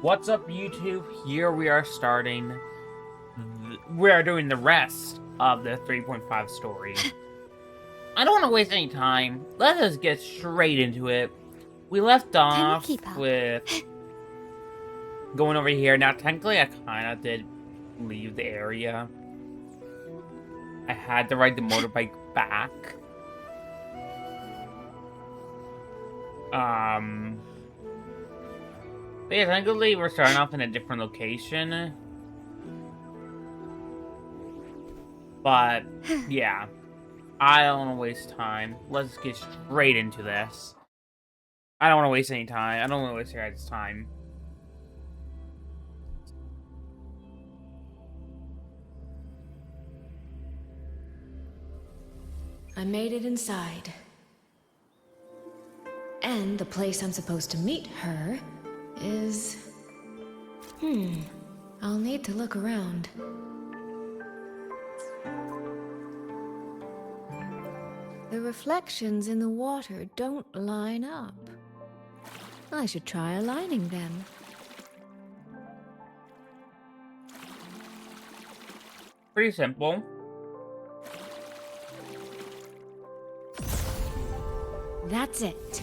What's up, YouTube? Here we are starting. We are doing the rest of the 3.5 story. I don't want to waste any time. Let us get straight into it. We left off with going over here. Now, technically, I kind of did leave the area. I had to ride the motorbike back. But yeah, technically, we're starting off in a different location. But, yeah. I don't want to waste time. Let's get straight into this. I don't want to waste any time. I don't want to waste your guys' time. I made it inside. And the place I'm supposed to meet her is... I'll need to look around. The reflections in the water don't line up. I should try aligning them. Pretty simple. That's it.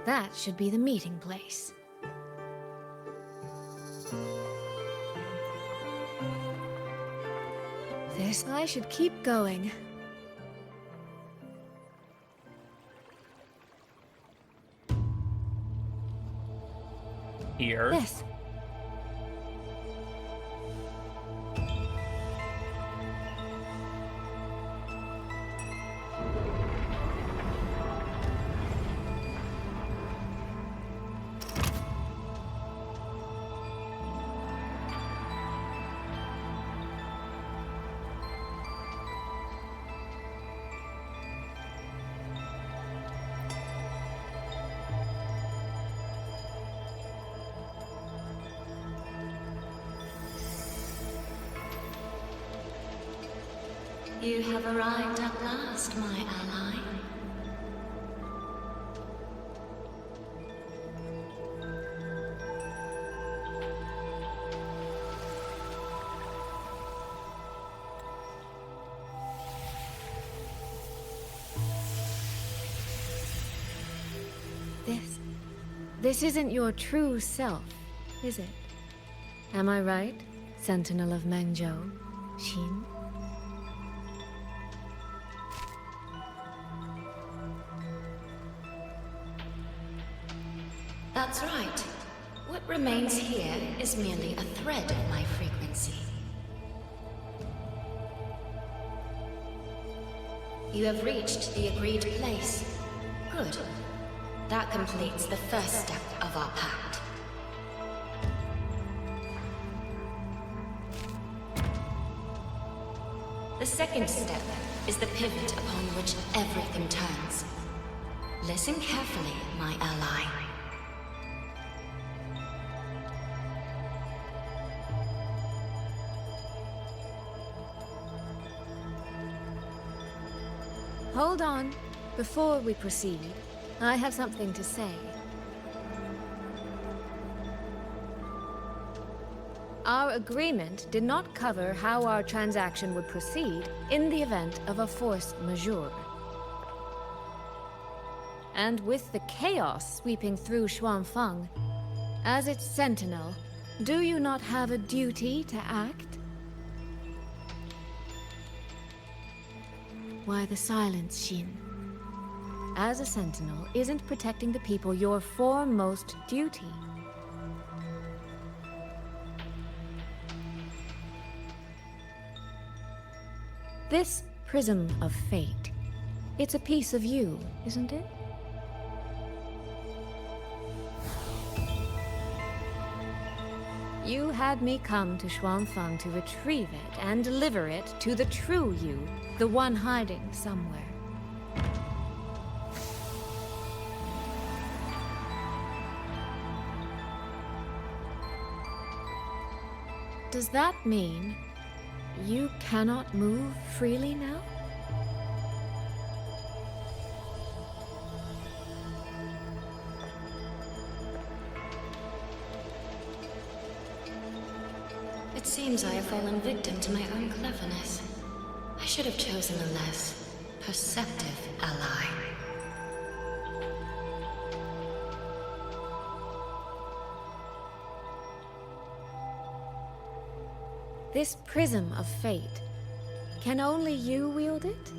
That should be the meeting place. This I should keep going. Here. Yes. You have arrived at last, my ally. This isn't your true self, is it? Am I right, Sentinel of Mengzhou, Xin? That's right. What remains here is merely a thread of my frequency. You have reached the agreed place. Good. That completes the first step of our pact. The second step is the pivot upon which everything turns. Listen carefully, my ally. Hold on. Before we proceed, I have something to say. Our agreement did not cover how our transaction would proceed in the event of a force majeure. And with the chaos sweeping through Xuanling, as its sentinel, do you not have a duty to act? Why the silence, Xin? As a sentinel, isn't protecting the people your foremost duty? This prism of fate, it's a piece of you, isn't it? You had me come to Xuanling to retrieve it and deliver it to the true you, the one hiding somewhere. Does that mean you cannot move freely now? seems I have fallen victim to my own cleverness. I should have chosen a less perceptive ally. This prism of fate, can only you wield it?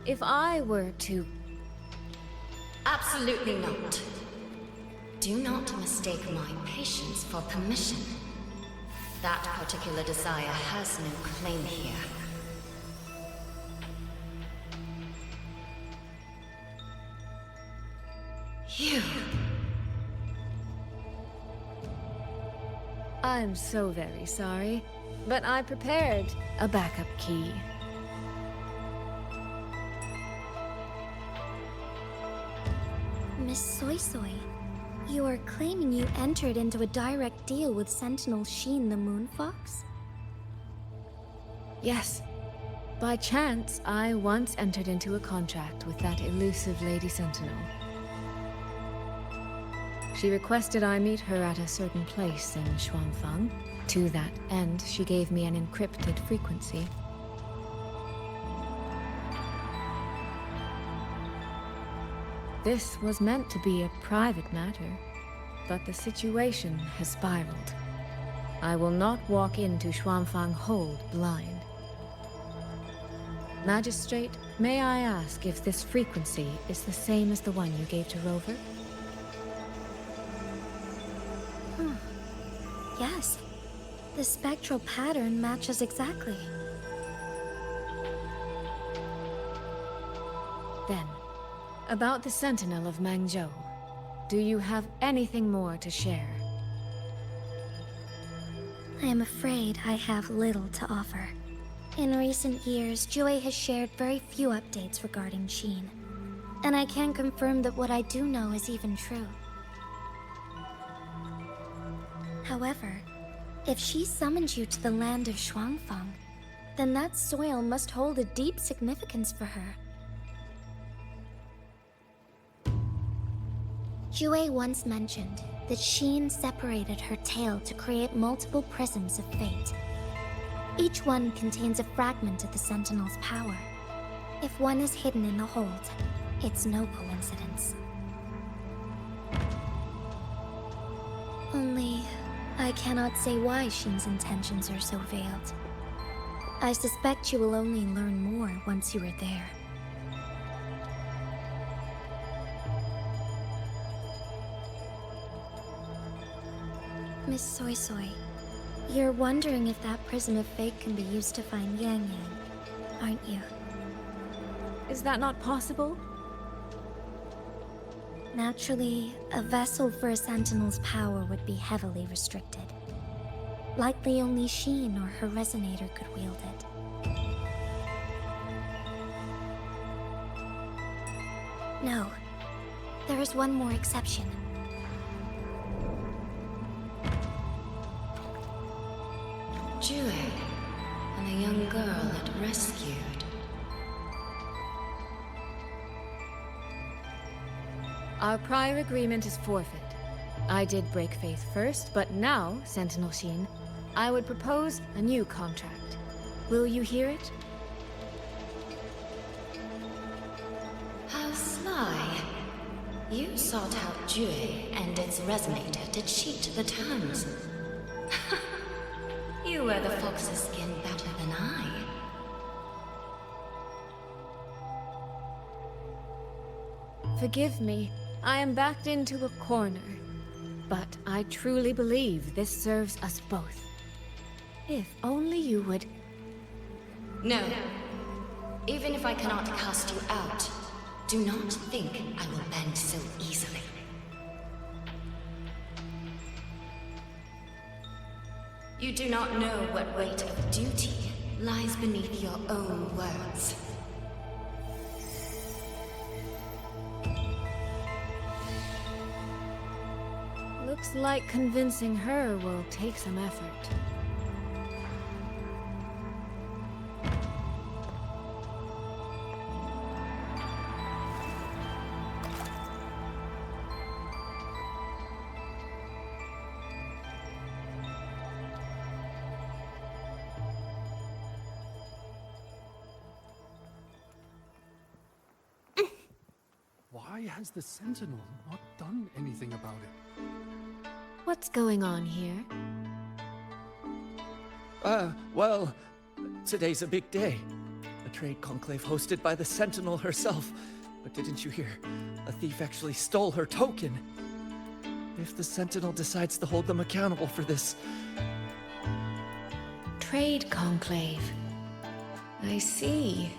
If I were to... Absolutely not. Do not mistake my patience for permission. That particular desire has no claim here. You... I'm so very sorry, but I prepared a backup key. Miss Soy Soy, you are claiming you entered into a direct deal with Sentinel Sheen the Moonfox? Yes. By chance, I once entered into a contract with that elusive Lady Sentinel. She requested I meet her at a certain place in Xuanfang. To that end, she gave me an encrypted frequency. This was meant to be a private matter, but the situation has spiraled. I will not walk into Xuanfang Hold blind. Magistrate, may I ask if this frequency is the same as the one you gave to Rover? Yes. The spectral pattern matches exactly. Then, about the Sentinel of Mangzhou, do you have anything more to share? I am afraid I have little to offer. In recent years, Jue has shared very few updates regarding Sheen. And I can confirm that what I do know is even true. However, if she summoned you to the land of Xuanfang, then that soil must hold a deep significance for her. Jue once mentioned that Sheen separated her tail to create multiple prisms of fate. Each one contains a fragment of the Sentinel's power. If one is hidden in the hold, it's no coincidence. Only, I cannot say why Sheen's intentions are so veiled. I suspect you will only learn more once you are there. Miss Soy Soy, you're wondering if that prism of fate can be used to find Yang Yang, aren't you? Is that not possible? Naturally, a vessel for a Sentinel's power would be heavily restricted. Likely only Sheen or her resonator could wield it. No. There is one more exception. Jue, and the young girl it rescued. Our prior agreement is forfeit. I did break faith first, but now, Sentinel Sheen, I would propose a new contract. Will you hear it? How sly. You sought out Jue and its resonator to cheat the terms. You wear the fox's skin better than I. Forgive me, I am backed into a corner. But I truly believe this serves us both. If only you would... No. Even if I cannot cast you out, do not think I will bend so easily. You do not know what weight of duty lies beneath your own words. Looks like convincing her will take some effort. Why has the Sentinel not done anything about it? What's going on here? Well, today's a big day. A trade conclave hosted by the Sentinel herself. But didn't you hear? A thief actually stole her token. If the Sentinel decides to hold them accountable for this... Trade conclave. I see.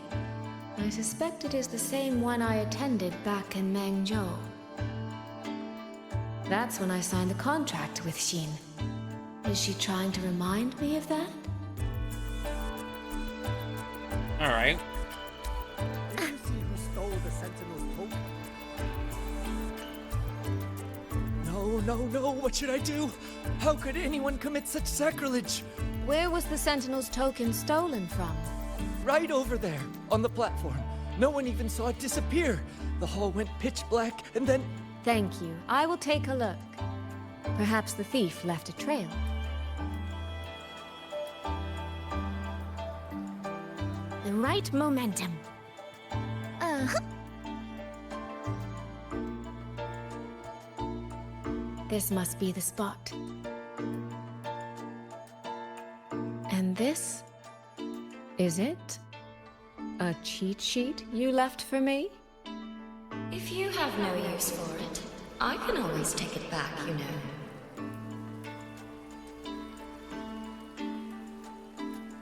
I suspect it is the same one I attended back in Mengzhou. That's when I signed the contract with Xin. Is she trying to remind me of that? Alright. Did you see who stole the Sentinel's token? No, what should I do? How could anyone commit such sacrilege? Where was the Sentinel's token stolen from? Right over there, on the platform. No one even saw it disappear. The hall went pitch black, and then... Thank you. I will take a look. Perhaps the thief left a trail. The right momentum. This must be the spot. And this? Is it? A cheat sheet you left for me? If you have no use for it, I can always take it back, you know.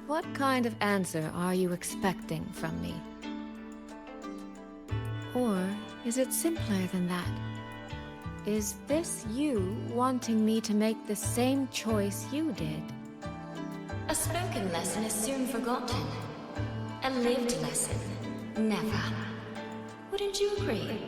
What kind of answer are you expecting from me? Or is it simpler than that? Is this you wanting me to make the same choice you did? A spoken lesson is soon forgotten. A lived lesson, never. Wouldn't you agree?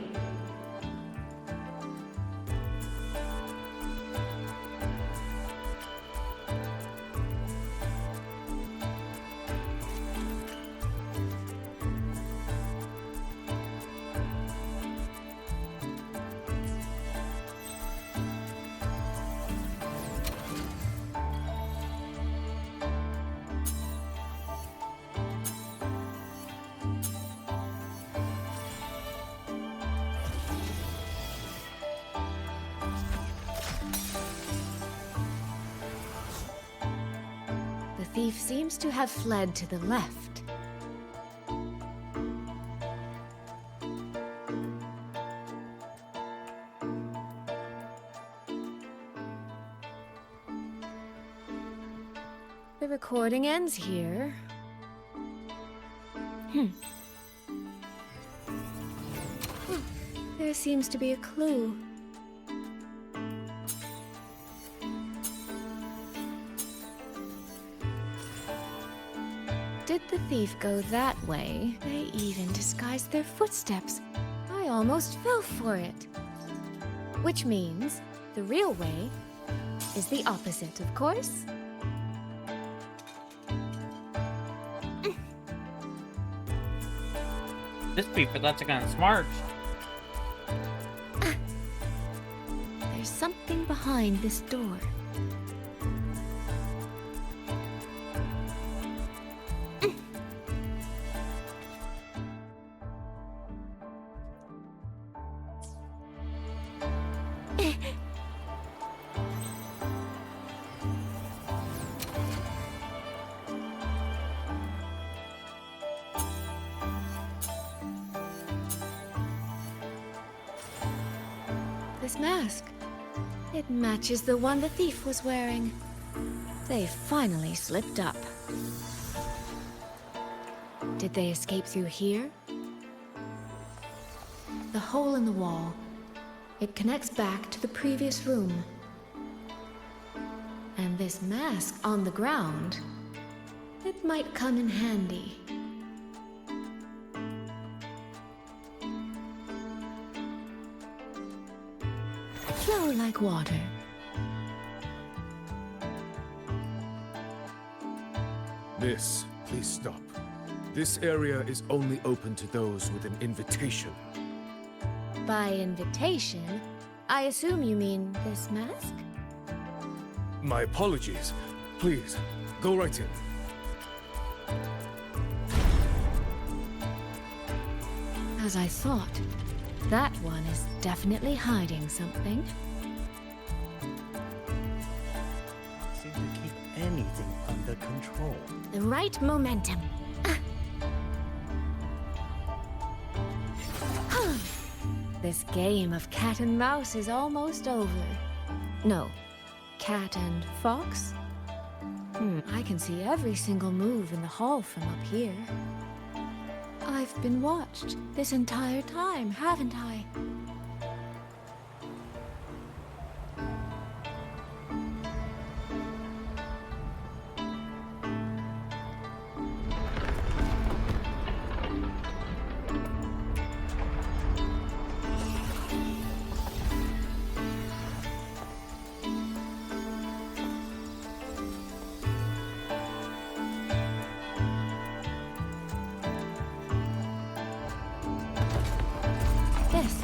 The thief seems to have fled to the left. The recording ends here. There seems to be a clue. Did the thief go that way? They even disguised their footsteps. I almost fell for it. Which means the real way is the opposite, of course. This people, that's kind of smart. There's something behind this door. This mask. It matches the one the thief was wearing. They finally slipped up. Did they escape through here? The hole in the wall. It connects back to the previous room. And this mask on the ground, it might come in handy. Flow like water. Miss, please stop. This area is only open to those with an invitation. By invitation, I assume you mean this mask? My apologies. Please, go right in. As I thought. That one is definitely hiding something. Seem to keep anything under control. The right momentum. This game of cat and mouse is almost over. No, cat and fox? I can see every single move in the hall from up here. I've been watched this entire time, haven't I? This.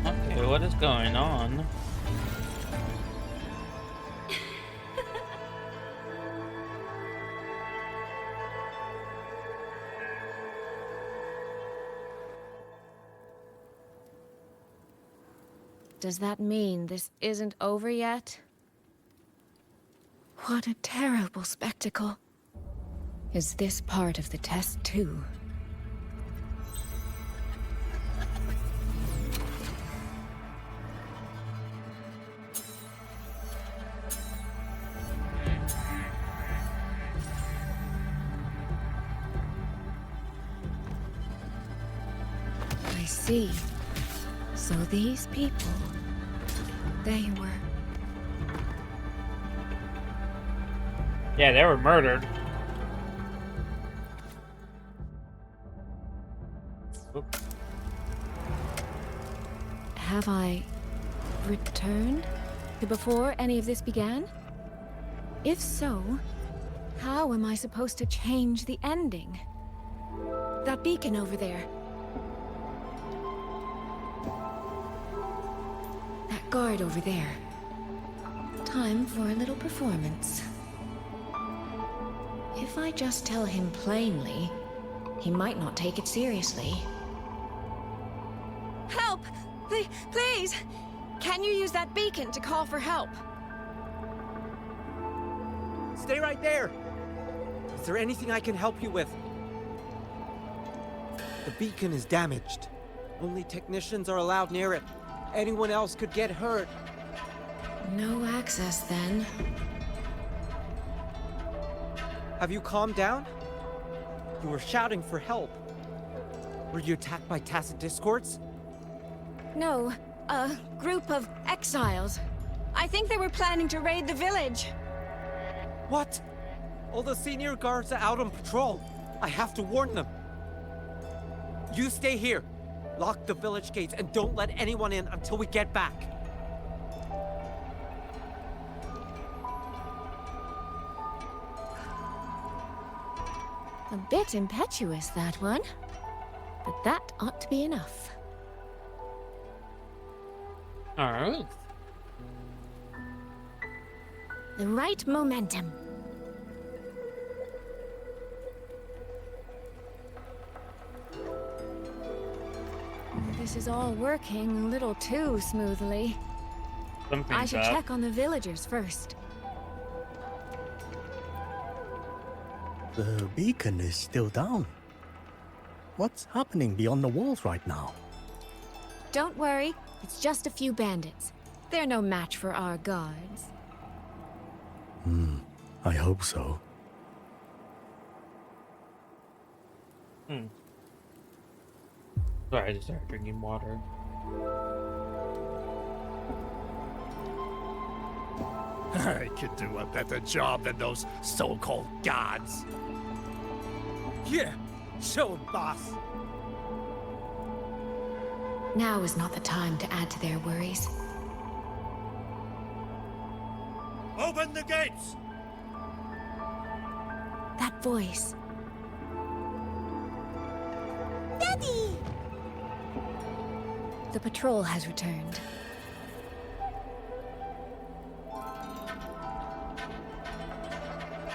Okay, what is going on? Does that mean this isn't over yet? What a terrible spectacle. Is this part of the test too? I see. So these people, they were... Yeah, they were murdered. Have I returned to before any of this began? If so, how am I supposed to change the ending? That beacon over there. That guard over there. Time for a little performance. If I just tell him plainly, he might not take it seriously. Help! Please! Can you use that beacon to call for help? Stay right there! Is there anything I can help you with? The beacon is damaged. Only technicians are allowed near it. Anyone else could get hurt. No access, then. Have you calmed down? You were shouting for help. Were you attacked by tacit discords? No, a group of exiles. I think they were planning to raid the village. What? All the senior guards are out on patrol. I have to warn them. You stay here. Lock the village gates and don't let anyone in until we get back. A bit impetuous, that one. But that ought to be enough. Alright. The right momentum. This is all working a little too smoothly. I should check on the villagers first. The beacon is still down. What's happening beyond the walls right now? Don't worry, it's just a few bandits. They're no match for our guards. I hope so. Sorry, I just started drinking water. I could do a better job than those so-called gods. Yeah, show 'em, boss. Now is not the time to add to their worries. Open the gates! That voice. Daddy! The patrol has returned.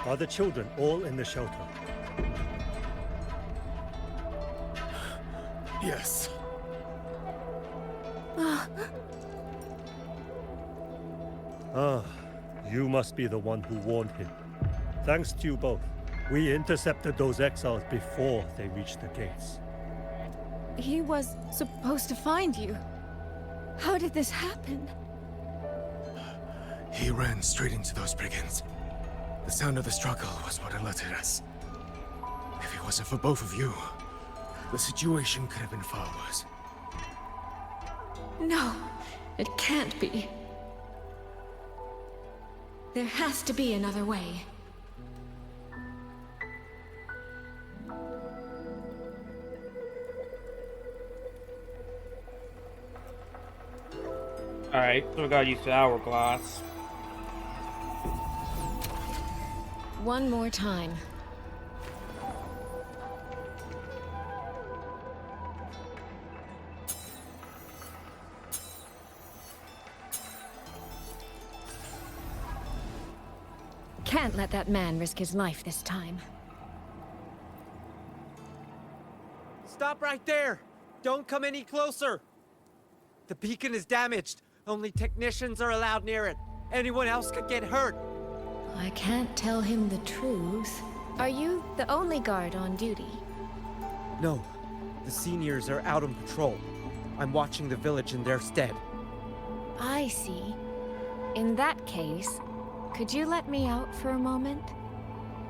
Are the children all in the shelter? Yes. You must be the one who warned him. Thanks to you both. We intercepted those exiles before they reached the gates. He was supposed to find you. How did this happen? He ran straight into those brigands. The sound of the struggle was what alerted us. If it wasn't for both of you, the situation could have been far worse. No, it can't be. There has to be another way. Alright, so we gotta use the hourglass. One more time. Can't let that man risk his life this time. Stop right there! Don't come any closer! The beacon is damaged. Only technicians are allowed near it. Anyone else could get hurt. I can't tell him the truth. Are you the only guard on duty? No, the seniors are out on patrol. I'm watching the village in their stead. I see. In that case, could you let me out for a moment?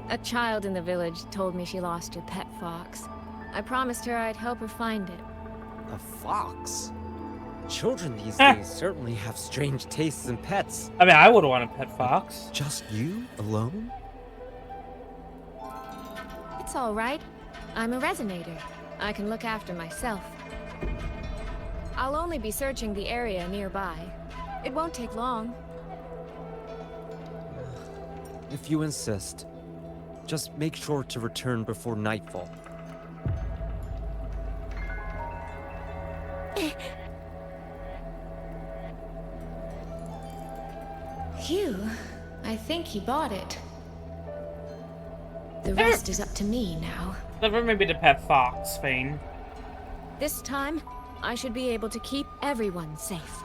A child in the village told me she lost her pet fox. I promised her I'd help her find it. A fox? Children these days certainly have strange tastes in pets. I mean, I would want a pet fox. Just you? Alone? It's all right. I'm a resonator. I can look after myself. I'll only be searching the area nearby. It won't take long. If you insist. Just make sure to return before nightfall. Phew. I think he bought it. The rest is up to me now. Never maybe the pet fox thing. This time, I should be able to keep everyone safe.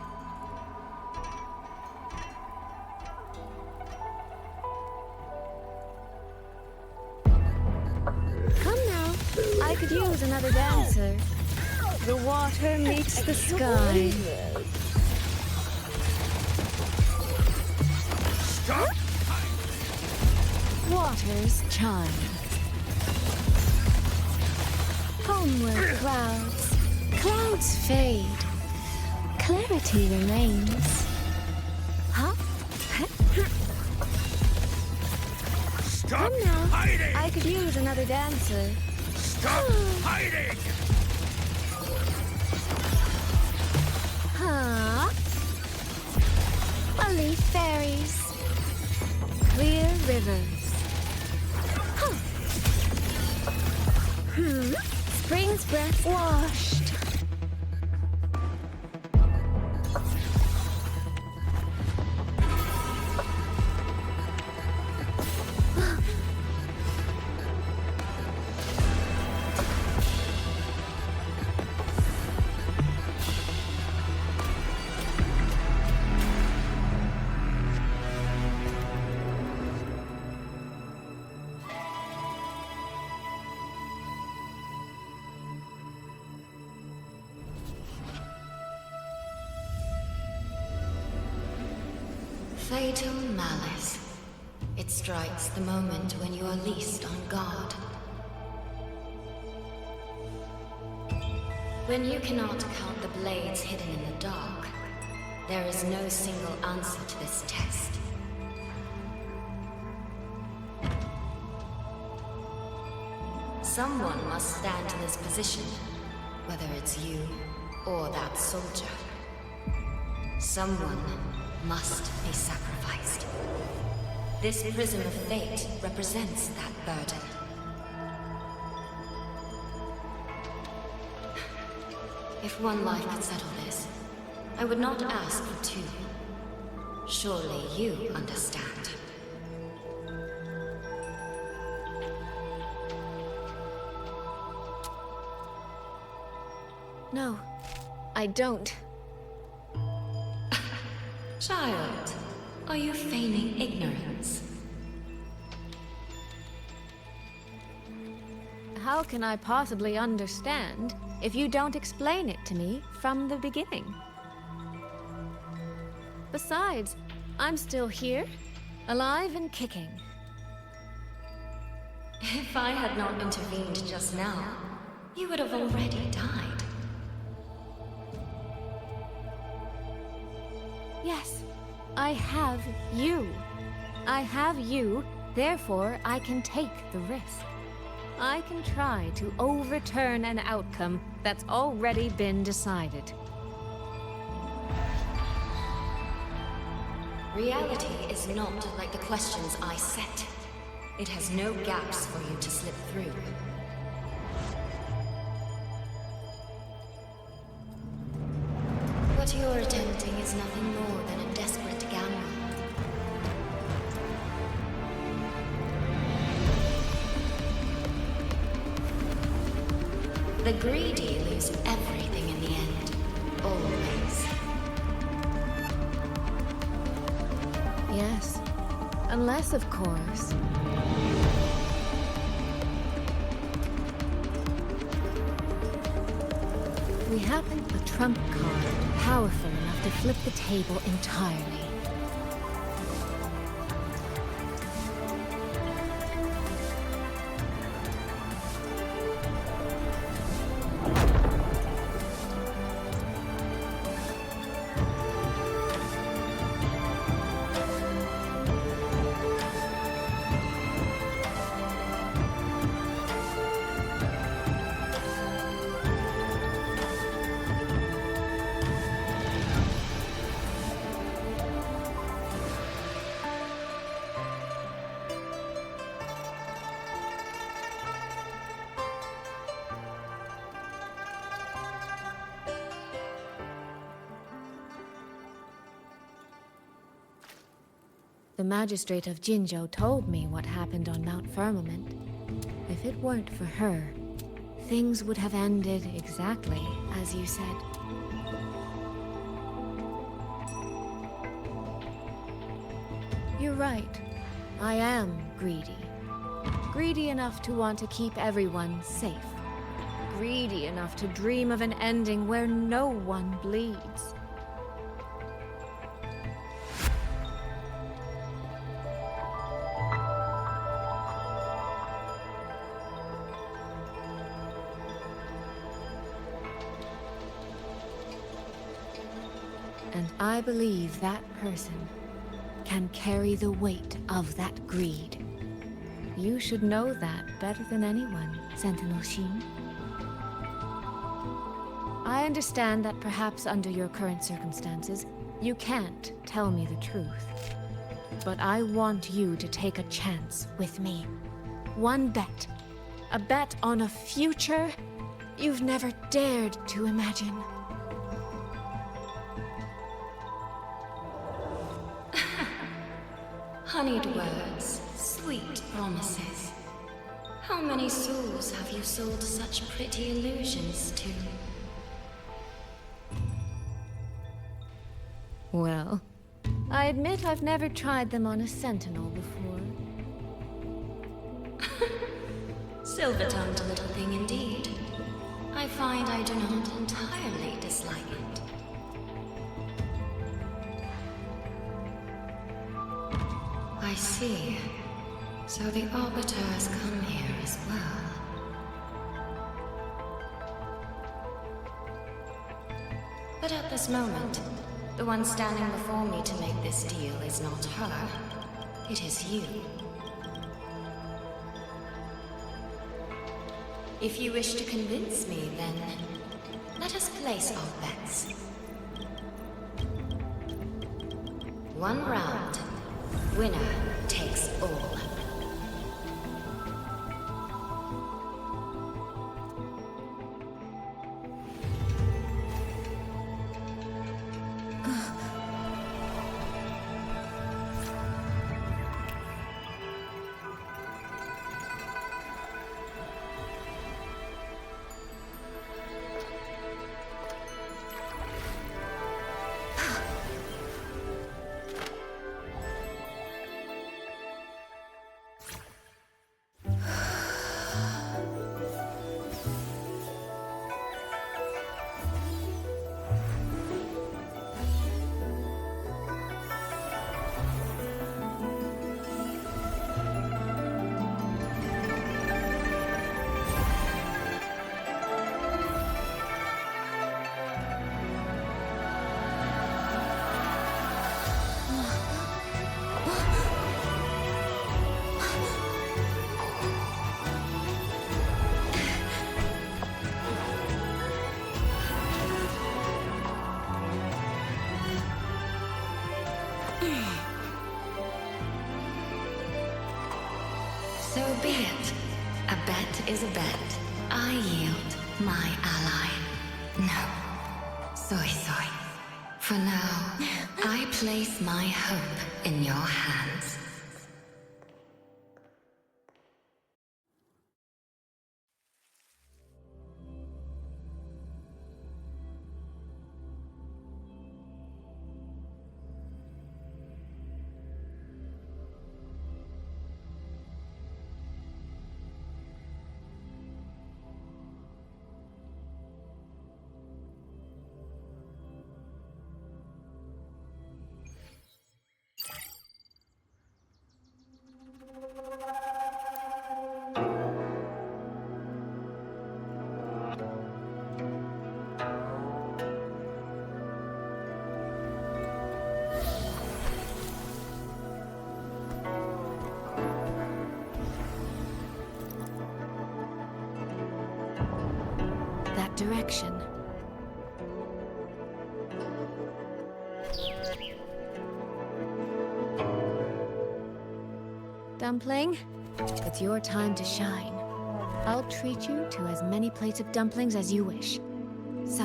Come now. I could use another dancer. The water meets the sky. Waters chime. Homeward clouds. Clouds fade. Clarity remains. Huh? Come now. Hiding! I could use another dancer. Stop hiding! Huh? Leaf fairies. Clear rivers. Huh. Spring's breath washed. Fatal malice. It strikes the moment when you are least on guard. When you cannot count the blades hidden in the dark, there is no single answer to this test. Someone must stand in this position, whether it's you or that soldier. Someone must be sacrificed. This prism of fate represents that burden. If one life could settle this, I would not ask for two. Surely you understand. No, I don't. Child, are you feigning ignorance? How can I possibly understand if you don't explain it to me from the beginning? Besides, I'm still here, alive and kicking. If I had not intervened just now, you would have already died. Yes, I have you. I have you, therefore I can take the risk. I can try to overturn an outcome that's already been decided. Reality is not like the questions I set. It has no gaps for you to slip through. What you're attempting is nothing more than a desperate gamble. The greedy lose everything in the end. Always. Yes, unless, of course, we happen a trump card powerful enough to flip the table entirely. The magistrate of Jinzhou told me what happened on Mount Firmament. If it weren't for her, things would have ended exactly as you said. You're right. I am greedy. Greedy enough to want to keep everyone safe. Greedy enough to dream of an ending where no one bleeds. And I believe that person can carry the weight of that greed. You should know that better than anyone, Sentinel Xin. I understand that perhaps under your current circumstances, you can't tell me the truth. But I want you to take a chance with me. One bet. A bet on a future you've never dared to imagine. Honeyed words, sweet promises. How many souls have you sold such pretty illusions to? Well, I admit I've never tried them on a sentinel before. Silver-tongued little thing indeed. I find I do not entirely dislike it. I see. So the Arbiter has come here as well. But at this moment, the one standing before me to make this deal is not her. It is you. If you wish to convince me, then let us place our bets. One round. Winner takes all. So be it. A bet is a bet. I yield my ally. No. Soy. For now, I place my hope in your hands. That direction. Dumpling, it's your time to shine. I'll treat you to as many plates of dumplings as you wish. So,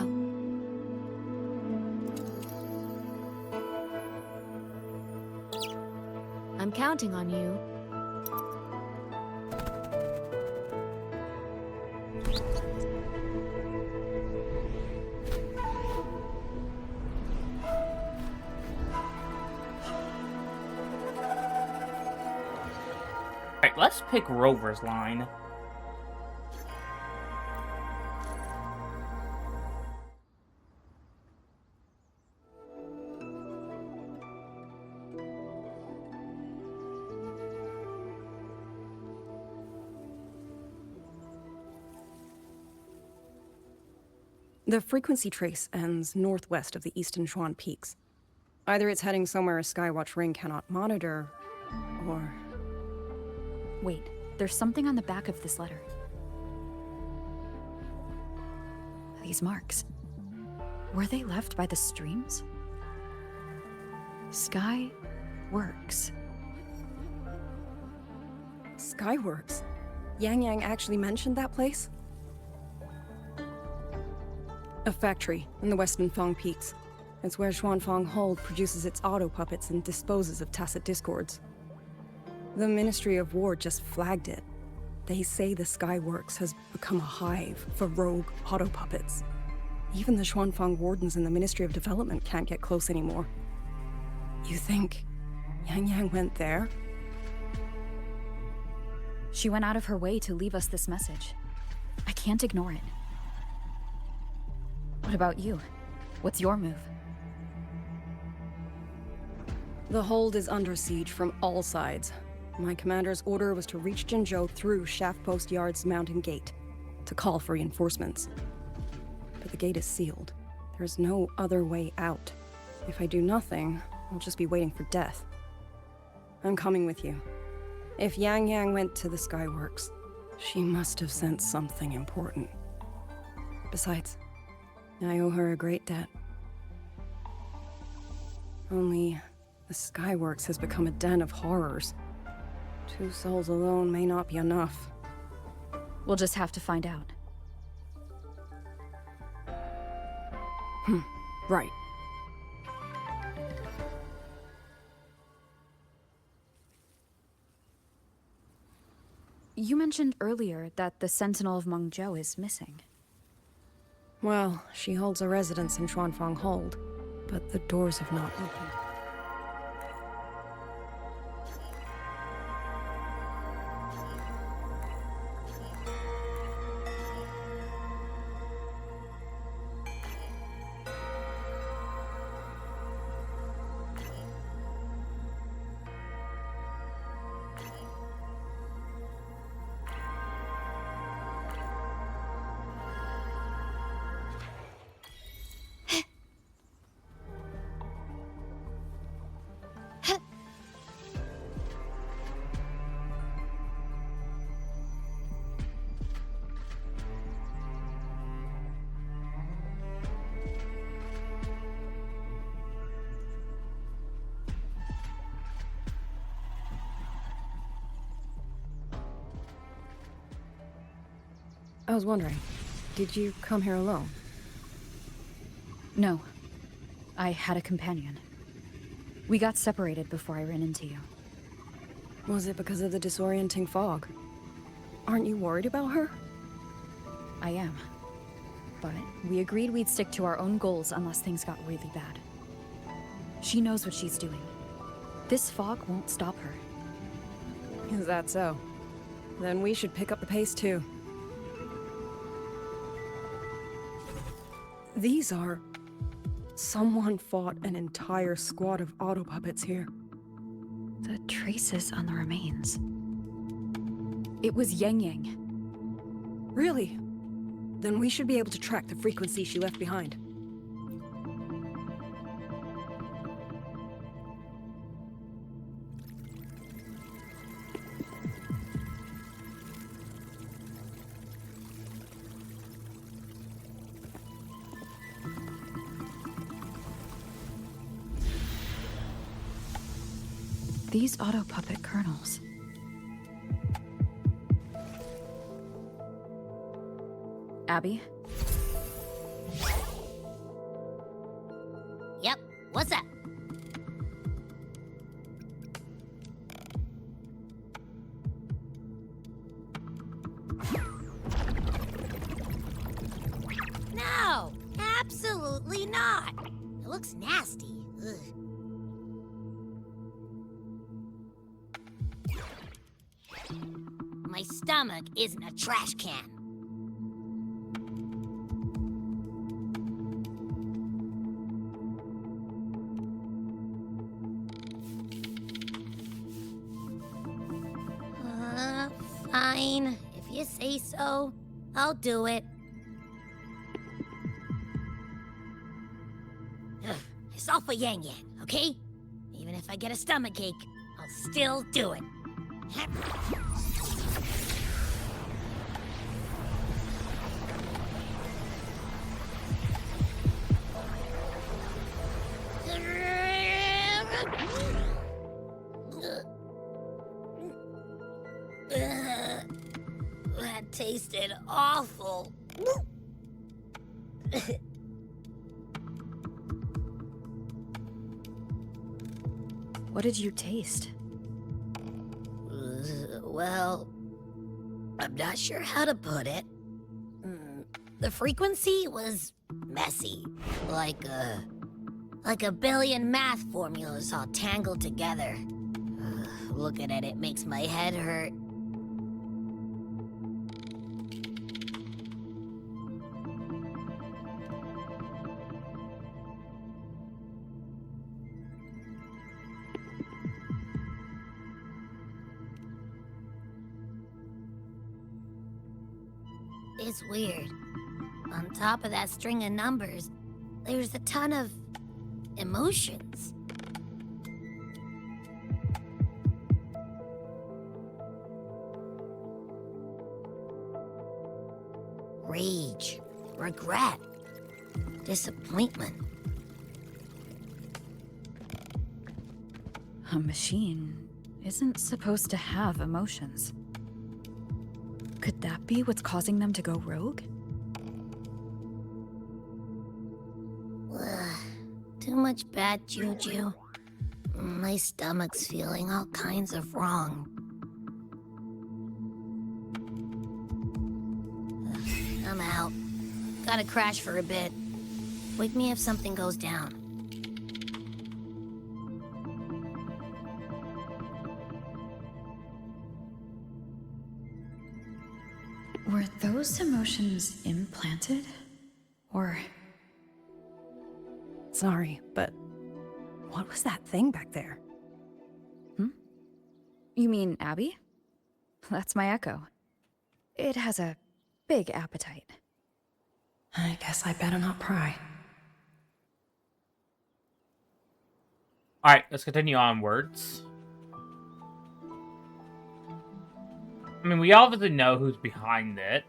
I'm counting on you. Alright, let's pick Rover's line. The frequency trace ends northwest of the eastern Xuan Peaks. Either it's heading somewhere a Skywatch ring cannot monitor, or... Wait, there's something on the back of this letter. These marks. Were they left by the streams? Sky Works. Skyworks? Yang actually mentioned that place? A factory in the western Fang Peaks. It's where Xuanfang Hold produces its auto puppets and disposes of Tacit Discords. The Ministry of War just flagged it. They say the Skyworks has become a hive for rogue auto puppets. Even the Xuanfang wardens in the Ministry of Development can't get close anymore. You think Yang went there? She went out of her way to leave us this message. I can't ignore it. What about you? What's your move? The hold is under siege from all sides. My commander's order was to reach Jinzhou through Shaft Post Yard's mountain gate, to call for reinforcements. But the gate is sealed. There's no other way out. If I do nothing, I'll just be waiting for death. I'm coming with you. If Yang went to the Skyworks, she must have sent something important. Besides, I owe her a great debt. Only, the Skyworks has become a den of horrors. 2 souls alone may not be enough. We'll just have to find out. Right. You mentioned earlier that the Sentinel of Mengzhou is missing. Well, she holds a residence in Xuanfang Hold, but the doors have not opened. I was wondering, did you come here alone? No. I had a companion. We got separated before I ran into you. Was it because of the disorienting fog? Aren't you worried about her? I am. But we agreed we'd stick to our own goals unless things got really bad. She knows what she's doing. This fog won't stop her. Is that so? Then we should pick up the pace too. These are... Someone fought an entire squad of auto puppets here. The traces on the remains. It was Yang Yang. Really? Then we should be able to track the frequency she left behind. These auto puppet kernels. Abby? Yep, what's up? No, absolutely not. It looks nasty. Ugh. My stomach isn't a trash can. Fine. If you say so, I'll do it. Ugh, it's all for Yang Yang, okay? Even if I get a stomachache, I'll still do it. That tasted awful. What did you taste? Well, I'm not sure how to put it. The frequency was messy, like a billion math formulas all tangled together. Looking at it makes my head hurt. It's weird. On top of that string of numbers, there's a ton of emotions. Rage, regret, disappointment. A machine isn't supposed to have emotions. Could that be what's causing them to go rogue? Too much bad juju. My stomach's feeling all kinds of wrong. I'm out. Gotta crash for a bit. Wake me if something goes down. Were those emotions implanted? Or... Sorry, but what was that thing back there? You mean Abby? That's my echo. It has a big appetite. I guess I better not pry. Alright, let's continue onwards. I mean, we obviously know who's behind it.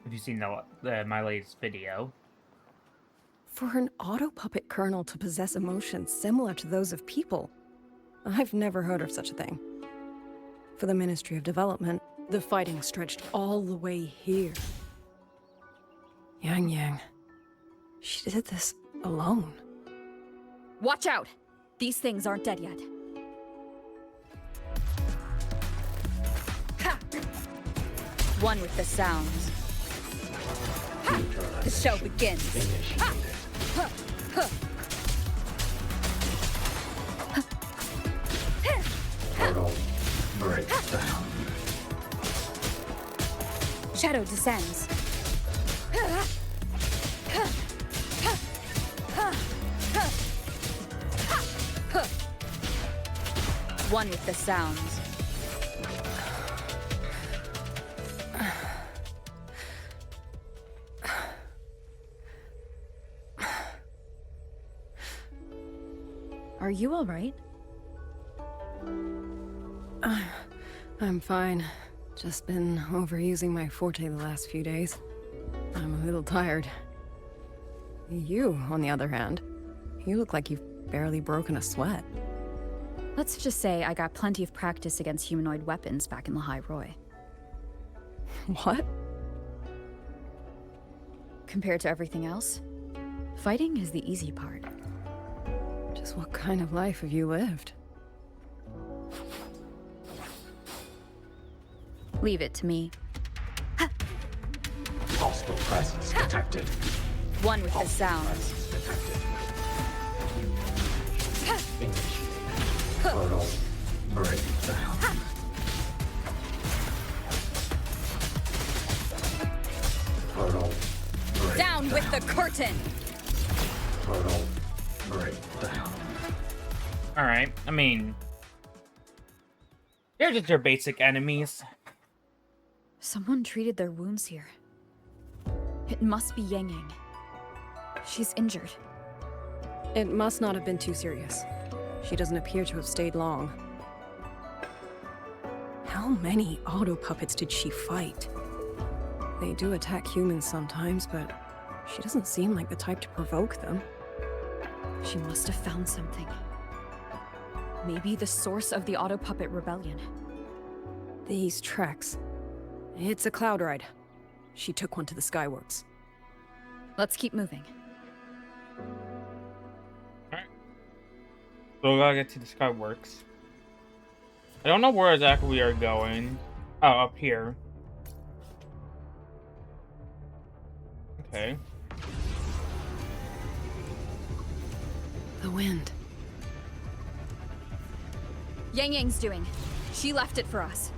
If you've seen my latest video. For an auto puppet kernel to possess emotions similar to those of people, I've never heard of such a thing. For the Ministry of Development, the fighting stretched all the way here, Yang Yang. She did this alone. Watch out! These things aren't dead yet. Ha! One with the sounds. Ha! The show begins. Ha! Ha! Ha! Shadow descends. One with the sounds. Are you all right? I'm fine. Just been overusing my forte the last few days. I'm a little tired. You, on the other hand, you look like you've barely broken a sweat. Let's just say I got plenty of practice against humanoid weapons back in the High Roy. What? Compared to everything else, fighting is the easy part. Just what kind of life have you lived? Leave it to me. Hostile presence detected. One with the sounds. Portal breakdown. Portal breakdown. Down with the curtain! Portal breakdown. Alright, I mean... they're just your basic enemies. Someone treated their wounds here. It must be Yang Yang. She's injured. It must not have been too serious. She doesn't appear to have stayed long. How many auto puppets did she fight? They do attack humans sometimes, but she doesn't seem like the type to provoke them. She must have found something. Maybe the source of the auto puppet rebellion. These treks. It's a cloud ride. She took one to the Skyworks. Let's keep moving. Alright. So we gotta get to the Skyworks. I don't know where exactly we are going. Oh, up here. Okay. The wind. Yang Yang's doing. She left it for us.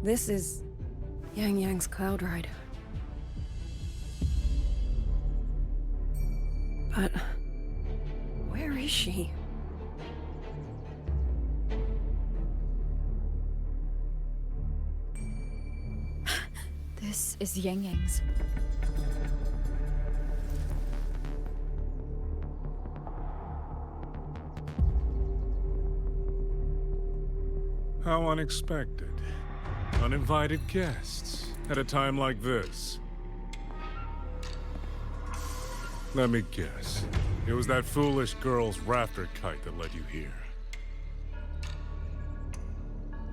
This is Yang Yang's cloud ride. But where is she? This is Yang Yang's. How unexpected. Uninvited guests at a time like this. Let me guess. It was that foolish girl's rafter kite that led you here.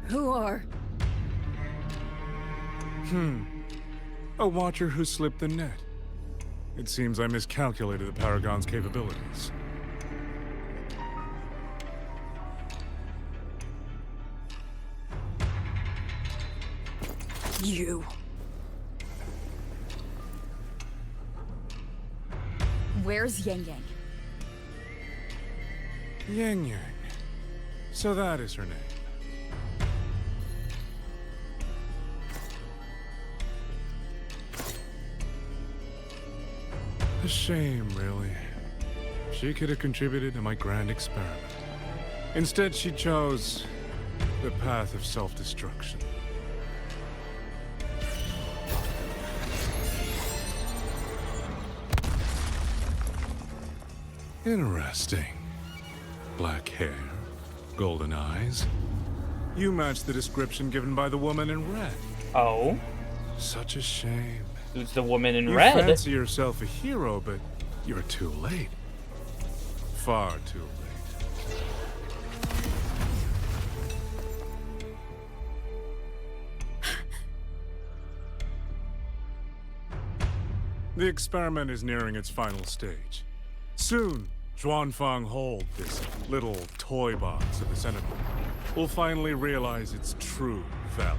Who are? A watcher who slipped the net. It seems I miscalculated the Paragon's capabilities. You. Where's Yang Yang? Yang Yang. So that is her name. A shame, really. She could have contributed to my grand experiment. Instead, she chose the path of self-destruction. Interesting. Black hair, golden eyes. You match the description given by the woman in red. Oh? Such a shame. Who's the woman in You red? fancy yourself a hero, but you're too late. Far too late. The experiment is nearing its final stage. Soon, Xuanling Hold, this little toy box of the Sentinel, will finally realize its true value.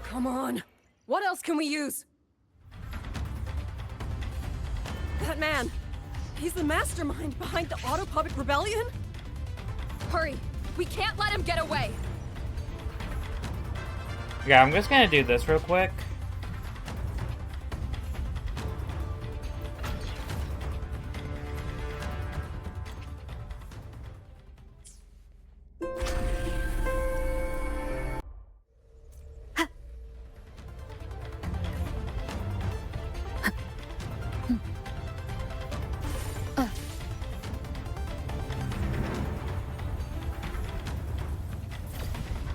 Come on. What else can we use? That man. He's the mastermind behind the Autopuppet Rebellion? Hurry! We can't let him get away! Yeah, I'm just gonna do this real quick.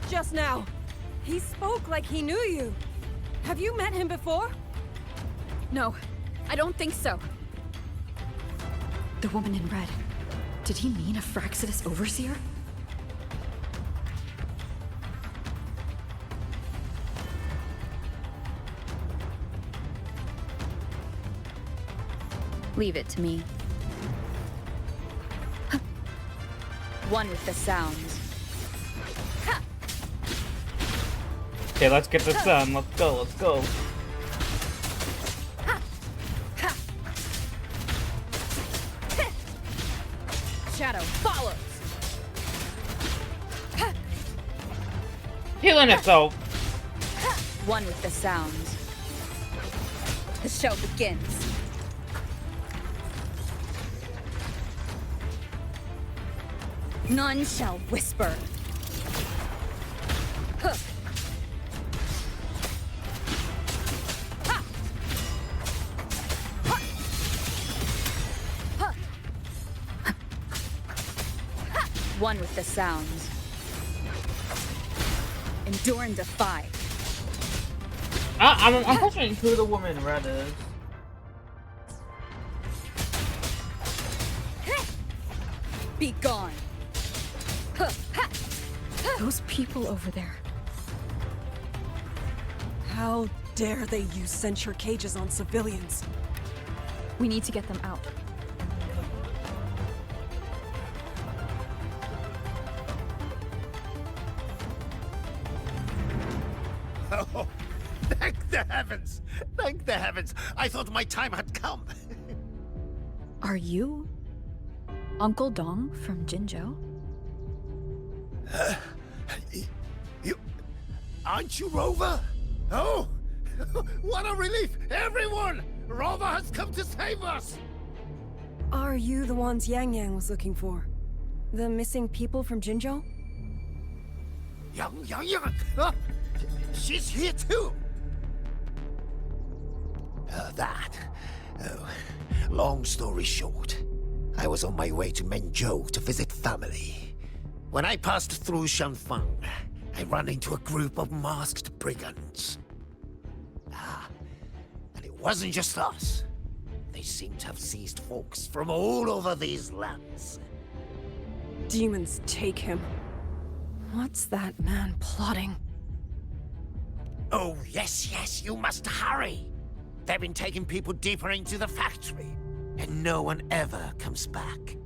Just now. He spoke like he knew you. Have you met him before? No, I don't think so. The woman in red. Did he mean a Fraxidus overseer? Leave it to me. One with the sounds. Okay, let's get this done. Let's go, let's go. Shadow follows. Healing itself. One with the sounds. The show begins. None shall whisper. Huh. One with the sounds. Endure and defy. I'm questioning who the woman in red is. Be gone. Those people over there. How dare they use censure cages on civilians? We need to get them out. Oh, thank the heavens! Thank the heavens! I thought my time had come. Are you Uncle Dong from Jinzhou? You... Aren't you Rover? Oh! What a relief! Everyone! Rover has come to save us! Are you the ones Yang Yang was looking for? The missing people from Jinzhou? Yang! She's here too! Oh, long story short, I was on my way to Menzhou to visit family. When I passed through Xuanling, I ran into a group of masked brigands. And it wasn't just us. They seem to have seized folks from all over these lands. Demons take him. What's that man plotting? Oh, yes, you must hurry. They've been taking people deeper into the factory, and no one ever comes back.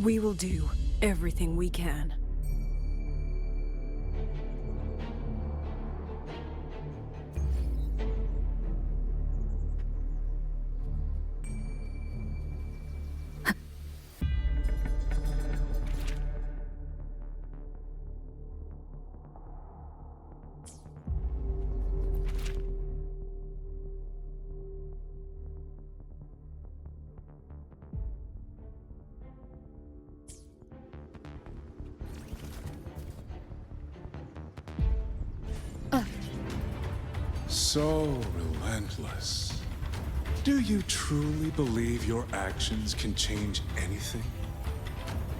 We will do everything we can. So relentless. Do you truly believe your actions can change anything?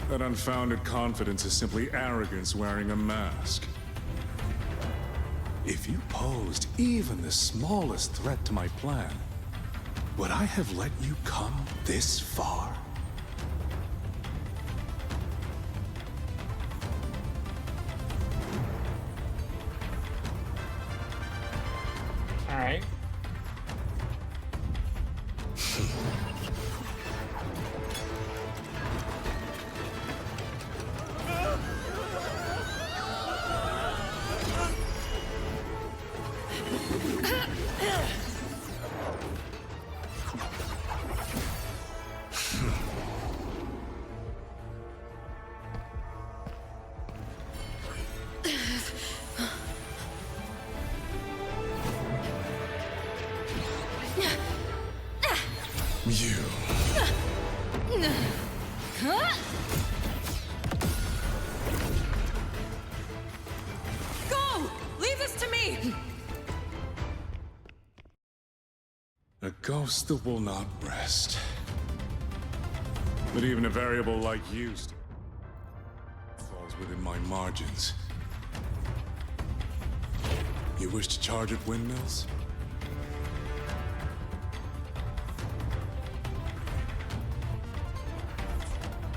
That unfounded confidence is simply arrogance wearing a mask. If you posed even the smallest threat to my plan, would I have let you come this far? All right. You. Go! Leave this to me! A ghost that will not rest. But even a variable like you falls within my margins. You wish to charge at windmills?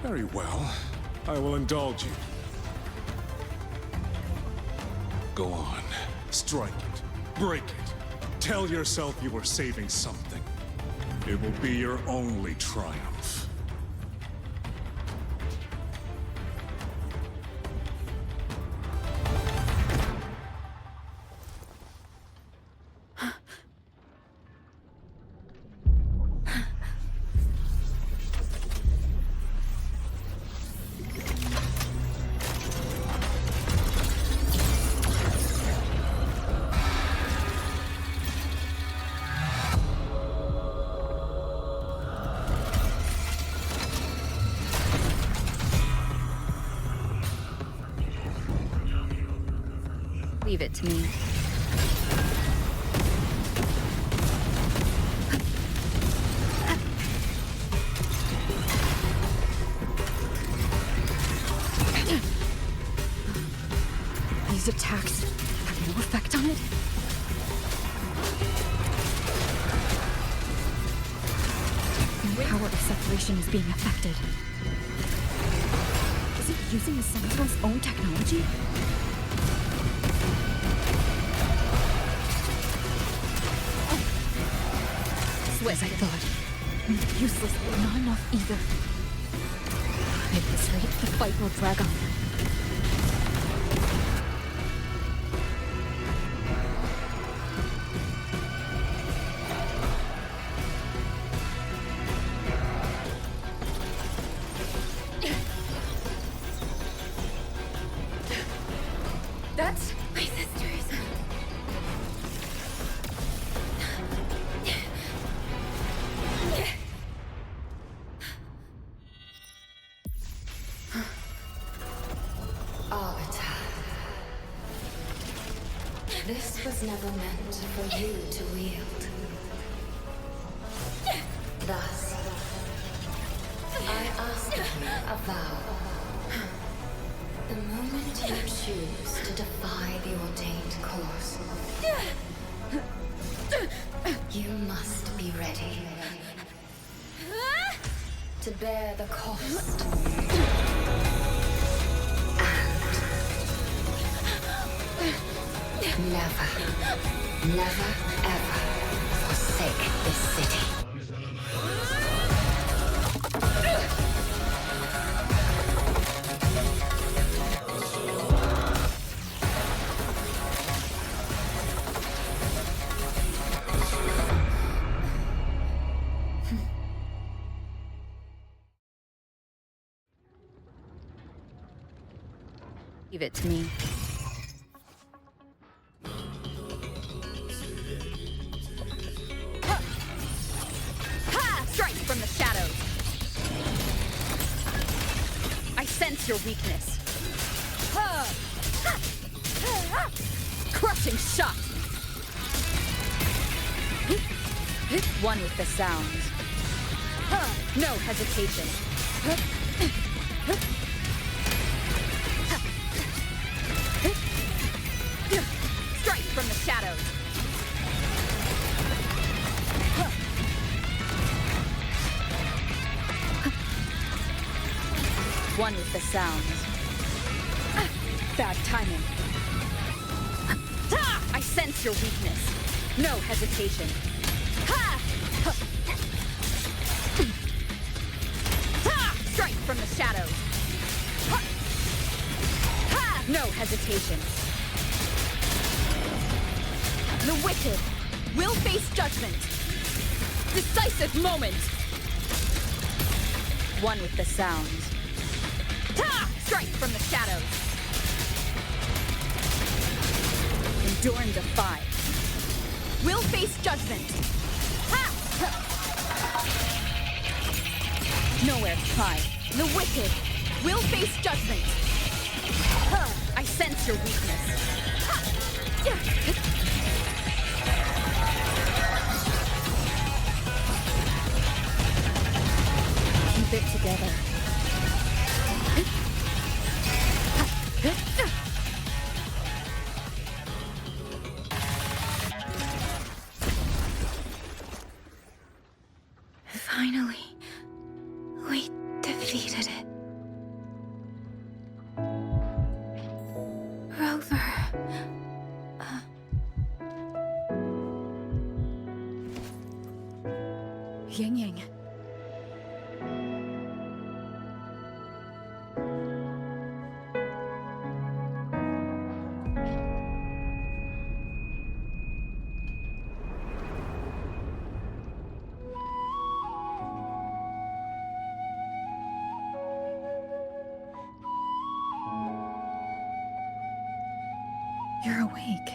Very well. I will indulge you. Go on. Strike it. Break it. Tell yourself you were saving something. It will be your only triumph. Leave it to me. These attacks have no effect on it? The power of separation is being affected. Is it using the Sentinel's own technology? As I thought. Useless, but not enough either. At this rate, the fight will drag on. That's my sisters. This was never meant for you to wield. Thus, I ask of you a vow. The moment you choose to defy the ordained course, you must be ready to bear the cost. Never, never, ever forsake this city. Leave it to me. Ha! Strike from the shadows! I sense your weakness. Crushing shot! One with the sound. No hesitation. Strike from the shadows. One with the sound. Bad timing. I sense your weakness. No hesitation. Strike from the shadows. No hesitation. The wicked will face judgment. Decisive moment. One with the sound. Strike from the shadows. Endure and defy. Will face judgment. Nowhere to hide. The wicked will face judgment. I sense your weakness. Keep it together. Finally, we defeated it. Rover. Ying Ying. You're awake.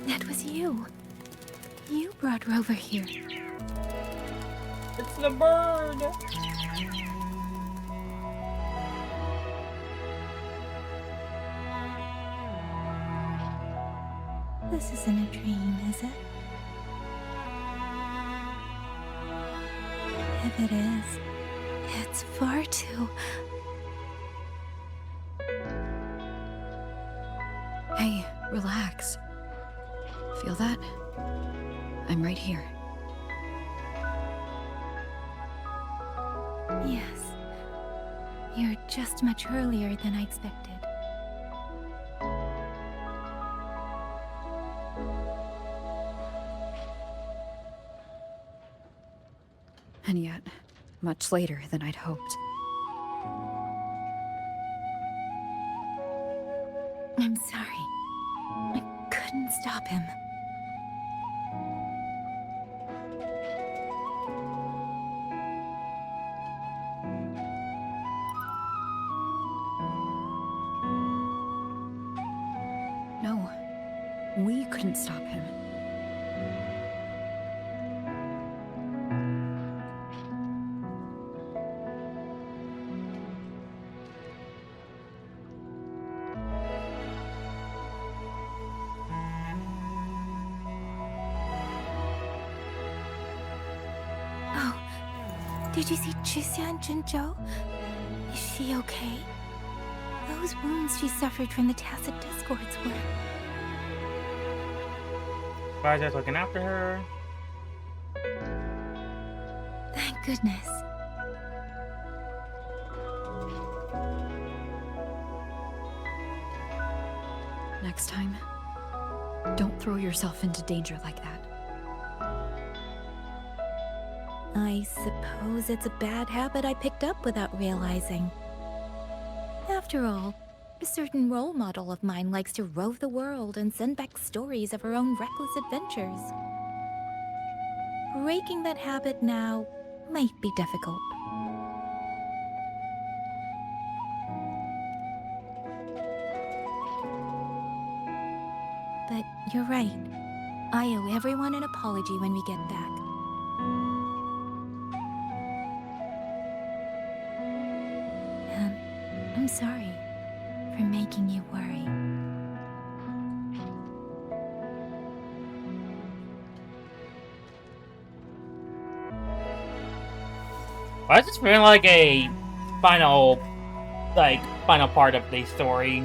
That was you. You brought Rover here. It's the bird! This isn't a dream, is it? If it is, it's far too... Hey, relax. Feel that? I'm right here. Yes. You're just much earlier than I expected. And yet, much later than I'd hoped. I'm sorry. I couldn't stop him. No, we couldn't stop him. Did you see Chuxia and Jinzhou? Is she okay? Those wounds she suffered from the tacit discords were... Raja's looking after her. Thank goodness. Next time, don't throw yourself into danger like that. I suppose it's a bad habit I picked up without realizing. After all, a certain role model of mine likes to rove the world and send back stories of her own reckless adventures. Breaking that habit now might be difficult. But you're right. I owe everyone an apology when we get back. And I'm sorry for making you worry. Why is this feeling like a final part of the story?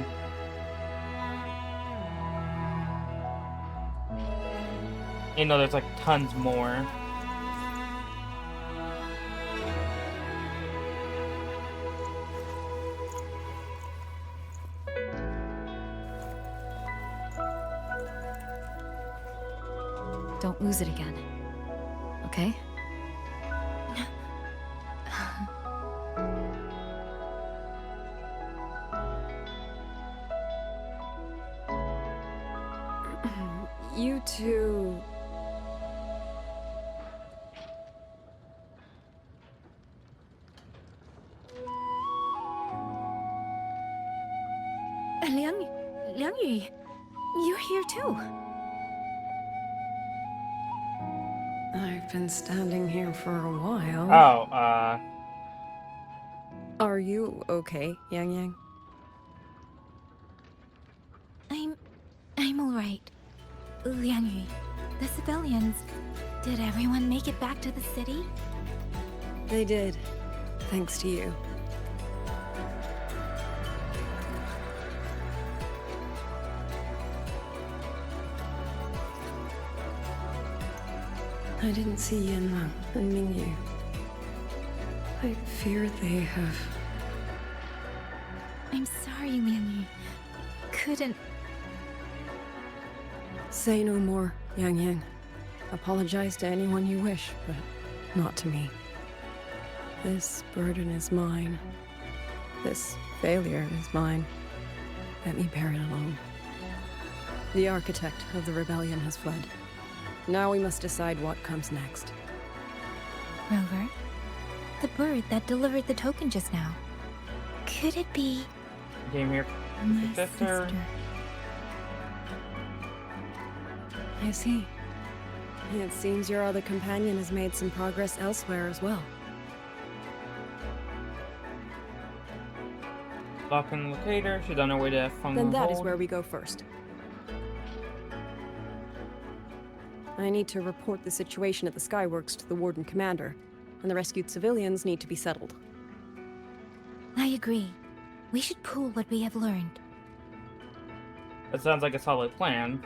You know, there's like tons more. Don't lose it again. Okay? You two... Liangyu, you're here too. I've been standing here for a while. Oh, Are you okay, Yang Yang? I'm alright. Liangyu, the civilians, did everyone make it back to the city? They did, thanks to you. I didn't see Yanlang and Mingyu. I fear they have... I'm sorry, Liangyu. Couldn't... Say no more, Yang Yang. Apologize to anyone you wish, but not to me. This burden is mine. This failure is mine. Let me bear it alone. The architect of the rebellion has fled. Now we must decide what comes next. Rover, the bird that delivered the token just now. Could it be... Came here. My sister. I see. It seems your other companion has made some progress elsewhere as well. Locking locator. She's on her way to Feng Then that is Hold. where we go first. I need to report the situation at the Skyworks to the Warden Commander, and the rescued civilians need to be settled. I agree. We should pool what we have learned. That sounds like a solid plan.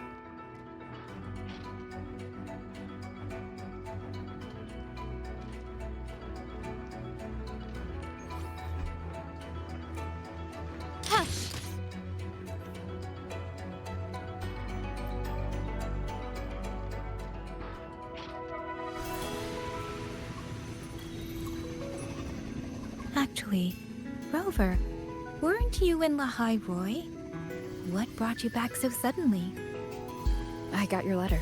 Actually, Rover, weren't you in Lahai Roy? What brought you back so suddenly? I got your letter.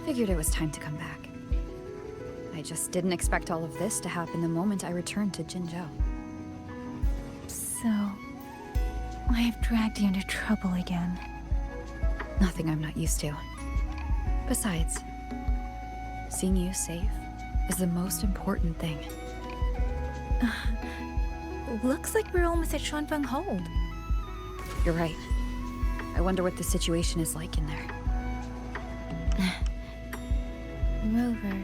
Figured it was time to come back. I just didn't expect all of this to happen the moment I returned to Jinzhou. So, I have dragged you into trouble again. Nothing I'm not used to. Besides, seeing you safe is the most important thing. Looks like we're almost at Xuanling Hold. You're right. I wonder what the situation is like in there. Rover.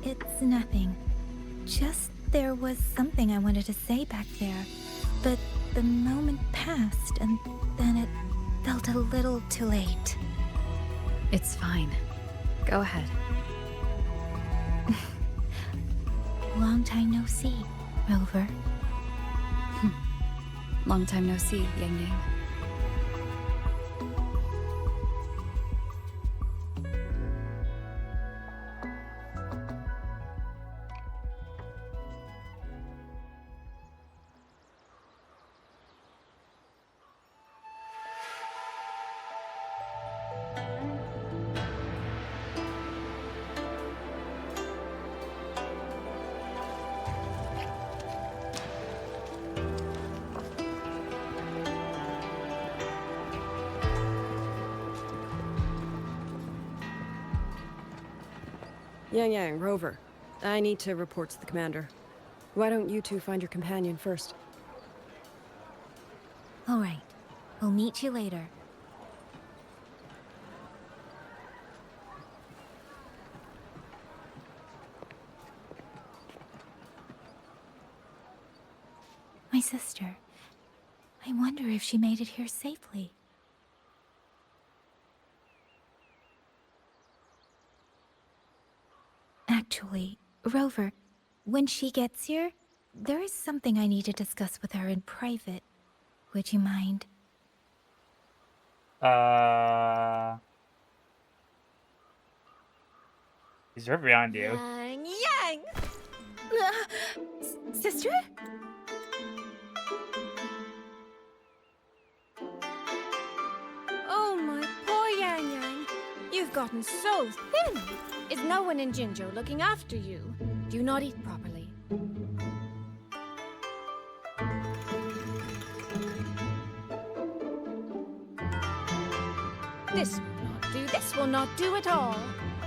It's nothing. Just there was something I wanted to say back there, but the moment passed and then it felt a little too late. It's fine. Go ahead. Long time no see, Rover. Long time no see, Yang Yang. Yang, Rover. I need to report to the commander. Why don't you two find your companion first? All right. We'll meet you later. My sister. I wonder if she made it here safely. Actually, Rover, when she gets here, there is something I need to discuss with her in private. Would you mind? He's right behind you. Yang! Sister? Oh, my poor Yang Yang. You've gotten so thin. Is no one in Jinzhou looking after you? Do you not eat properly? This will not do. This will not do at all.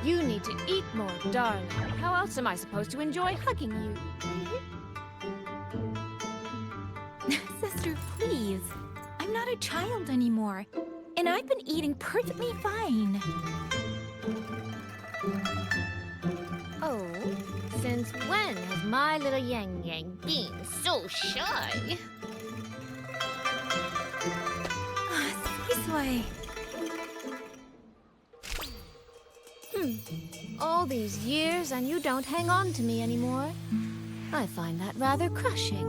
You need to eat more, darling. How else am I supposed to enjoy hugging you? Sister, please. I'm not a child anymore. And I've been eating perfectly fine. Oh, since when has my little Yang Yang been so shy? This way. All these years and you don't hang on to me anymore. I find that rather crushing.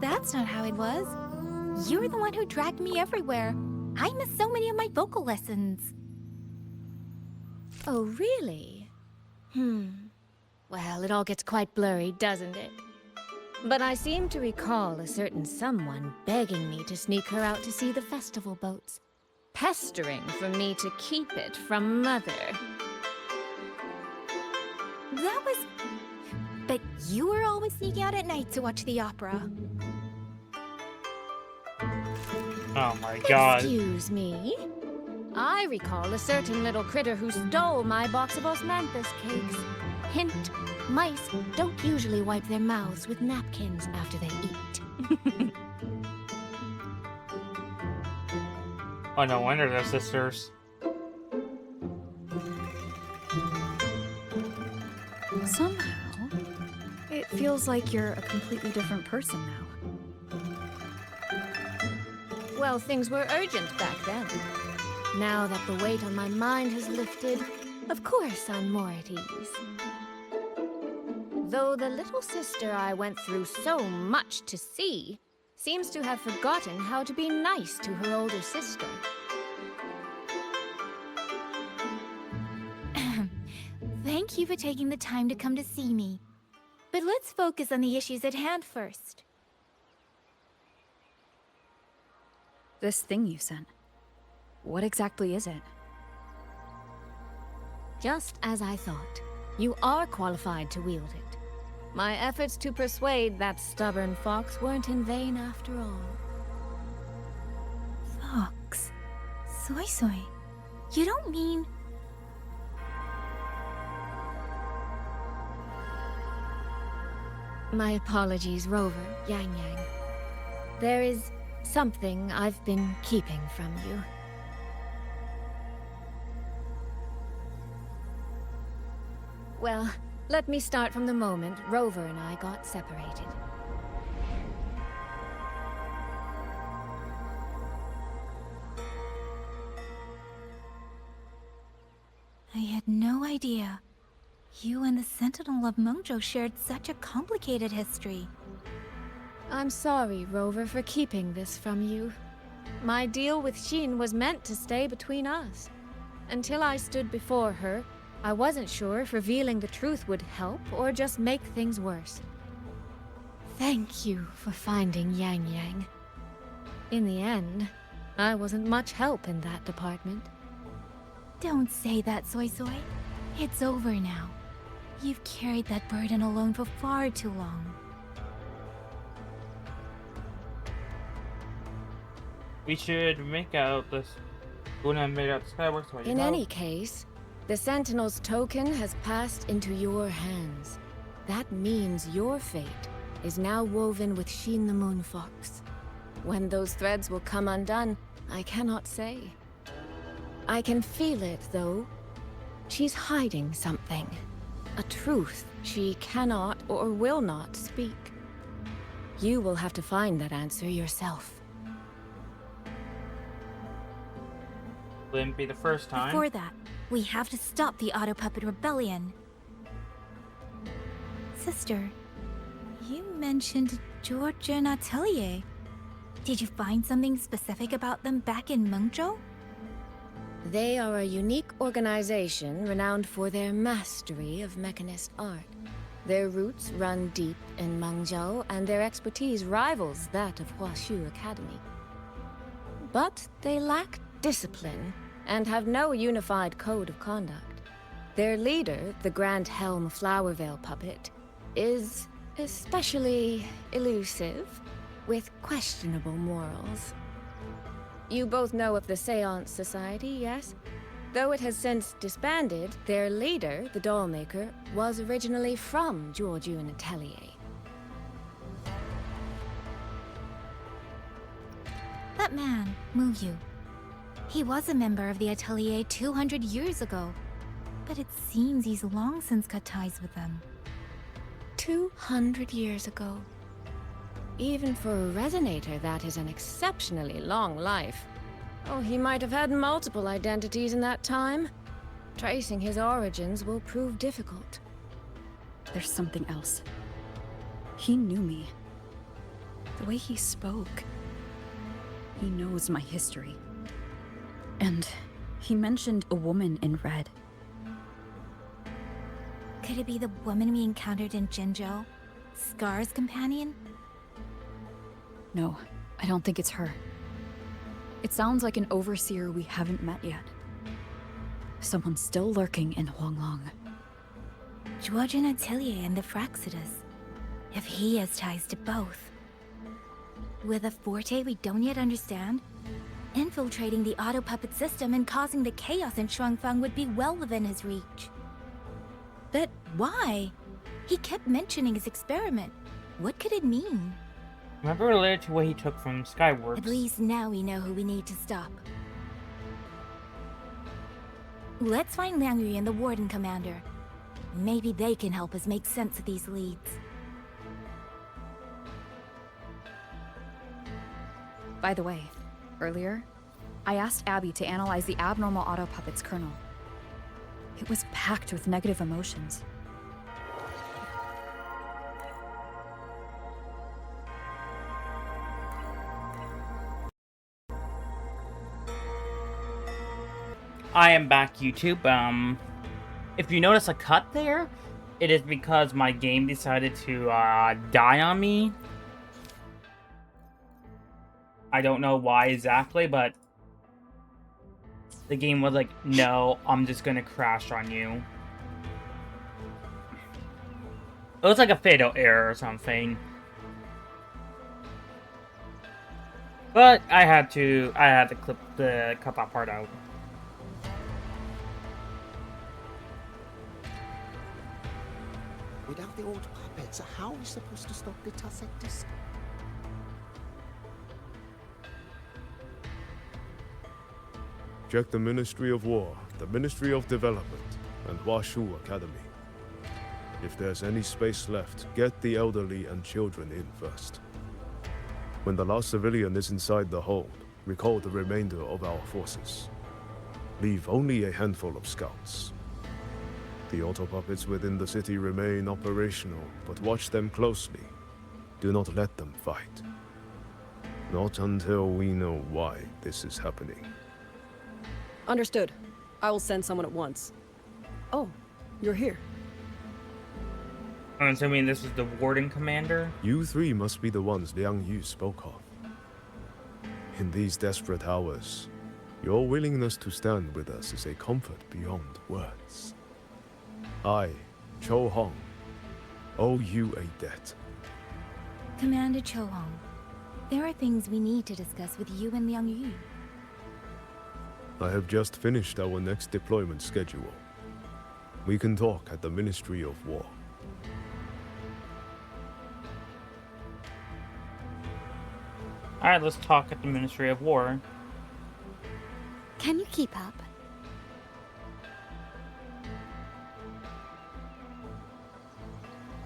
That's not how it was. You were the one who dragged me everywhere. I missed so many of my vocal lessons. Oh, really? Well, it all gets quite blurry, doesn't it? But I seem to recall a certain someone begging me to sneak her out to see the festival boats. Pestering for me to keep it from Mother. That was... But you were always sneaking out at night to watch the opera. Oh my god. Excuse me? I recall a certain little critter who stole my box of osmanthus cakes. Hint, mice don't usually wipe their mouths with napkins after they eat. Oh, no wonder they're sisters. Somehow, it feels like you're a completely different person now. Well, things were urgent back then. Now that the weight on my mind has lifted, of course I'm more at ease. Though the little sister I went through so much to see seems to have forgotten how to be nice to her older sister. Thank you for taking the time to come to see me. But let's focus on the issues at hand first. This thing you sent. What exactly is it? Just as I thought. You are qualified to wield it. My efforts to persuade that stubborn fox weren't in vain after all. Fox? Soy Soy? You don't mean... My apologies, Rover, Yang Yang. There is something I've been keeping from you. Well, let me start from the moment Rover and I got separated. I had no idea. You and the Sentinel of Mengzhou shared such a complicated history. I'm sorry, Rover, for keeping this from you. My deal with Xin was meant to stay between us. Until I stood before her, I wasn't sure if revealing the truth would help or just make things worse. Thank you for finding Yang Yang. In the end, I wasn't much help in that department. Don't say that, Soy Soy. It's over now. You've carried that burden alone for far too long. We should make out this. Una made out Skyworks. What do you In know? any case, the Sentinel's token has passed into your hands. That means your fate is now woven with Sheen the Moon Fox. When those threads will come undone, I cannot say. I can feel it, though. She's hiding something. A truth she cannot or will not speak. You will have to find that answer yourself. Wouldn't be the first time. Before that, we have to stop the Auto Puppet Rebellion. Sister, you mentioned Georgia and Atelier. Did you find something specific about them back in Mengzhou? They are a unique organization renowned for their mastery of mechanist art. Their roots run deep in Mengzhou, and their expertise rivals that of Huaxu Academy. But they lack discipline and have no unified code of conduct. Their leader, the Grand Helm Flowervale puppet, is especially elusive, with questionable morals. You both know of the Seance Society, yes? Though it has since disbanded, their leader, the Dollmaker, was originally from Georgian Atelier. That man, Muyu. He was a member of the Atelier 200 years ago, but it seems he's long since cut ties with them. 200 years ago. Even for a resonator, that is an exceptionally long life. Oh, he might have had multiple identities in that time. Tracing his origins will prove difficult. There's something else. He knew me. The way he spoke. He knows my history. And he mentioned a woman in red. Could it be the woman we encountered in Jinzhou? Scar's companion? No, I don't think it's her. It sounds like an overseer we haven't met yet. Someone still lurking in Xuanling. Georgian Atelier and the Fraxidus. If he has ties to both. With a forte we don't yet understand, infiltrating the auto puppet system and causing the chaos in Shuangfang would be well within his reach. But why? He kept mentioning his experiment. What could it mean? Remember related to what he took from Skyworks. At least now we know who we need to stop. Let's find Liang Yu and the Warden Commander. Maybe they can help us make sense of these leads. By the way, earlier, I asked Abby to analyze the abnormal auto puppet's kernel. It was packed with negative emotions. I am back, YouTube. If you notice a cut there, it is because my game decided to die on me. I don't know why exactly, but the game was like, no, I'm just gonna crash on you. It was like a fatal error or something. But I had to clip cut that part out. Without the old puppets, how are we supposed to stop the Tussectus? Check the Ministry of War, the Ministry of Development, and Huaxu Academy. If there's any space left, get the elderly and children in first. When the last civilian is inside the hold, recall the remainder of our forces. Leave only a handful of scouts. The auto puppets within the city remain operational, but watch them closely. Do not let them fight. Not until we know why this is happening. Understood. I will send someone at once. Oh, you're here. I'm assuming this is the Warden Commander? You three must be the ones Liang Yu spoke of. in these desperate hours, your willingness to stand with us is a comfort beyond words. I, Cho Hong, owe you a debt. Commander Cho Hong, there are things we need to discuss with you and Liang Yu. I have just finished our next deployment schedule. We can talk at the Ministry of War. Alright, let's talk at the Ministry of War. Can you keep up?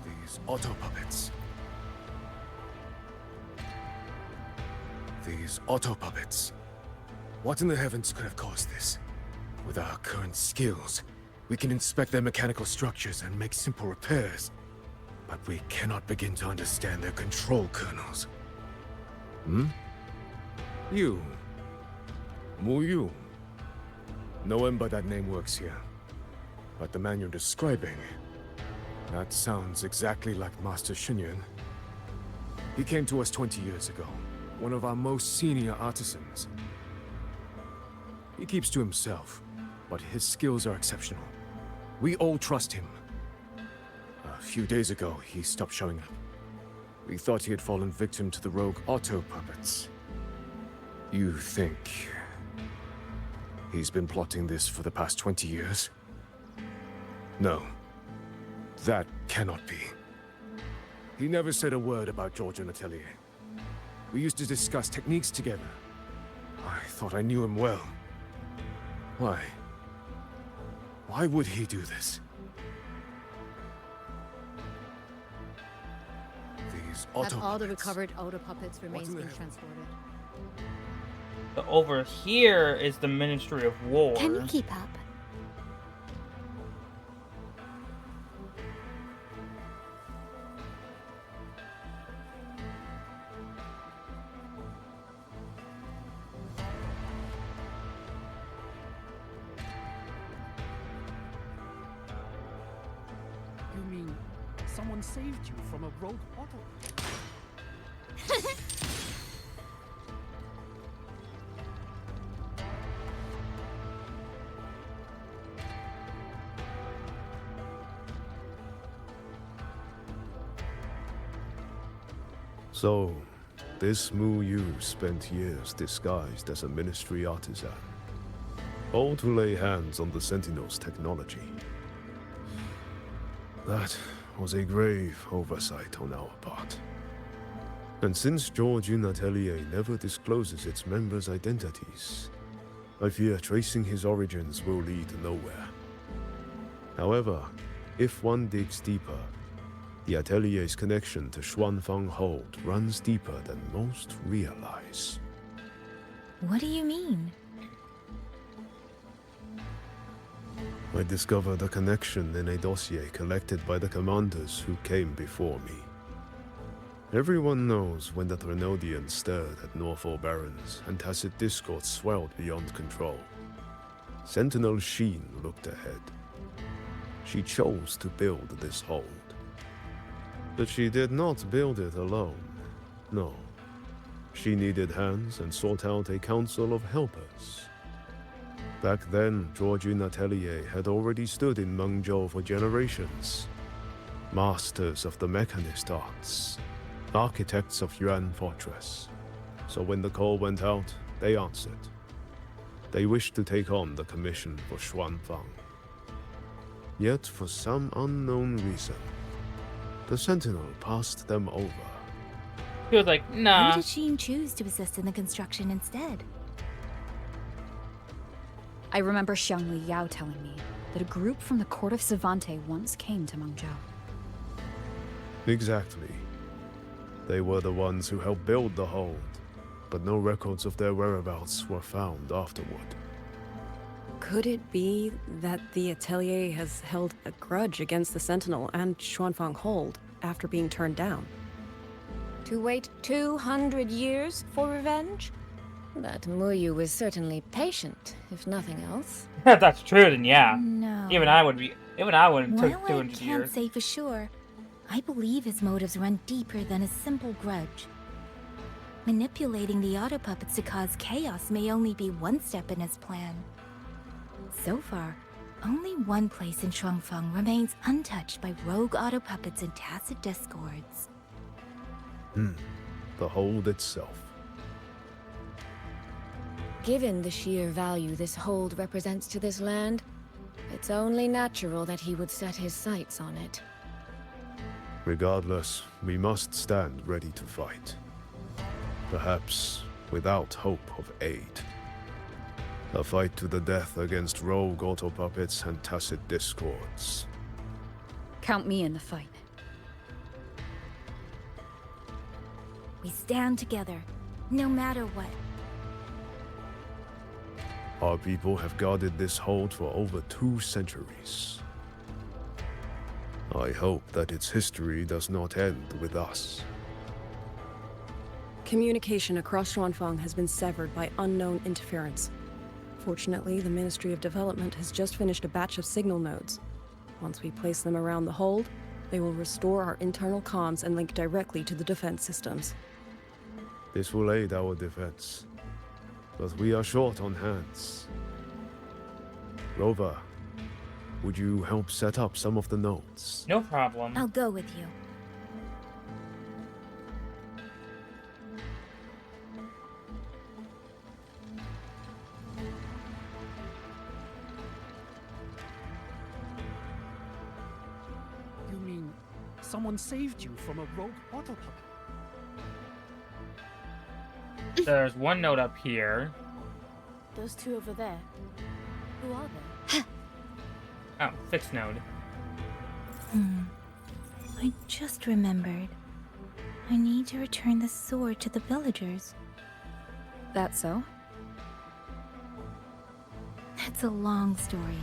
These auto puppets. These auto puppets. What in the heavens could have caused this? With our current skills, we can inspect their mechanical structures and make simple repairs. But we cannot begin to understand their control kernels. Hmm? You. Mu Yu. No one by that name works here. But the man you're describing... that sounds exactly like Master Xunyuan. He came to us 20 years ago. One of our most senior artisans. He keeps to himself, but his skills are exceptional. We all trust him. A few days ago, he stopped showing up. We thought he had fallen victim to the rogue auto puppets. You think he's been plotting this for the past 20 years? No. That cannot be. He never said a word about George and Atelier. We used to discuss techniques together. I thought I knew him well. Why? Why would he do this? These auto Have all the puppets. recovered auto puppets remains in the being heavens? transported. So over here is the Ministry of War. Can you keep up? You mean someone saved you from a rogue auto? So, this Mu Yu spent years disguised as a ministry artisan, all to lay hands on the Sentinel's technology. That was a grave oversight on our part. And since George Atelier never discloses its members' identities, I fear tracing his origins will lead nowhere. However, if one digs deeper, the Atelier's connection to Xuanfang Hold runs deeper than most realize. What do you mean? I discovered a connection in a dossier collected by the commanders who came before me. Everyone knows when the Threnodians stirred at Norfolk Barrens and tacit discord swelled beyond control. Sentinel Sheen looked ahead. She chose to build this hold. But she did not build it alone. No. She needed hands and sought out a council of helpers. Back then, Georgian Atelier had already stood in Mengzhou for generations. Masters of the mechanist arts. Architects of Yuan Fortress. So when the call went out, they answered. They wished to take on the commission for Xuanfang. Yet, for some unknown reason, the Sentinel passed them over. He was like, nah. Who did Sheen choose to assist in the construction instead? I remember Xiangli Yao telling me that a group from the court of Savante once came to Mengzhou. Exactly. They were the ones who helped build the hold, but no records of their whereabouts were found afterward. Could it be that the Atelier has held a grudge against the Sentinel and Xuanfang Hold after being turned down? To wait 200 years for revenge? That Mu Yu was certainly patient, if nothing else. If that's true, then yeah. No. Even I wouldn't take While I 200 can't years. say for sure, I believe his motives run deeper than a simple grudge. Manipulating the auto puppets to cause chaos may only be one step in his plan. So far, only one place in Xuanfeng remains untouched by rogue auto puppets and tacit discords. The hold itself. Given the sheer value this hold represents to this land, it's only natural that he would set his sights on it. Regardless, we must stand ready to fight. Perhaps without hope of aid. A fight to the death against rogue auto puppets and tacit discords. Count me in the fight. We stand together, no matter what. Our people have guarded this hold for over 2 centuries. I hope that its history does not end with us. Communication across Xuanfeng has been severed by unknown interference. Fortunately, the Ministry of Development has just finished a batch of signal nodes. Once we place them around the hold, they will restore our internal comms and link directly to the defense systems. This will aid our defense, but we are short on hands. Rover, would you help set up some of the nodes? No problem. I'll go with you. You mean someone saved you from a rogue auto puppet? There's one note up here. Those 2 over there. Who are they? Oh, fixed node. I just remembered. I need to return the sword to the villagers. That so? It's a long story.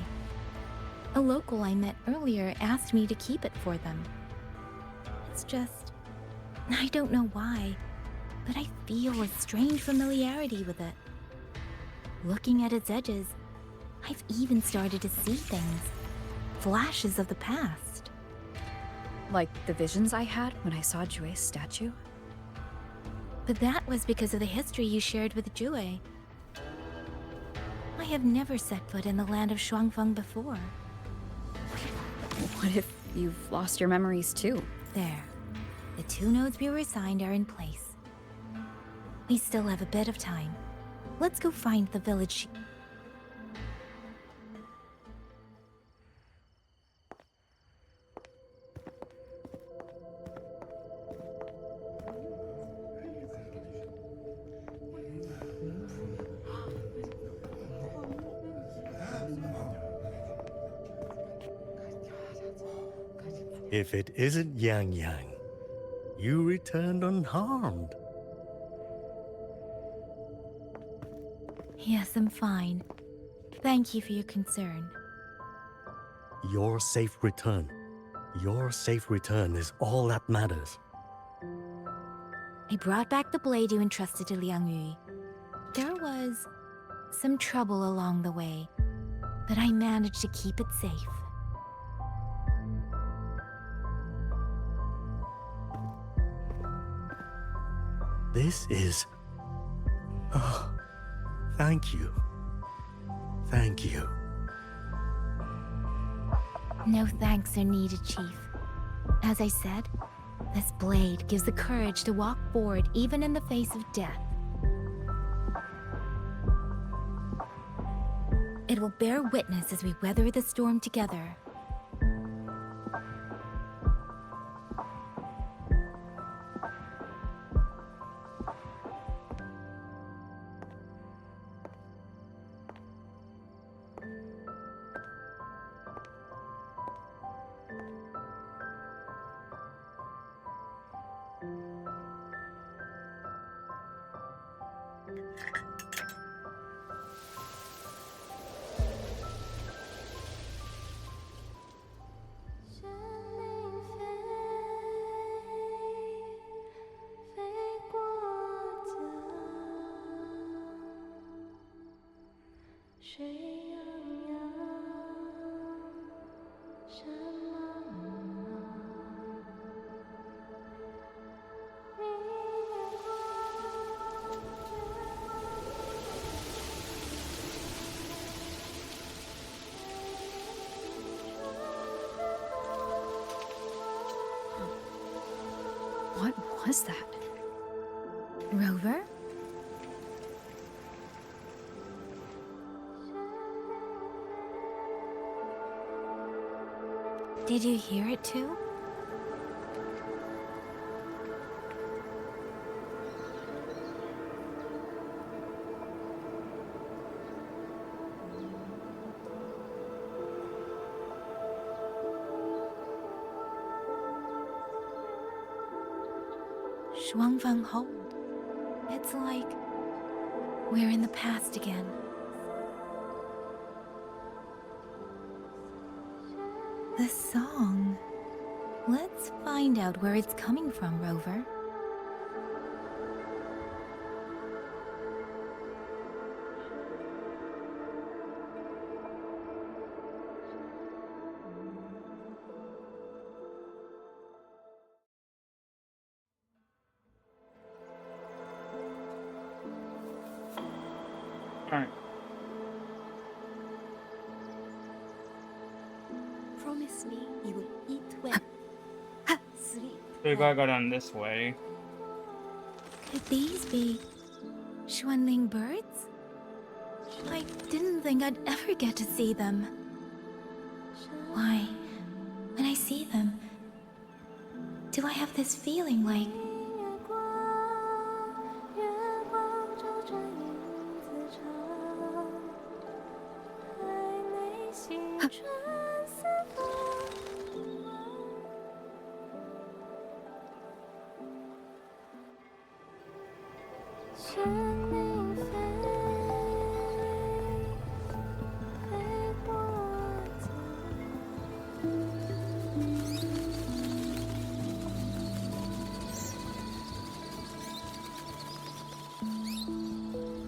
A local I met earlier asked me to keep it for them. It's just... I don't know why, but I feel a strange familiarity with it. Looking at its edges, I've even started to see things. Flashes of the past. Like the visions I had when I saw Jue's statue? But that was because of the history you shared with Jue. I have never set foot in the land of Xuanfeng before. What if you've lost your memories too? There. The 2 nodes we were assigned are in place. We still have a bit of time. Let's go find the village. If it isn't Yang Yang, you returned unharmed. Yes, I'm fine. Thank you for your concern. Your safe return. Your safe return is all that matters. I brought back the blade you entrusted to Liang Yu. There was some trouble along the way, but I managed to keep it safe. This is... Oh, thank you. Thank you. No thanks are needed, Chief. As I said, this blade gives the courage to walk forward even in the face of death. It will bear witness as we weather the storm together. was that? Rover? Did you hear it too? Xuanling hold. It's like we're in the past again. The song. Let's find out where it's coming from, Rover. Alright. Promise me you will eat well. Sleep. So we gotta go down this way. Could these be Xuanling birds? I didn't think I'd ever get to see them. Why, when I see them, do I have this feeling like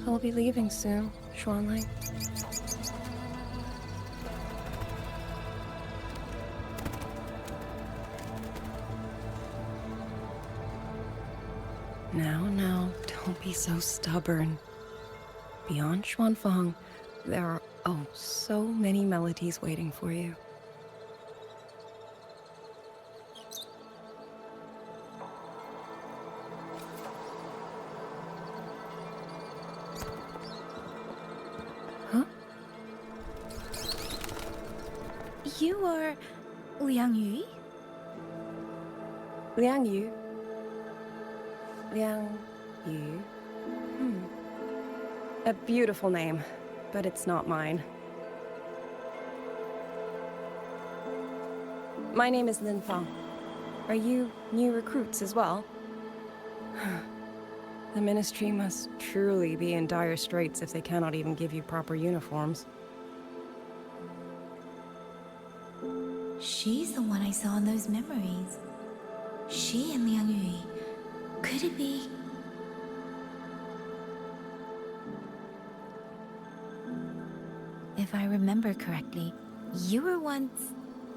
I'll be leaving soon, Xuanling. Now, don't be so stubborn. Beyond Xuanfang, there are, oh, so many melodies waiting for you. you are Liang Yu? Liang Yu? Liang Yu? A beautiful name, but it's not mine. My name is Lin Fang. Are you new recruits as well? The Ministry must truly be in dire straits if they cannot even give you proper uniforms. She's the one I saw in those memories. She and Liang Yu. Could it be? If I remember correctly, you were once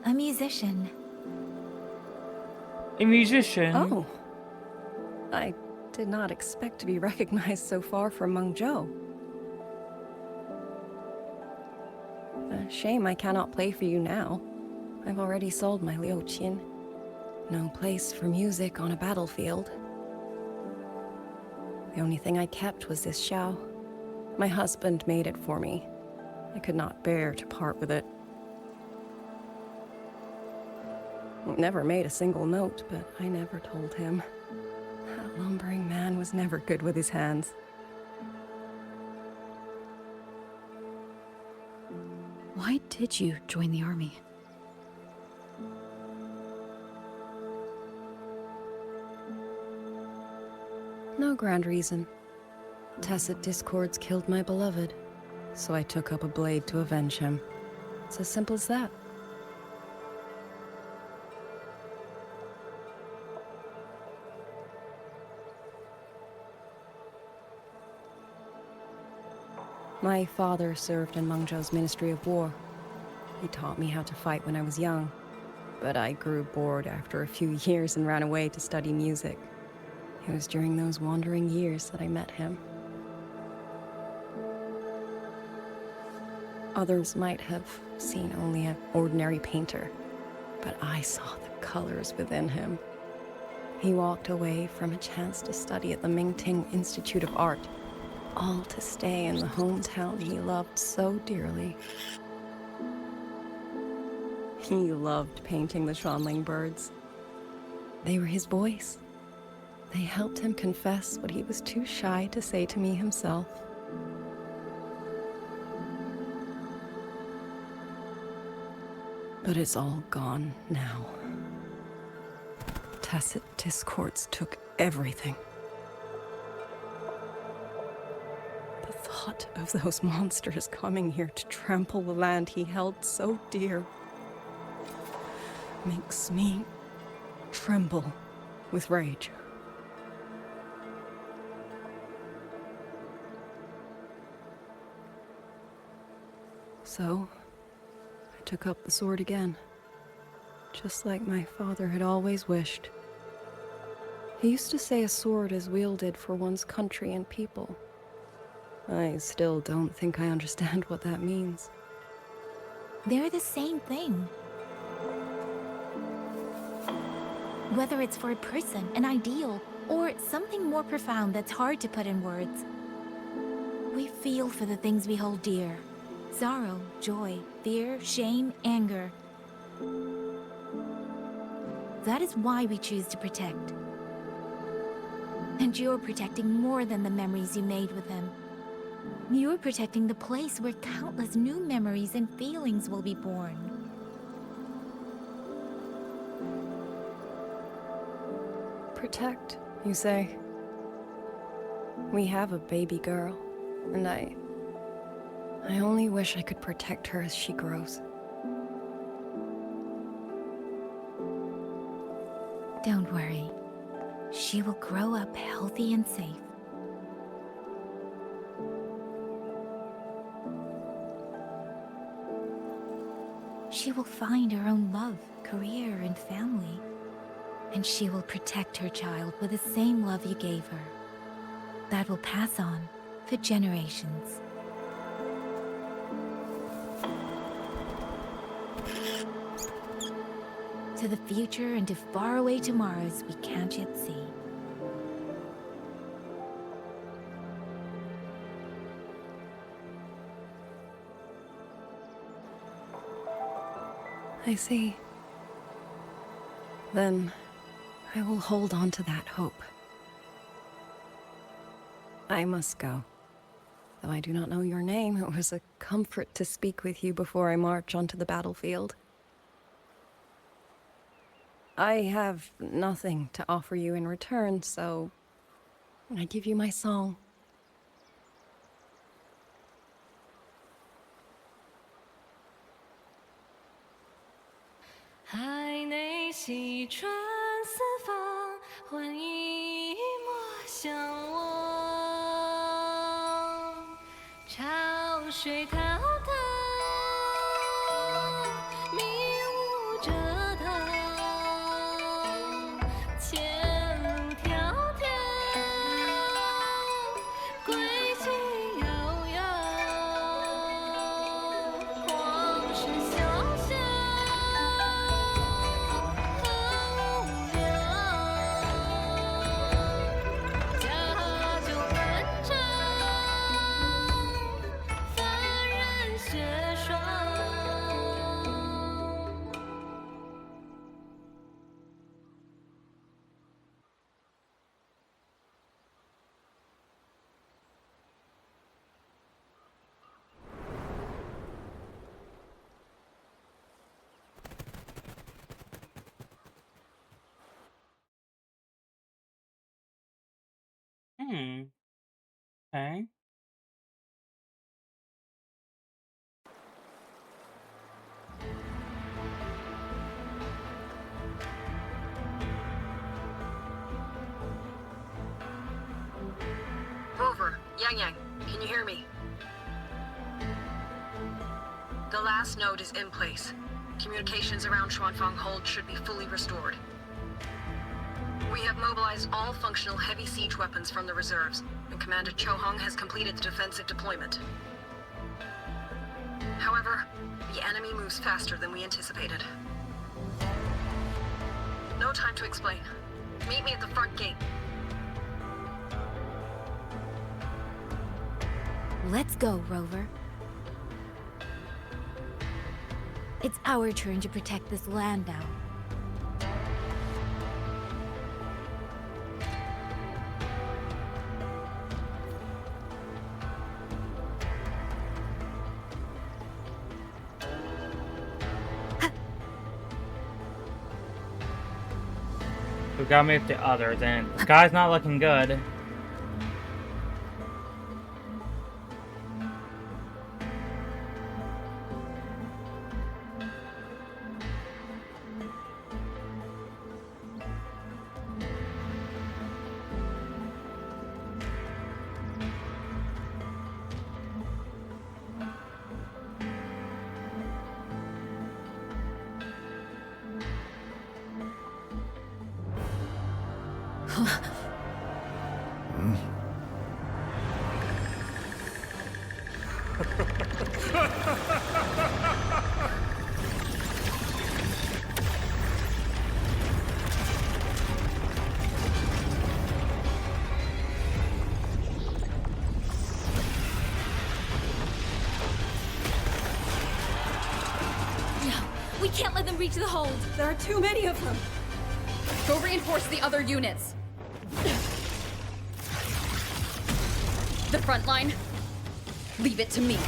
a musician. A musician? Oh. I did not expect to be recognized so far from Mengzhou. A shame I cannot play for you now. I've already sold my liuqin. No place for music on a battlefield. The only thing I kept was this xiao. My husband made it for me. I could not bear to part with it. It never made a single note, but I never told him. That lumbering man was never good with his hands. Why did you join the army? No grand reason. Tacit discords killed my beloved, so I took up a blade to avenge him. It's as simple as that. My father served in Mengzhou's Ministry of War. He taught me how to fight when I was young, but I grew bored after a few years and ran away to study music. It was during those wandering years that I met him. Others might have seen only an ordinary painter, but I saw the colors within him. He walked away from a chance to study at the Mingting Institute of Art, all to stay in the hometown he loved so dearly. He loved painting the Xuanling birds. They were his voice. They helped him confess what he was too shy to say to me himself. But it's all gone now. Tacit discords took everything. The thought of those monsters coming here to trample the land he held so dear makes me tremble with rage. So, I took up the sword again, just like my father had always wished. He used to say a sword is wielded for one's country and people. I still don't think I understand what that means. They're the same thing. Whether it's for a person, an ideal, or something more profound that's hard to put in words. We feel for the things we hold dear. Sorrow, joy, fear, shame, anger. That is why we choose to protect. And you're protecting more than the memories you made with him. You're protecting the place where countless new memories and feelings will be born. Protect, you say? We have a baby girl, and I only wish I could protect her as she grows. Don't worry. She will grow up healthy and safe. She will find her own love, career, and family. And she will protect her child with the same love you gave her. That will pass on for generations. To the future and to faraway tomorrows we can't yet see. I see. Then I will hold on to that hope. I must go. Though I do not know your name, it was a comfort to speak with you before I march onto the battlefield. I have nothing to offer you in return, so I give you my song. Okay. Over. Yang, can you hear me? The last node is in place. Communications around Xuanfang Hold should be fully restored. We have mobilized all functional heavy siege weapons from the reserves, and Commander Chohong has completed the defensive deployment. However, the enemy moves faster than we anticipated. No time to explain. Meet me at the front gate. Let's go, Rover. It's our turn to protect this land now. We gotta move to others, and the sky's not looking good. We can't let them reach the hold. There are too many of them. Go reinforce the other units. The front line, leave it to me.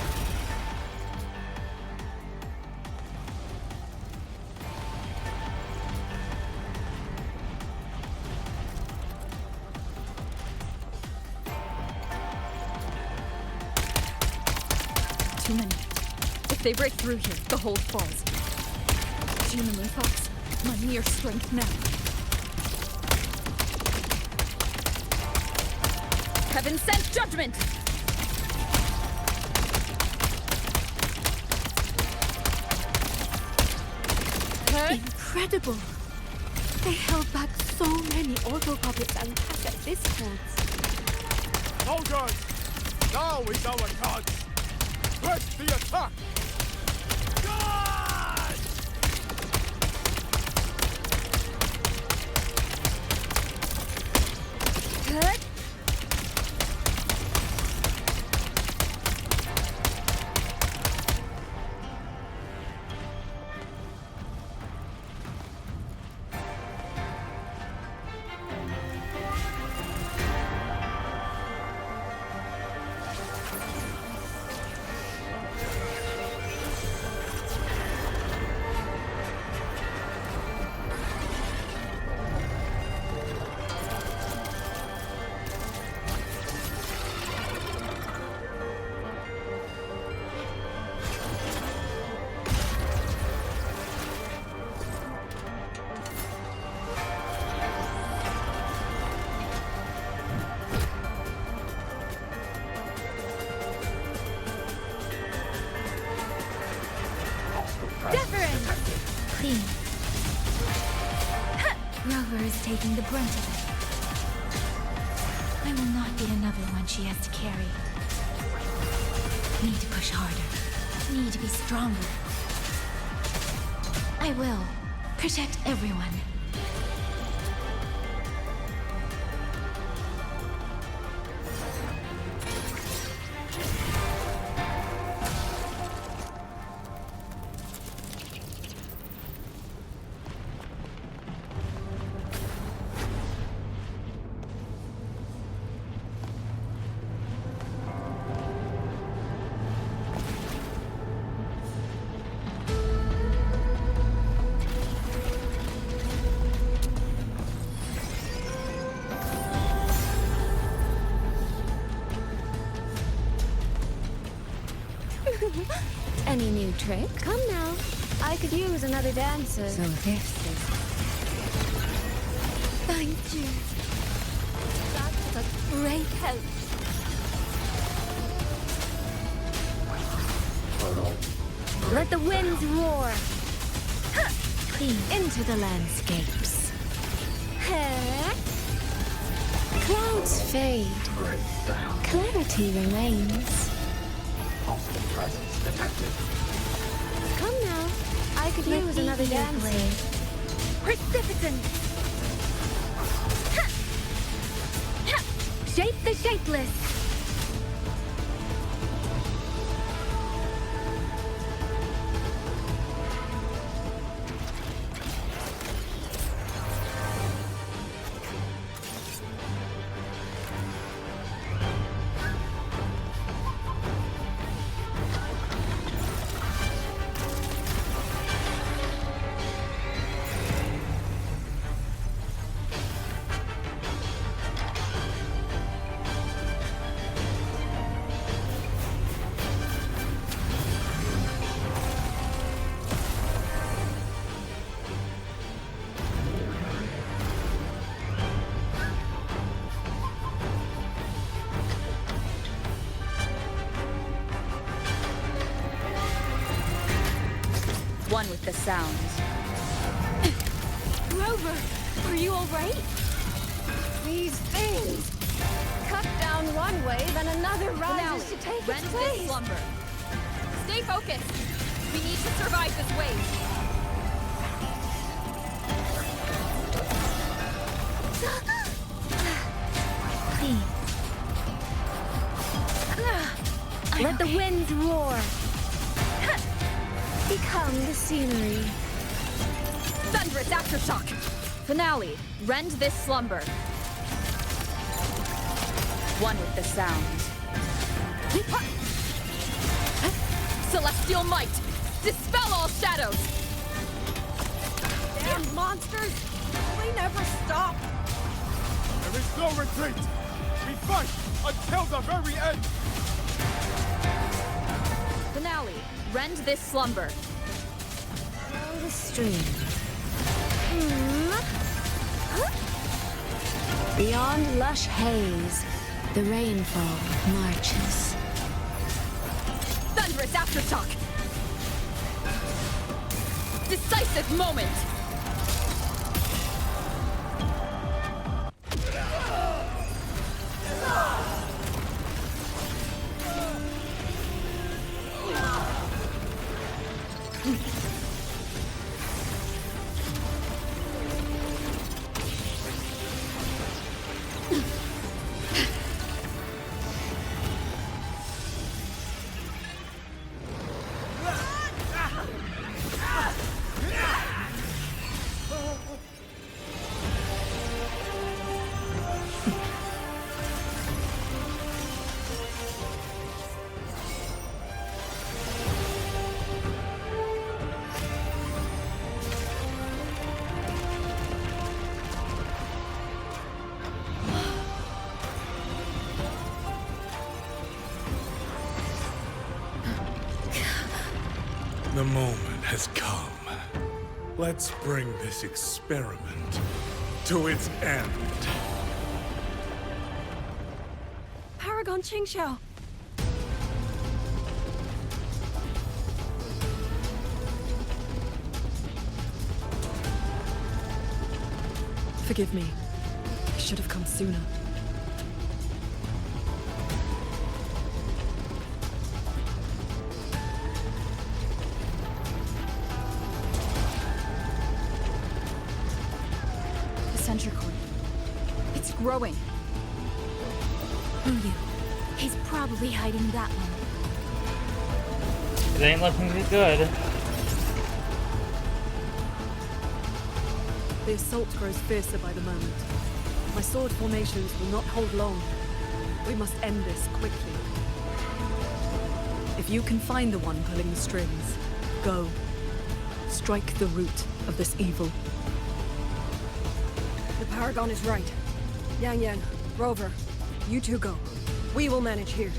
Too many. If they break through here, the hold falls. Humanly thoughts, my mere strength now. Heaven sent judgment! Incredible! They held back so many autopuppets and packet discords. Soldiers! Now is our chance! Press the attack! Good. Clean. Rover is taking the brunt of it. I will not be another one she has to carry. Need to push harder. Need to be stronger. I will. Protect everyone. Any new trick? Come now. I could use another dancer. So this is... Thank you. That was a great help. Let the winds roar. Clean into the landscapes. Clouds fade. Clarity remains. Hostile presence detected. Come now. I could use another dancer. Precipitant. Shape the shapeless! One with the sound. Rover, are you alright? These things! Cut down one wave and another rises to take its Rend place! this slumber. Stay focused! We need to survive this wave! Let the winds roar! Become the scenery. Thunderous aftershock! Finale, rend this slumber. One with the sound. Celestial might! Dispel all shadows! Damn monsters! They never stop! There is no retreat! We fight until the very end! Finale, rend this slumber. Follow the stream. Beyond lush haze, the rainfall marches. Thunderous aftershock! Decisive moment! The moment has come. Let's bring this experiment to its end. Paragon Qingxiao! Forgive me. I should have come sooner. The sentry cord. It's growing. Muyu. He's probably hiding that one. It ain't looking good. The assault grows fiercer by the moment. My sword formations will not hold long. We must end this quickly. If you can find the one pulling the strings, go. Strike the root of this evil. The Paragon is right. Yang Yang, Rover, you two go. We will manage here.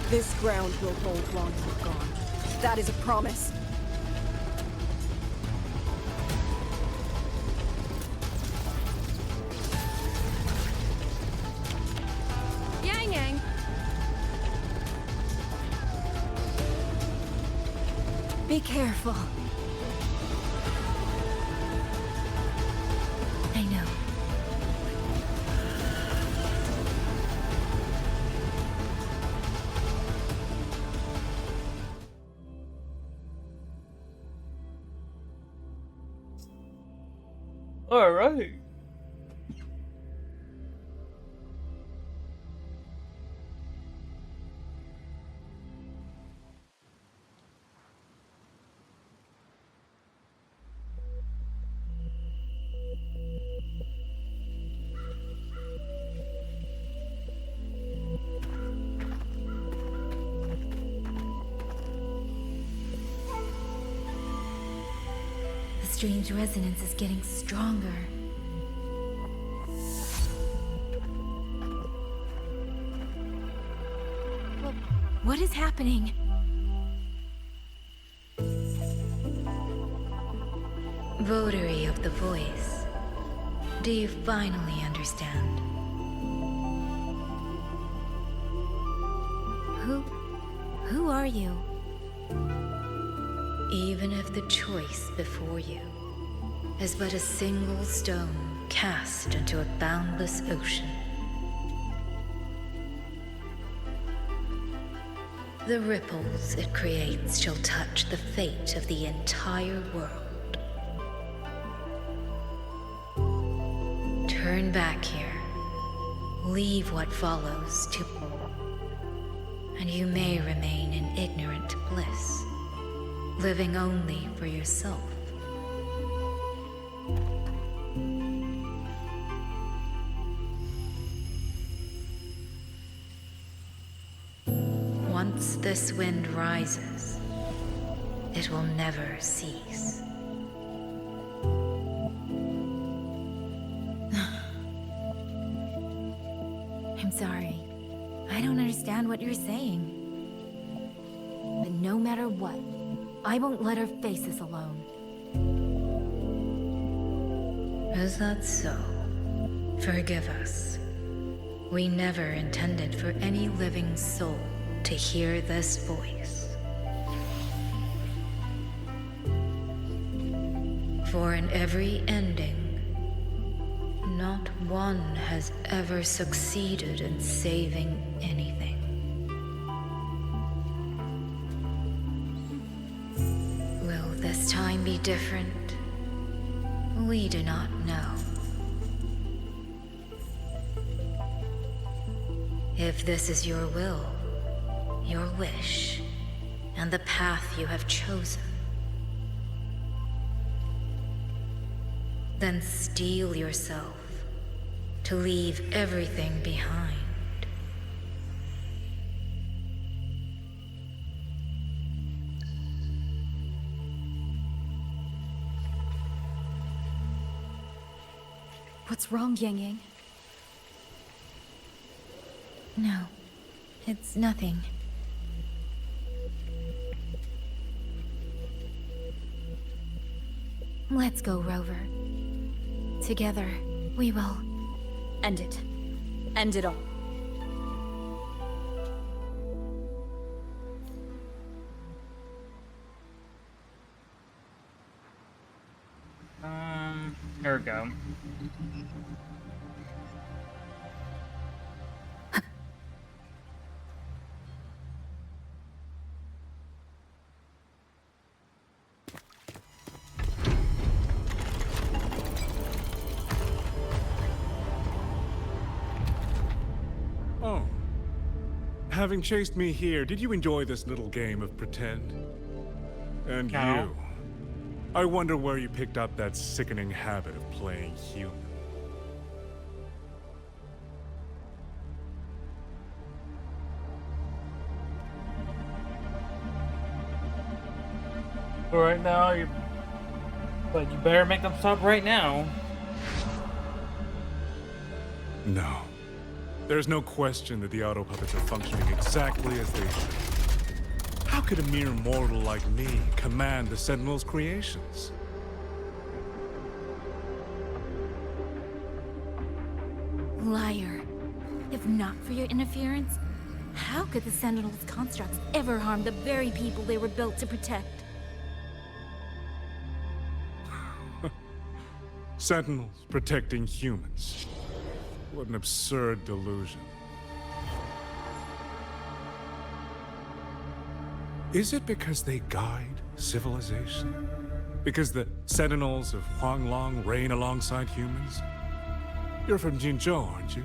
This ground will hold while you're gone. That is a promise. Yang Yang! Be careful. I know. All right. strange resonance is getting stronger. What is happening? Votary of the Voice, do you finally understand? Who are you? Even if the choice before you is but a single stone cast into a boundless ocean, the ripples it creates shall touch the fate of the entire world. Turn back here, leave what follows to... and you may remain in ignorant bliss, living only for yourself. Once this wind rises, it will never cease. I'm sorry. I don't understand what you're saying. But no matter what, I won't let her face this alone. Is that so? Forgive us. We never intended for any living soul to hear this voice. For in every ending, not one has ever succeeded in saving anything. Will this time be different? We do not know. If this is your will, your wish, and the path you have chosen, then steel yourself to leave everything behind. What's wrong, Yang Yang? No, it's nothing. Let's go, Rover. Together, we will... End it. End it all. Here we go. Oh. Having chased me here, did you enjoy this little game of pretend? And No. you? I wonder where you picked up that sickening habit of playing human. But right now, but you better make them stop right now. No. There's no question that the auto puppets are functioning exactly as they should. How could a mere mortal like me command the Sentinel's creations? Liar. If not for your interference, how could the Sentinel's constructs ever harm the very people they were built to protect? Sentinels protecting humans. What an absurd delusion. Is it because they guide civilization? Because the Sentinels of Xuanling reign alongside humans? You're from Jinzhou, aren't you?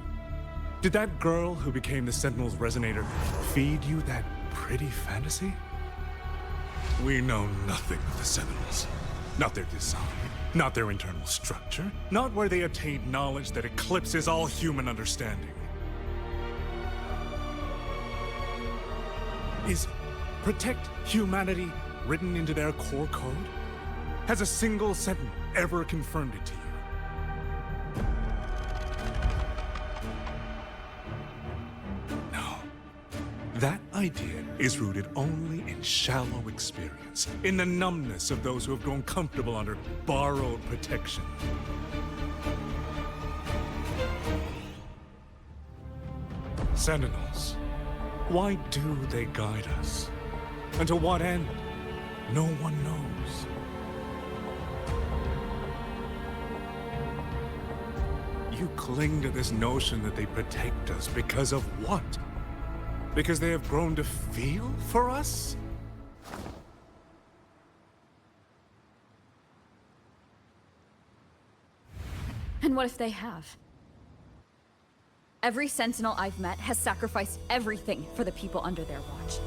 Did that girl who became the Sentinel's resonator feed you that pretty fantasy? We know nothing of the Sentinels. Not their design, not their internal structure, not where they attained knowledge that eclipses all human understanding. Is protect humanity written into their core code? Has a single sentinel ever confirmed it to you? No. That idea is rooted only in shallow experience, in the numbness of those who have grown comfortable under borrowed protection. Sentinels, why do they guide us? And to what end? No one knows. You cling to this notion that they protect us because of what? Because they have grown to feel for us? And what if they have? Every Sentinel I've met has sacrificed everything for the people under their watch.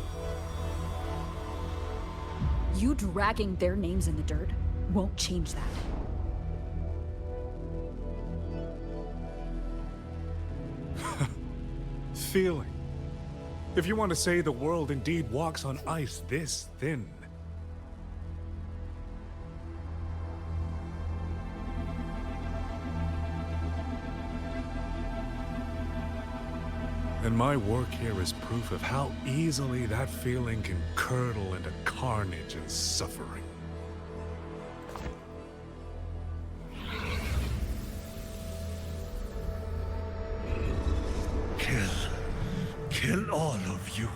You dragging their names in the dirt won't change that. Feeling. If you want to say the world indeed walks on ice this thin. And my work here is proof of how easily that feeling can curdle into carnage and suffering. Kill all of you.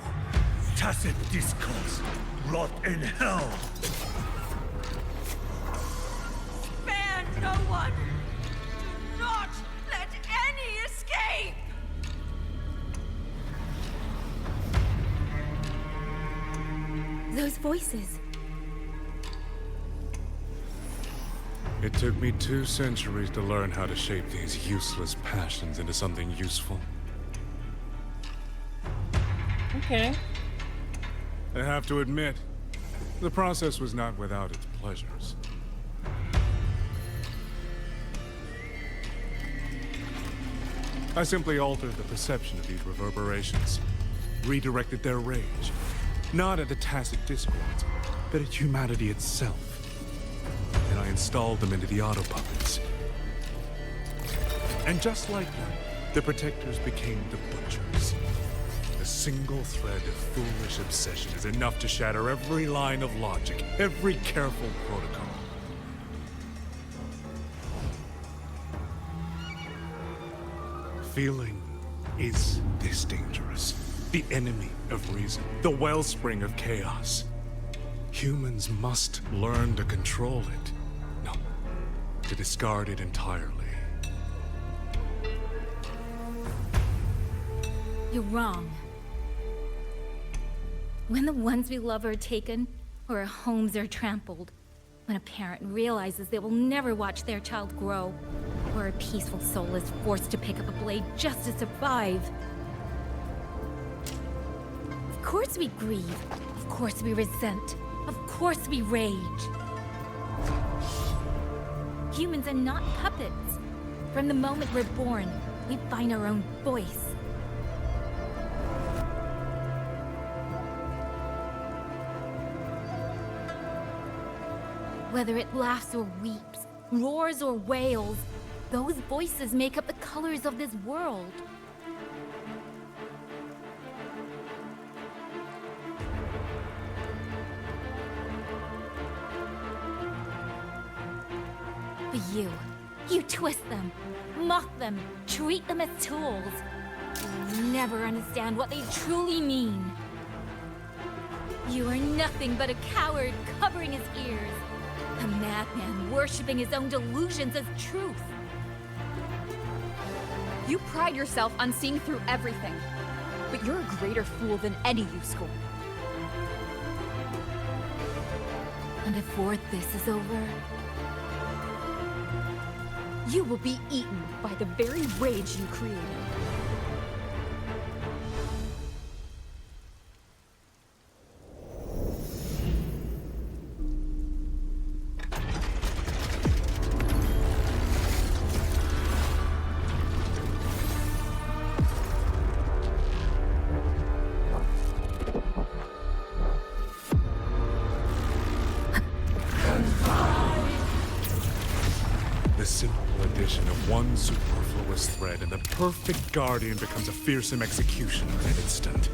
Tacit discourse. Rot in hell. Spare no one! Not let any escape! Those voices. It took me 2 centuries to learn how to shape these useless passions into something useful. Okay. I have to admit, the process was not without its pleasures. I simply altered the perception of these reverberations, redirected their rage, not at the tacit discords, but at humanity itself. And I installed them into the auto-puppets. And just like that, the protectors became the butchers. A single thread of foolish obsession is enough to shatter every line of logic, every careful protocol. Feeling is this dangerous. The enemy of reason, the wellspring of chaos. Humans must learn to control it. No, to discard it entirely. You're wrong. When the ones we love are taken, or our homes are trampled, when a parent realizes they will never watch their child grow, or a peaceful soul is forced to pick up a blade just to survive. Of course we grieve. Of course we resent. Of course we rage. Humans are not puppets. From the moment we're born, we find our own voice. Whether it laughs or weeps, roars or wails, those voices make up the colors of this world. But you twist them, mock them, treat them as tools. You'll never understand what they truly mean. You are nothing but a coward covering his ears. A madman worshipping his own delusions as truth. You pride yourself on seeing through everything, but you're a greater fool than any you scorn. And before this is over, you will be eaten by the very rage you created. thread, and the perfect guardian becomes a fearsome executioner in an instant.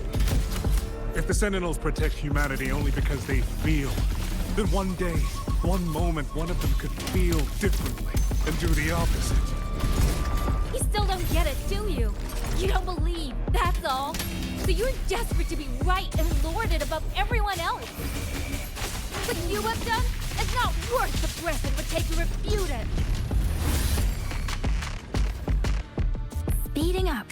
If the Sentinels protect humanity only because they feel, then one day, one moment, one of them could feel differently and do the opposite. You still don't get it, do you? You don't believe, that's all. So you're desperate to be right and lord it above everyone else. What you have done is not worth the breath it would take to refute it. Speeding up.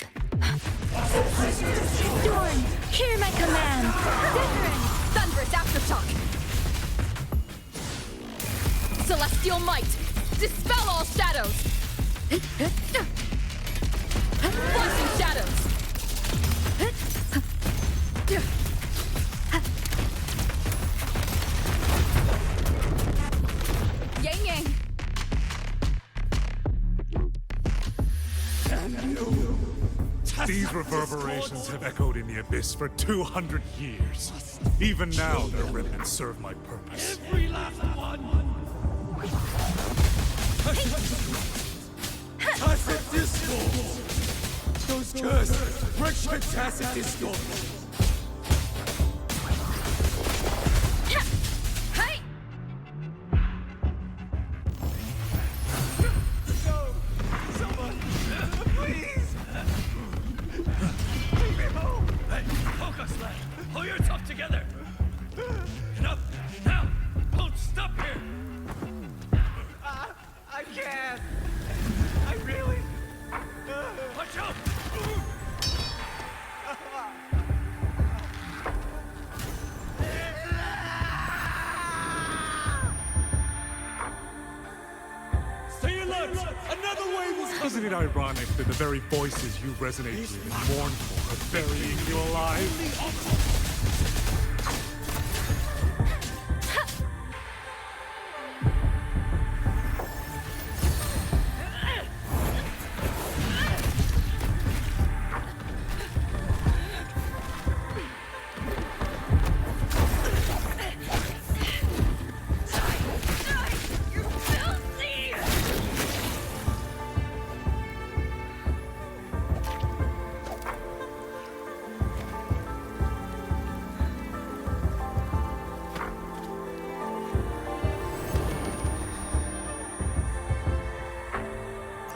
Storm, hear my command. Wuthering! Thunderous aftershock! Celestial might! Dispel all shadows! Flashing shadows! Yang Yang! These reverberations have echoed in the abyss for 200 years. Even now, their remnants serve my purpose. Every last one! Tacit discord! Those cursed, wretched tacit discord! Hey! Someone, please! Leave me home! Hey, focus, lad! Pull yourself together! Enough! Now! Don't stop here! I can't! I really... Watch out! Stay alert! Another wave is coming! Isn't it ironic that the very voices you resonate with and mourn for are burying you alive?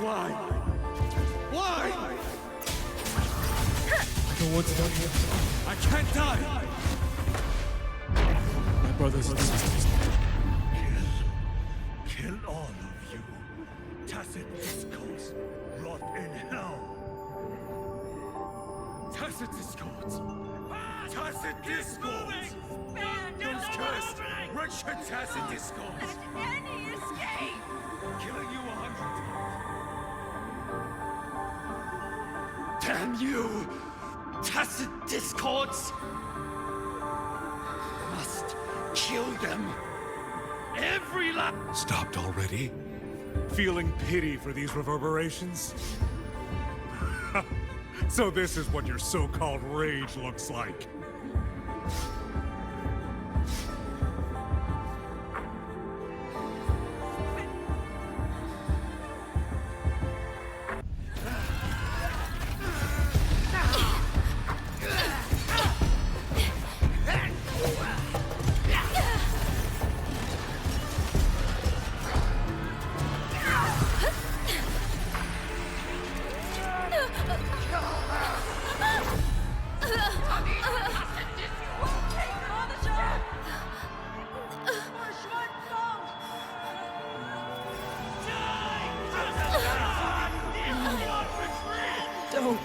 Why? Why? I don't want to die here. I can't die! My brothers and sisters. Kill all of you. Tacit discords, rot in hell. Tacit discords! Tacit discords! Those cursed, wretched tacit discords! Any escape! Killing you 100 times! Damn you! Tacit discords! Must kill them! Every last... Stopped already? Feeling pity for these reverberations? So this is what your so-called rage looks like. Don't.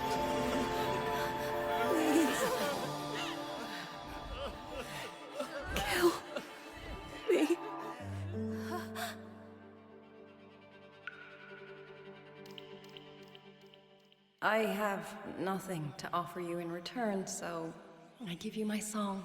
Please. Kill me. I have nothing to offer you in return, so I give you my song.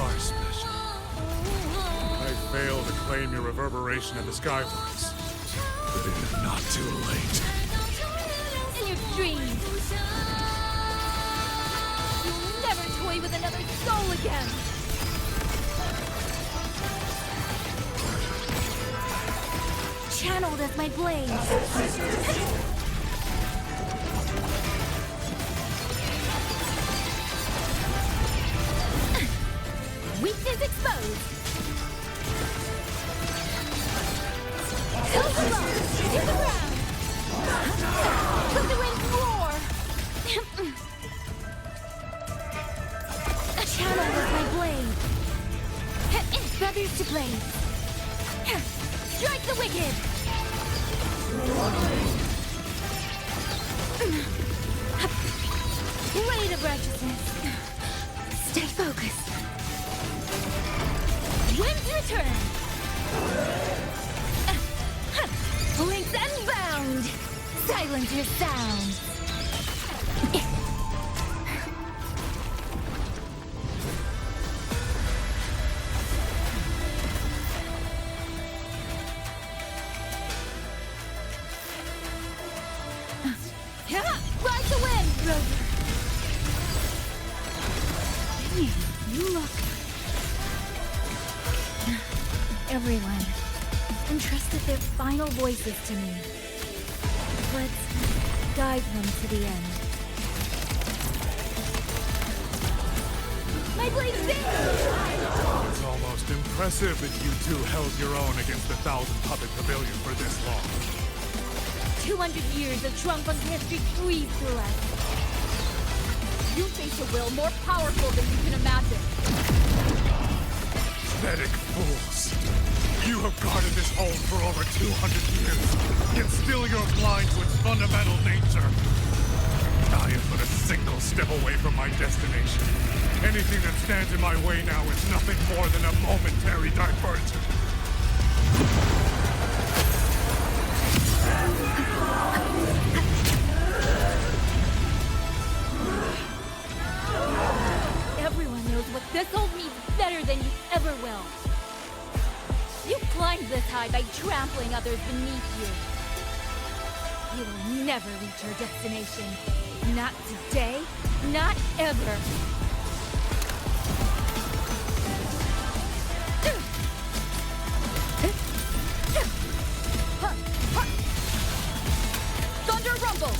are special. I failed to claim your reverberation in the Skywards, but it is not too late. In your dreams! You'll never toy with another soul again! Channeled as my blade! Weakness exposed! Tilt the rock! Hit the ground! Put the wind roar! Channel with my blade! Feathers to blade! Strike the wicked! Blade of righteousness! Stay focused! Wind's return! Links unbound! Silence your sound! Ride the wind, Rover! You look... Everyone entrusted their final voices to me. Let's guide them to the end. My blade's there! It's almost impressive that you two held your own against the 1,000-puppet pavilion for this long. 200 years of Xuanling history breathed through us. You face a will more powerful than you can imagine. Pathetic fools. You have guarded this hold for over 200 years, yet still you're blind to its fundamental nature. I am but a single step away from my destination. Anything that stands in my way now is nothing more than a momentary diversion. Everyone knows what this hold means better than you ever will. You climbed this high by trampling others beneath you. You will never reach your destination. Not today, not ever. Thunder rumble!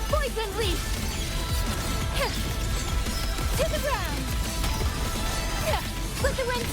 Poison leaf! To the ground! Let the wind...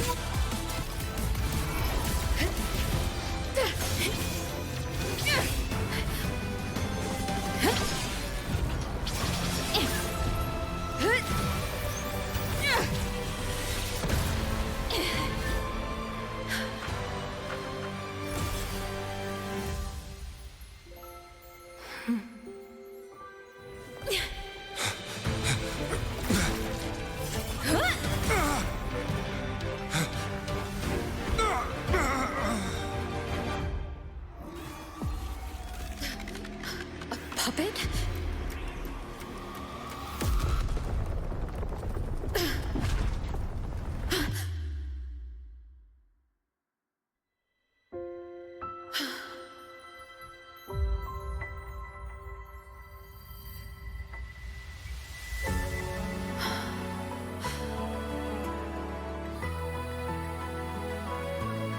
Puppet?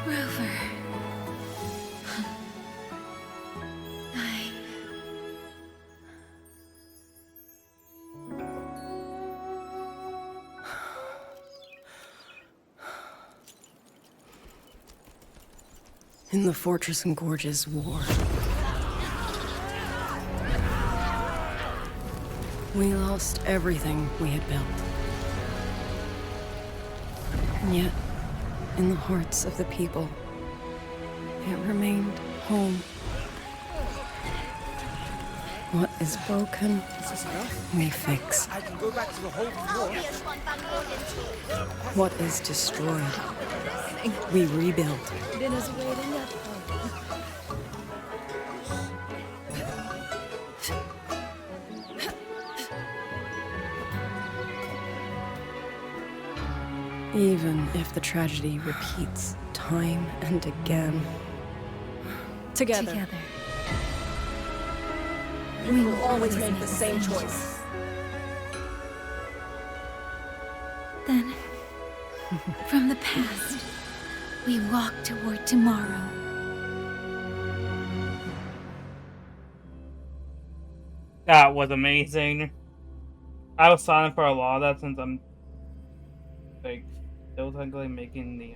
Rover. In the Fortress and Gorge's war, we lost everything we had built. And yet, in the hearts of the people, it remained home. What is broken, we fix. I can go back to the hold floor. What is destroyed, we rebuild. Dinner's waiting up. Even if the tragedy repeats time and again. Together. We will always make the same choice. Then, from the past, we walk toward tomorrow. That was amazing. I was silent for a lot of that since I'm like still technically making the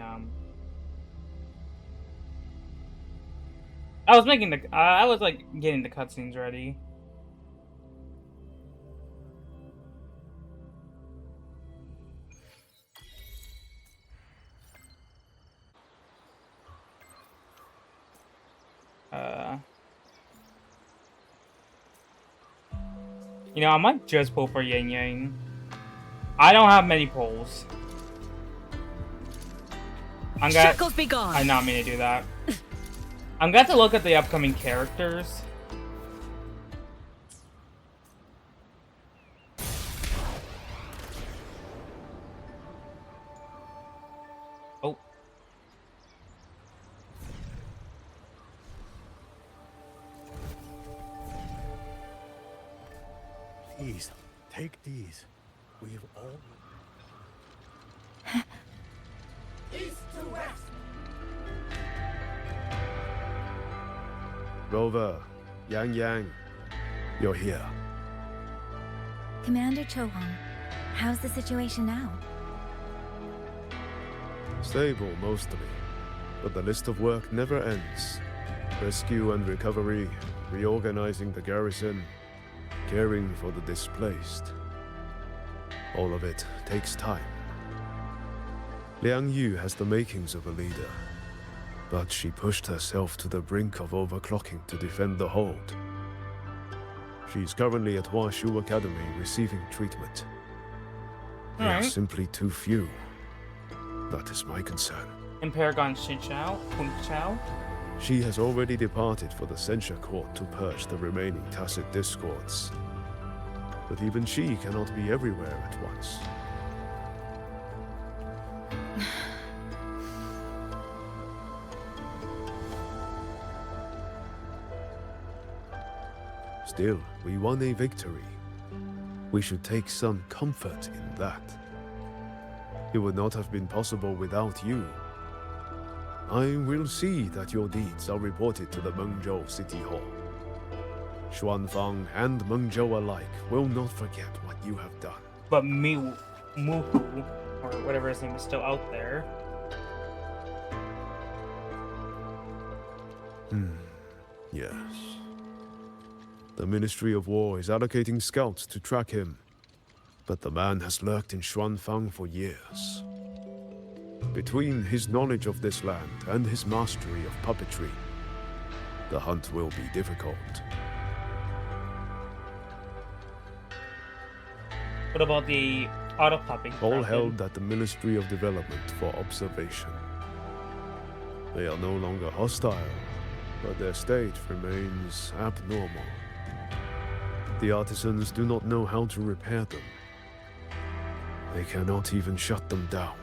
I was making the I was like getting the cutscenes ready. You know, I might just pull for Yin Yang. I don't have many pulls. Shackles be gone. I not mean to do that. I'm going to look at the upcoming characters. Oh. Please, take these. We've all... East to west. Rover, Yang, you're here. Commander Chohong, how's the situation now? Stable, mostly. But the list of work never ends. Rescue and recovery, reorganizing the garrison, caring for the displaced. All of it takes time. Liang Yu has the makings of a leader, but she pushed herself to the brink of overclocking to defend the hold. She's currently at Washu Academy receiving treatment. There are simply too few. That is my concern. In Paragon Xinqiao, Chao. She has already departed for the censure court to purge the remaining tacit discords. But even she cannot be everywhere at once. Still, we won a victory. We should take some comfort in that. It would not have been possible without you. I will see that your deeds are reported to the Mengzhou City Hall. Xuanfang and Mengzhou alike will not forget what you have done. But Muhu, or whatever his name is, still out there. Yes. The Ministry of War is allocating scouts to track him. But the man has lurked in Xuanfang for years. Between his knowledge of this land and his mastery of puppetry, the hunt will be difficult. What about the auto-popping? All held at the Ministry of Development for observation. They are no longer hostile, but their state remains abnormal. The artisans do not know how to repair them. They cannot even shut them down.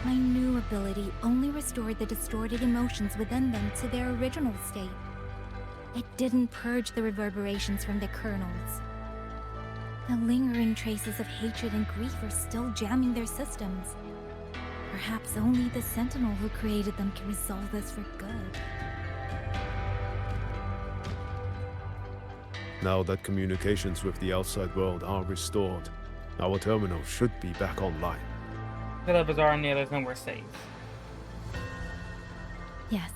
My new ability only restored the distorted emotions within them to their original state. It didn't purge the reverberations from their kernels. The lingering traces of hatred and grief are still jamming their systems. Perhaps only the Sentinel who created them can resolve this for good. Now that communications with the outside world are restored, our terminal should be back online. The bazaar and the others know we're safe. Yes.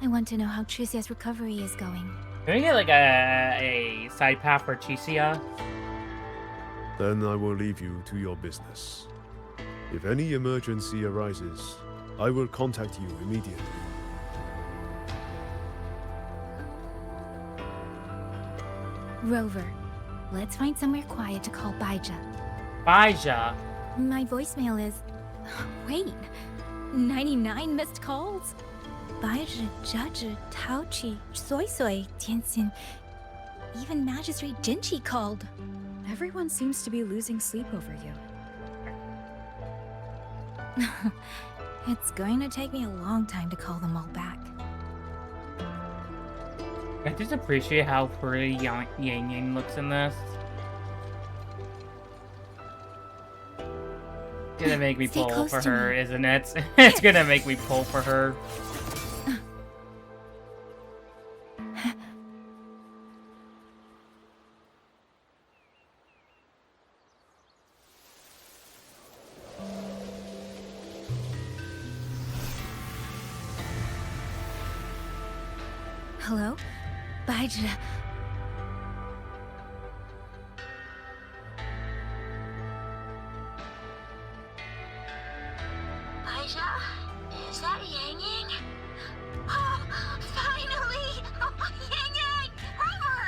I want to know how Trucia's recovery is going. Can we get like a side path for Tricia? Then I will leave you to your business. If any emergency arises, I will contact you immediately. Rover, let's find somewhere quiet to call Baija. Baija? My voicemail is... Wait, 99 missed calls? Baija, Judge, Taochi, Soy Soy, Tianxin. Even Magistrate Jinchi called. Everyone seems to be losing sleep over you. It's going to take me a long time to call them all back. I just appreciate how pretty Yang Yang looks in this. It's gonna make me Stay pull close for to her, me. isn't it? It's gonna make me pull for her. Hello? Baizhi. Baizhi? Is that Yang Yang? Oh, finally! Oh, Yang Yang! Rover!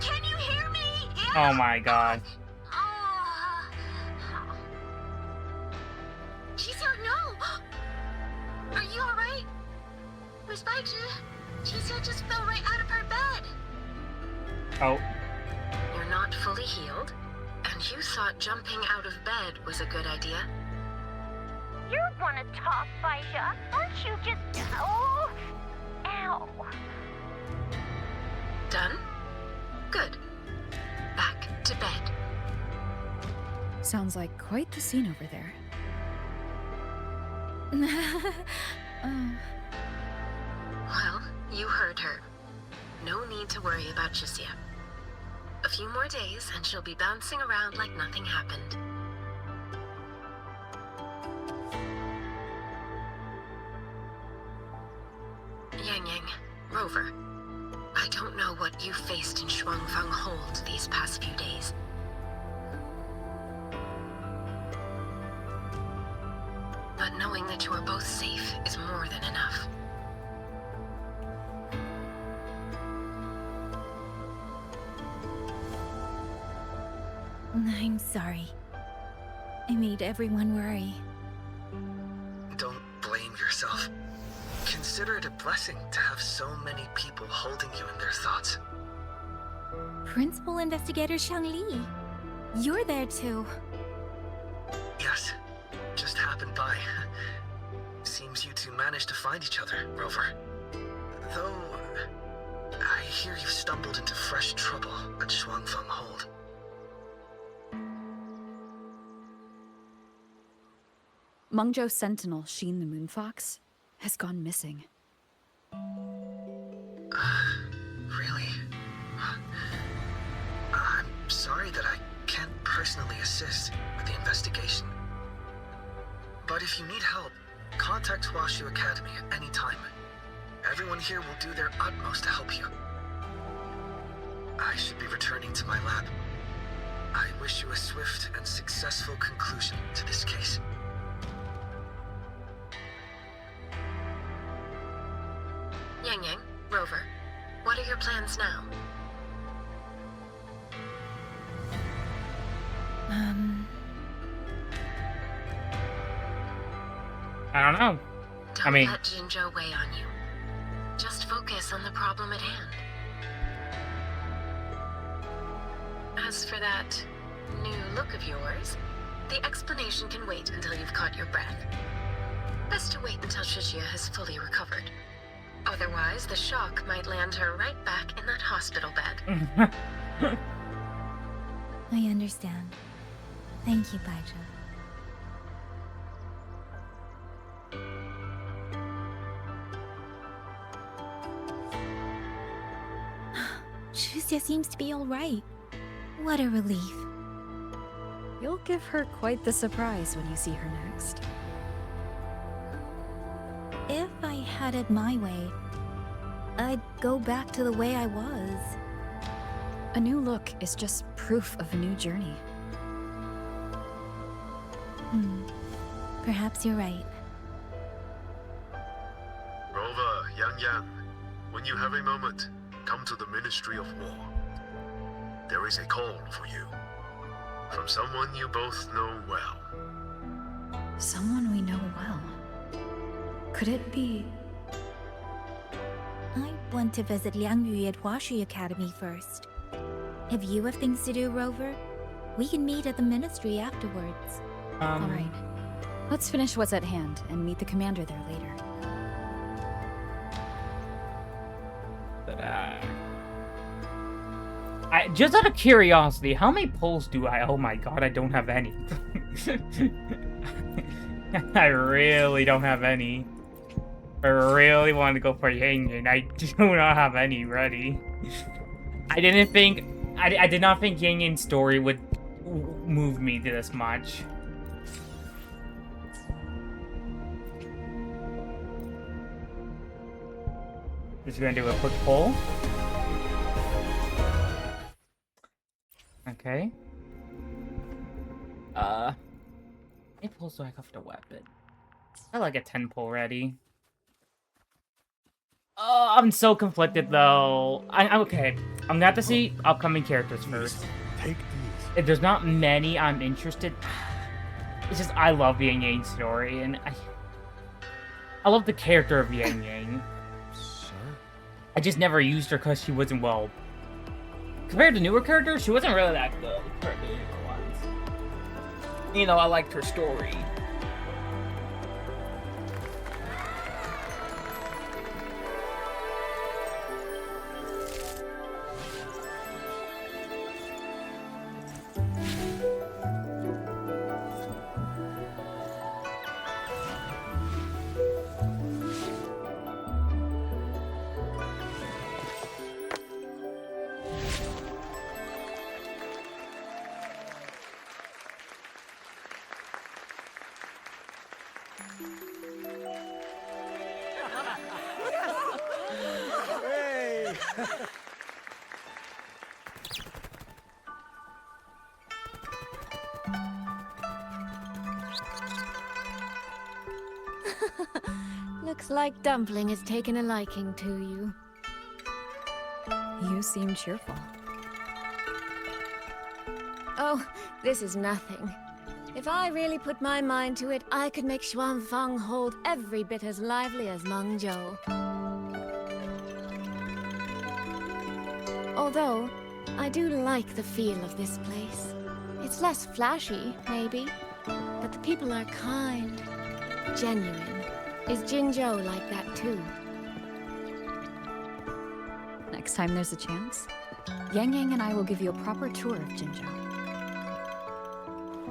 Can you hear me? Oh my god. Jisoo, no! Are you alright? Miss Baizhi? Jisoo just fell right out of her bed. Oh. You're not fully healed, and you thought jumping out of bed was a good idea? You want to talk, Baizhi? Aren't you just... Oh! Ow. Done? Good. Back to bed. Sounds like quite the scene over there. Well, you heard her. No need to worry about Jisia. A few more days and she'll be bouncing around like nothing happened. Yang Yang, Rover, I don't know what you faced in Xuanling Hold these past few days. But knowing that you are both safe is more than enough. I'm sorry. I made everyone worry. Don't blame yourself. Consider it a blessing to have so many people holding you in their thoughts. Principal Investigator Xuanling, you're there too. Yes, just happened by. Seems you two managed to find each other, Rover. Though, I hear you've stumbled into fresh trouble at Xuanling Hold. Mengzhou Sentinel Sheen the Moonfox has gone missing. Really? I'm sorry that I can't personally assist with the investigation. But if you need help, contact Washu Academy at any time. Everyone here will do their utmost to help you. I should be returning to my lab. I wish you a swift and successful conclusion to this case. Yang Yang, Rover, what are your plans now? I don't know. Don't let Jinzhou weigh on you. Just focus on the problem at hand. As for that new look of yours, the explanation can wait until you've caught your breath. Best to wait until Shishia has fully recovered. Otherwise, the shock might land her right back in that hospital bed. I understand. Thank you, Baizhi. Shuzia seems to be alright. What a relief. You'll give her quite the surprise when you see her next. If I had it my way, I'd go back to the way I was. A new look is just proof of a new journey. Perhaps you're right. Rover, Yang Yang, when you have a moment, come to the Ministry of War. There is a call for you. From someone you both know well. Someone we know well. Could it be... I want to visit Liang Yu at Washu Academy first. If you have things to do, Rover, we can meet at the Ministry afterwards. All right. Let's finish what's at hand and meet the commander there later. Just out of curiosity, how many pulls do I? Oh my god, I don't have any. I really don't have any. I really wanted to go for Yang, and I do not have any ready. I didn't think... I did not think Yang Yang's story would move me to this much. Just gonna do a quick pull. Okay. How many pulls do I have to weapon? I like a 10 pull ready. Oh, I'm so conflicted though. I'm okay. I'm gonna have to see upcoming characters first. Take these. If there's not many I'm interested, it's just I love Yang Yang's story, and I love the character of Yang Yang. I just never used her because she wasn't well. Compared to newer characters, she wasn't really that good compared to newer ones. You know, I liked her story. Looks like Dumpling has taken a liking to you. You seem cheerful. Oh, this is nothing. If I really put my mind to it, I could make Xuanfang hold every bit as lively as Mengzhou. Although, I do like the feel of this place. It's less flashy, maybe, but the people are kind, genuine. Is Jinzhou like that too? Next time there's a chance, Yang Yang and I will give you a proper tour of Jinzhou.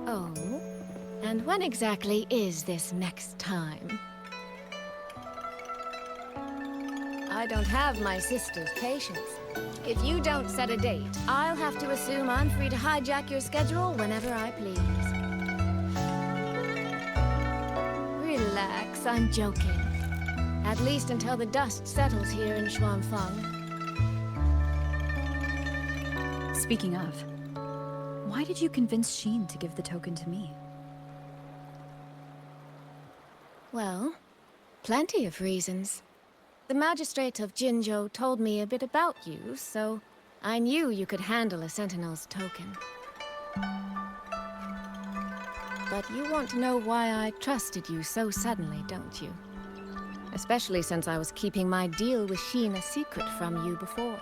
Oh? And when exactly is this next time? I don't have my sister's patience. If you don't set a date, I'll have to assume I'm free to hijack your schedule whenever I please. Relax, I'm joking. At least until the dust settles here in Xuanfang. Speaking of, why did you convince Xin to give the token to me? Well, plenty of reasons. The magistrate of Jinzhou told me a bit about you, so I knew you could handle a Sentinel's token. But you want to know why I trusted you so suddenly, don't you? Especially since I was keeping my deal with Xin a secret from you before.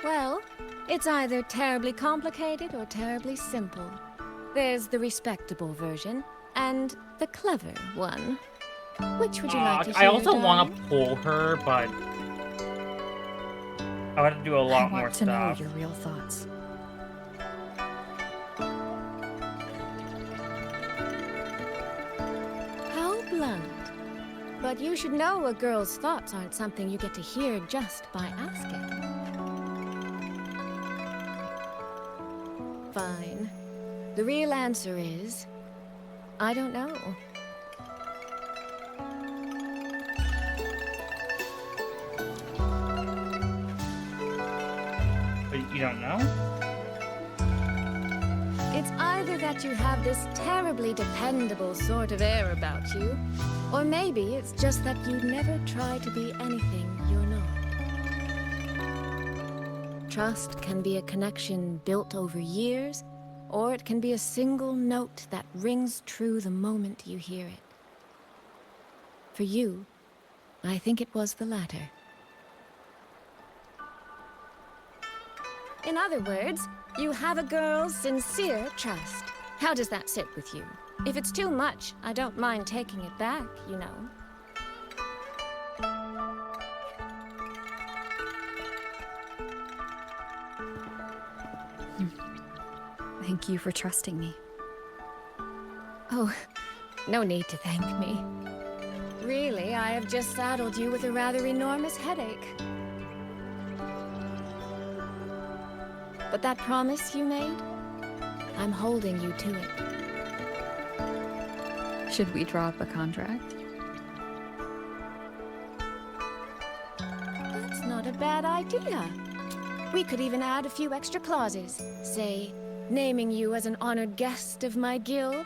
Well, it's either terribly complicated or terribly simple. There's the respectable version, and the clever one. Which would you like to hear, I also darling? want to pull her, but I would have to do a lot more stuff. I want to know your real thoughts. How blunt. But you should know a girl's thoughts aren't something you get to hear just by asking. Fine. The real answer is... I don't know. But you don't know? It's either that you have this terribly dependable sort of air about you, or maybe it's just that you'd never try to be anything you're not. Trust can be a connection built over years, or it can be a single note that rings true the moment you hear it. For you, I think it was the latter. In other words, you have a girl's sincere trust. How does that sit with you? If it's too much, I don't mind taking it back, you know. Thank you for trusting me. Oh, no need to thank me. Really, I have just saddled you with a rather enormous headache. But that promise you made, I'm holding you to it. Should we draw up a contract? That's not a bad idea. We could even add a few extra clauses. Say, naming you as an honored guest of my guild.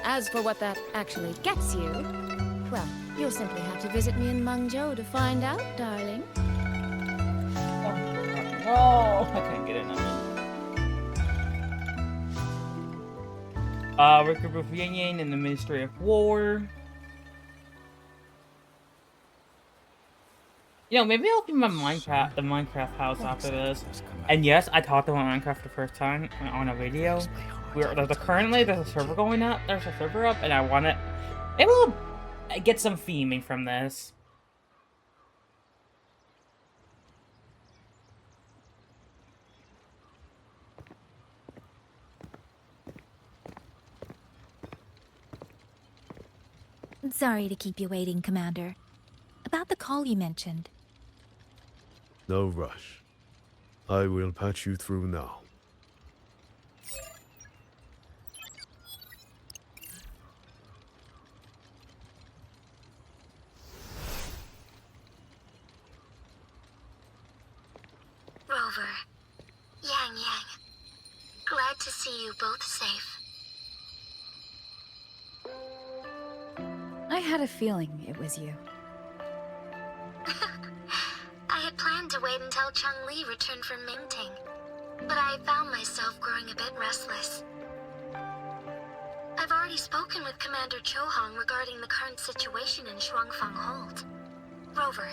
As for what that actually gets you, well, you'll simply have to visit me in Mengzhou to find out, darling. Oh, I can't get in on it. Recruit with Yang Yang in the Ministry of War. You know, maybe I'll keep my Minecraft house after this. And yes, I talked about Minecraft the first time on a video. Currently, there's a server going up. There's a server up, and I want it. Maybe we'll get some theming from this. Sorry to keep you waiting, Commander. About the call you mentioned. No rush. I will patch you through now. Rover, Yang Yang, glad to see you both safe. I had a feeling it was you. I had planned to wait until Changli returned from Mingting, but I found myself growing a bit restless. I've already spoken with Commander Chohong regarding the current situation in Xuanling Hold. Rover,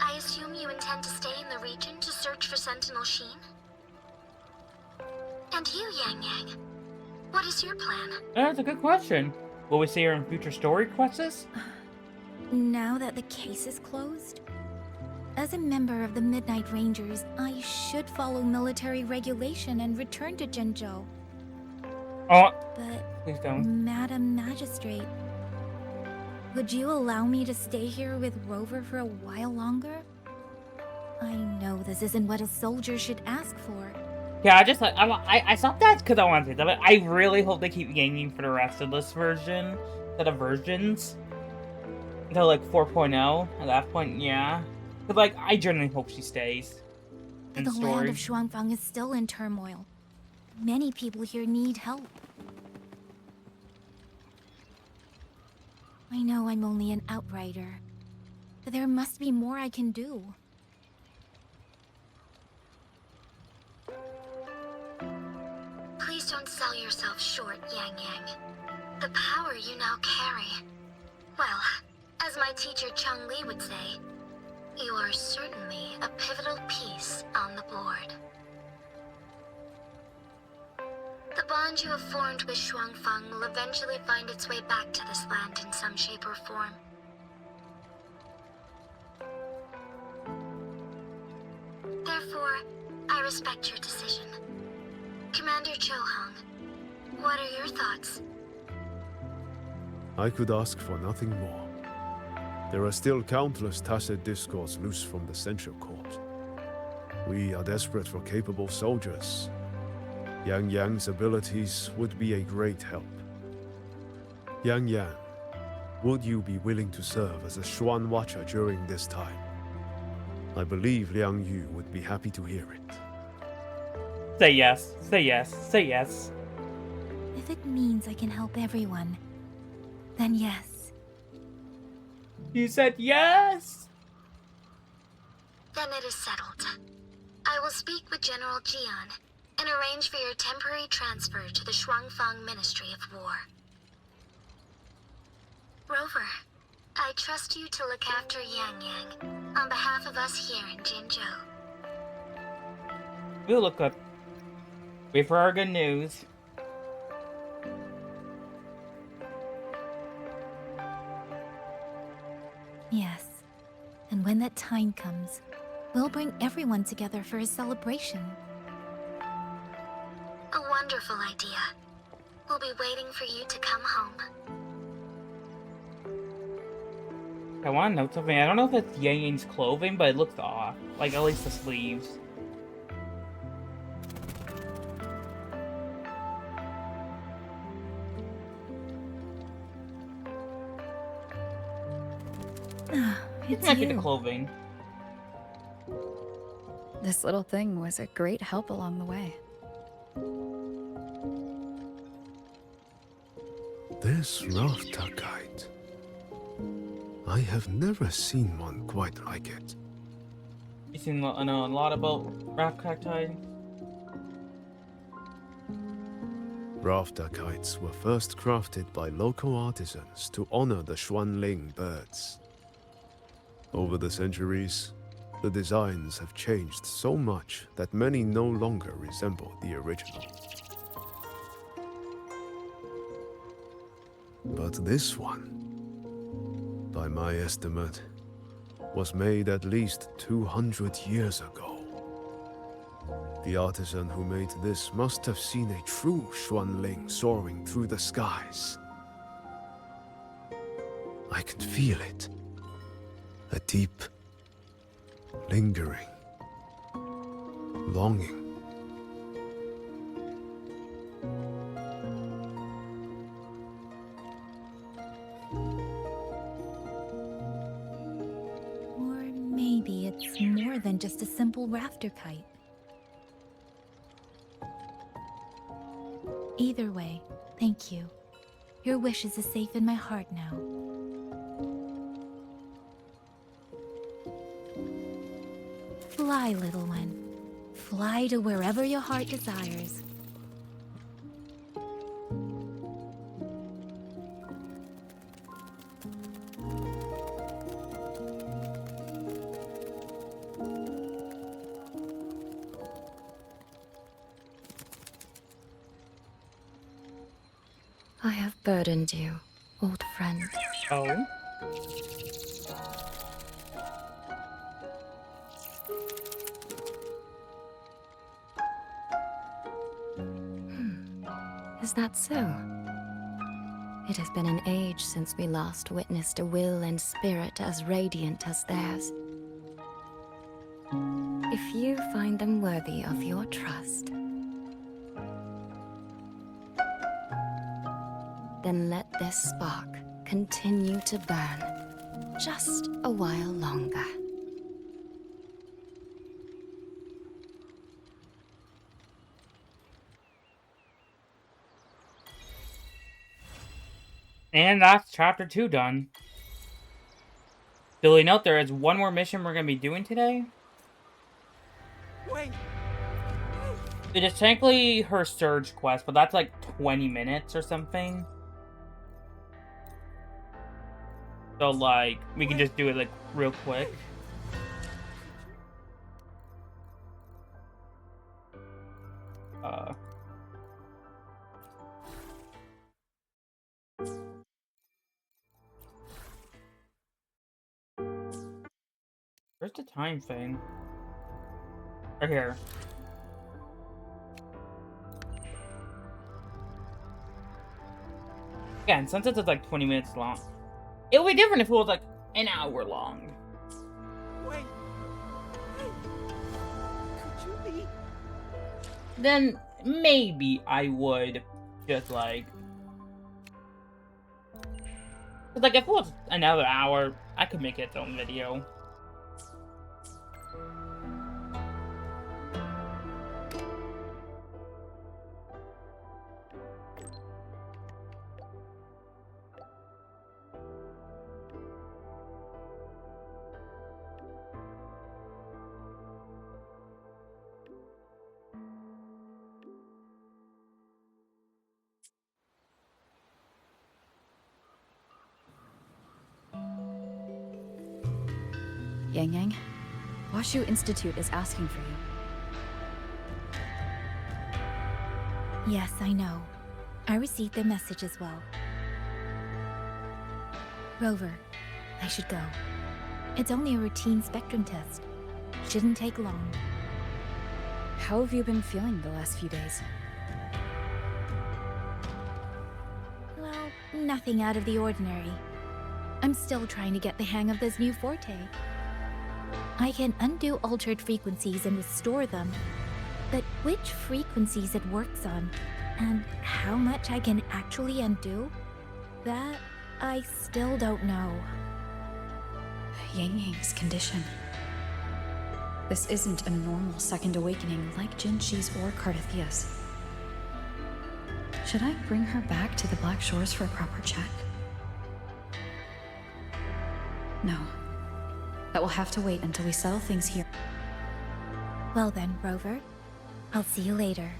I assume you intend to stay in the region to search for Sentinel Sheen? And you, Yang Yang, what is your plan? That's a good question. Will we see her in future story quests? Now that the case is closed, as a member of the Midnight Rangers, I should follow military regulation and return to Zhengzhou. Oh, but please don't. Madam Magistrate, would you allow me to stay here with Rover for a while longer? I know this isn't what a soldier should ask for. Yeah, I stopped that because I wanted to, but I really hope they keep Yang for the rest of this version, set of versions. Until like 4.0, at that point, yeah. But like, I genuinely hope she stays. But the land of Xuanfang is still in turmoil. Many people here need help. I know I'm only an outrider, but there must be more I can do. Please don't sell yourself short, Yang Yang. The power you now carry. Well, as my teacher Changli would say, you are certainly a pivotal piece on the board. The bond you have formed with Xuanfang will eventually find its way back to this land in some shape or form. Therefore, I respect your decision. Commander Chohong, what are your thoughts? I could ask for nothing more. There are still countless tacit discords loose from the Central Court. We are desperate for capable soldiers. Yang Yang's abilities would be a great help. Yang Yang, would you be willing to serve as a Xuan Watcher during this time? I believe Liang Yu would be happy to hear it. Say yes, say yes, say yes. If it means I can help everyone, then yes. You said yes! Then it is settled. I will speak with General Jian and arrange for your temporary transfer to the Xuanfang Ministry of War. Rover, I trust you to look after Yang Yang on behalf of us here in Jinzhou. We'll look up. Wait for our good news. Yes. And when that time comes, we'll bring everyone together for a celebration. A wonderful idea. We'll be waiting for you to come home. I want to note something. I don't know if it's Yang Yang's clothing, but it looks off. Like, at least the sleeves. It's might be the you. clothing. This little thing was a great help along the way. This rafter kite. I have never seen one quite like it. You seen a lot about raft cacti? Rafter kites were first crafted by local artisans to honor the Xuanling birds. Over the centuries, the designs have changed so much that many no longer resemble the original. But this one, by my estimate, was made at least 200 years ago. The artisan who made this must have seen a true Xuanling soaring through the skies. I can feel it. A deep, lingering longing. Or maybe it's more than just a simple rafter kite. Either way, thank you. Your wishes is safe in my heart now. Fly, little one. Fly to wherever your heart desires. I have burdened you, old friend. Oh? Is that so? It has been an age since we last witnessed a will and spirit as radiant as theirs. If you find them worthy of your trust, then let this spark continue to burn just a while longer. And that's chapter 2 done. Silly note, there is one more mission we're going to be doing today. Wait. It is technically her Surge quest, but that's like 20 minutes or something. So, like, we can just do it, like, real quick. Where's the time thing? Right here. Again, since it's like 20 minutes long, it would be different if it was like an hour long. Wait. Could you be? Then maybe I would just like... Cause like if it was another hour, I could make its own video. Yang Yang, Washu Institute is asking for you. Yes, I know. I received their message as well. Rover, I should go. It's only a routine spectrum test. Shouldn't take long. How have you been feeling the last few days? Well, nothing out of the ordinary. I'm still trying to get the hang of this new forte. I can undo altered frequencies and restore them, but which frequencies it works on, and how much I can actually undo, that I still don't know. Yang Yang's condition. This isn't a normal second awakening like Jinxi's or Cardathia's. Should I bring her back to the Black Shores for a proper check? No. That will have to wait until we settle things here. Well then, Rover. I'll see you later.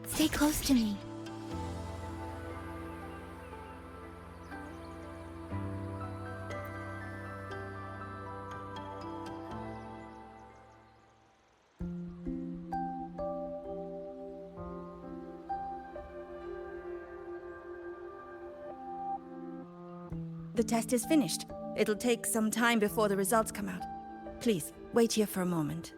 Stay close to me. The test is finished. It'll take some time before the results come out. Please, wait here for a moment.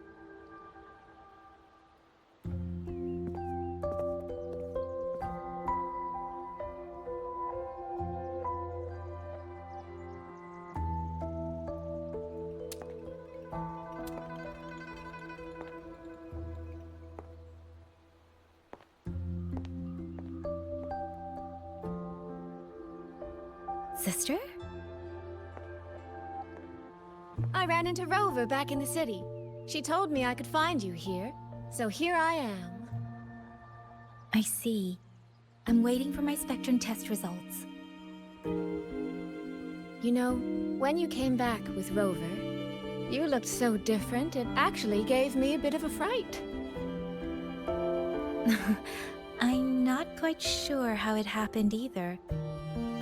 Sister? I ran into Rover back in the city. She told me I could find you here, so here I am. I see. I'm waiting for my spectrum test results. You know, when you came back with Rover, you looked so different, it actually gave me a bit of a fright. I'm not quite sure how it happened either.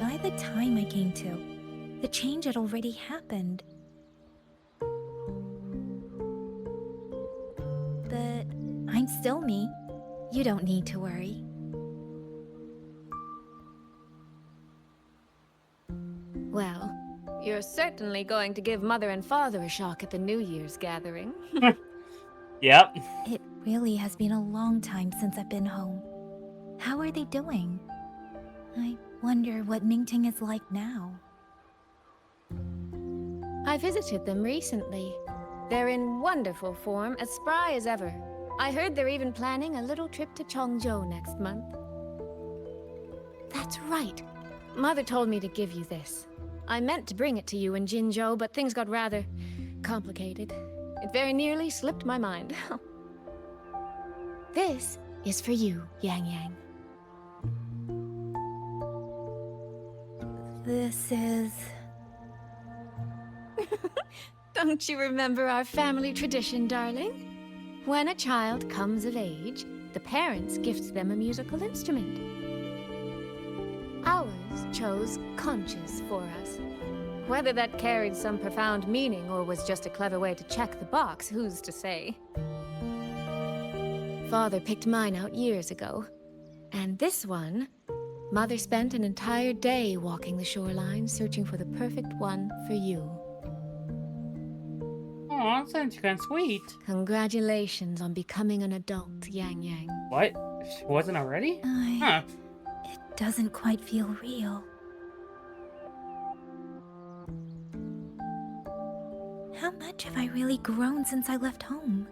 By the time I came to, the change had already happened. But I'm still me. You don't need to worry. Well, you're certainly going to give Mother and Father a shock at the New Year's gathering. Yep. It really has been a long time since I've been home. How are they doing? I wonder what Mingting is like now. I visited them recently. They're in wonderful form, as spry as ever. I heard they're even planning a little trip to Chongzhou next month. That's right. Mother told me to give you this. I meant to bring it to you in Jinzhou, but things got rather complicated. It very nearly slipped my mind. This is for you, Yang Yang. This is... Don't you remember our family tradition, darling? When a child comes of age, the parents gift them a musical instrument. Ours chose conches for us. Whether that carried some profound meaning or was just a clever way to check the box, who's to say? Father picked mine out years ago. And this one, Mother spent an entire day walking the shoreline, searching for the perfect one for you. Aw, that sounds kind of sweet. Congratulations on becoming an adult, Yang Yang. What? She wasn't already? Huh. It doesn't quite feel real. How much have I really grown since I left home?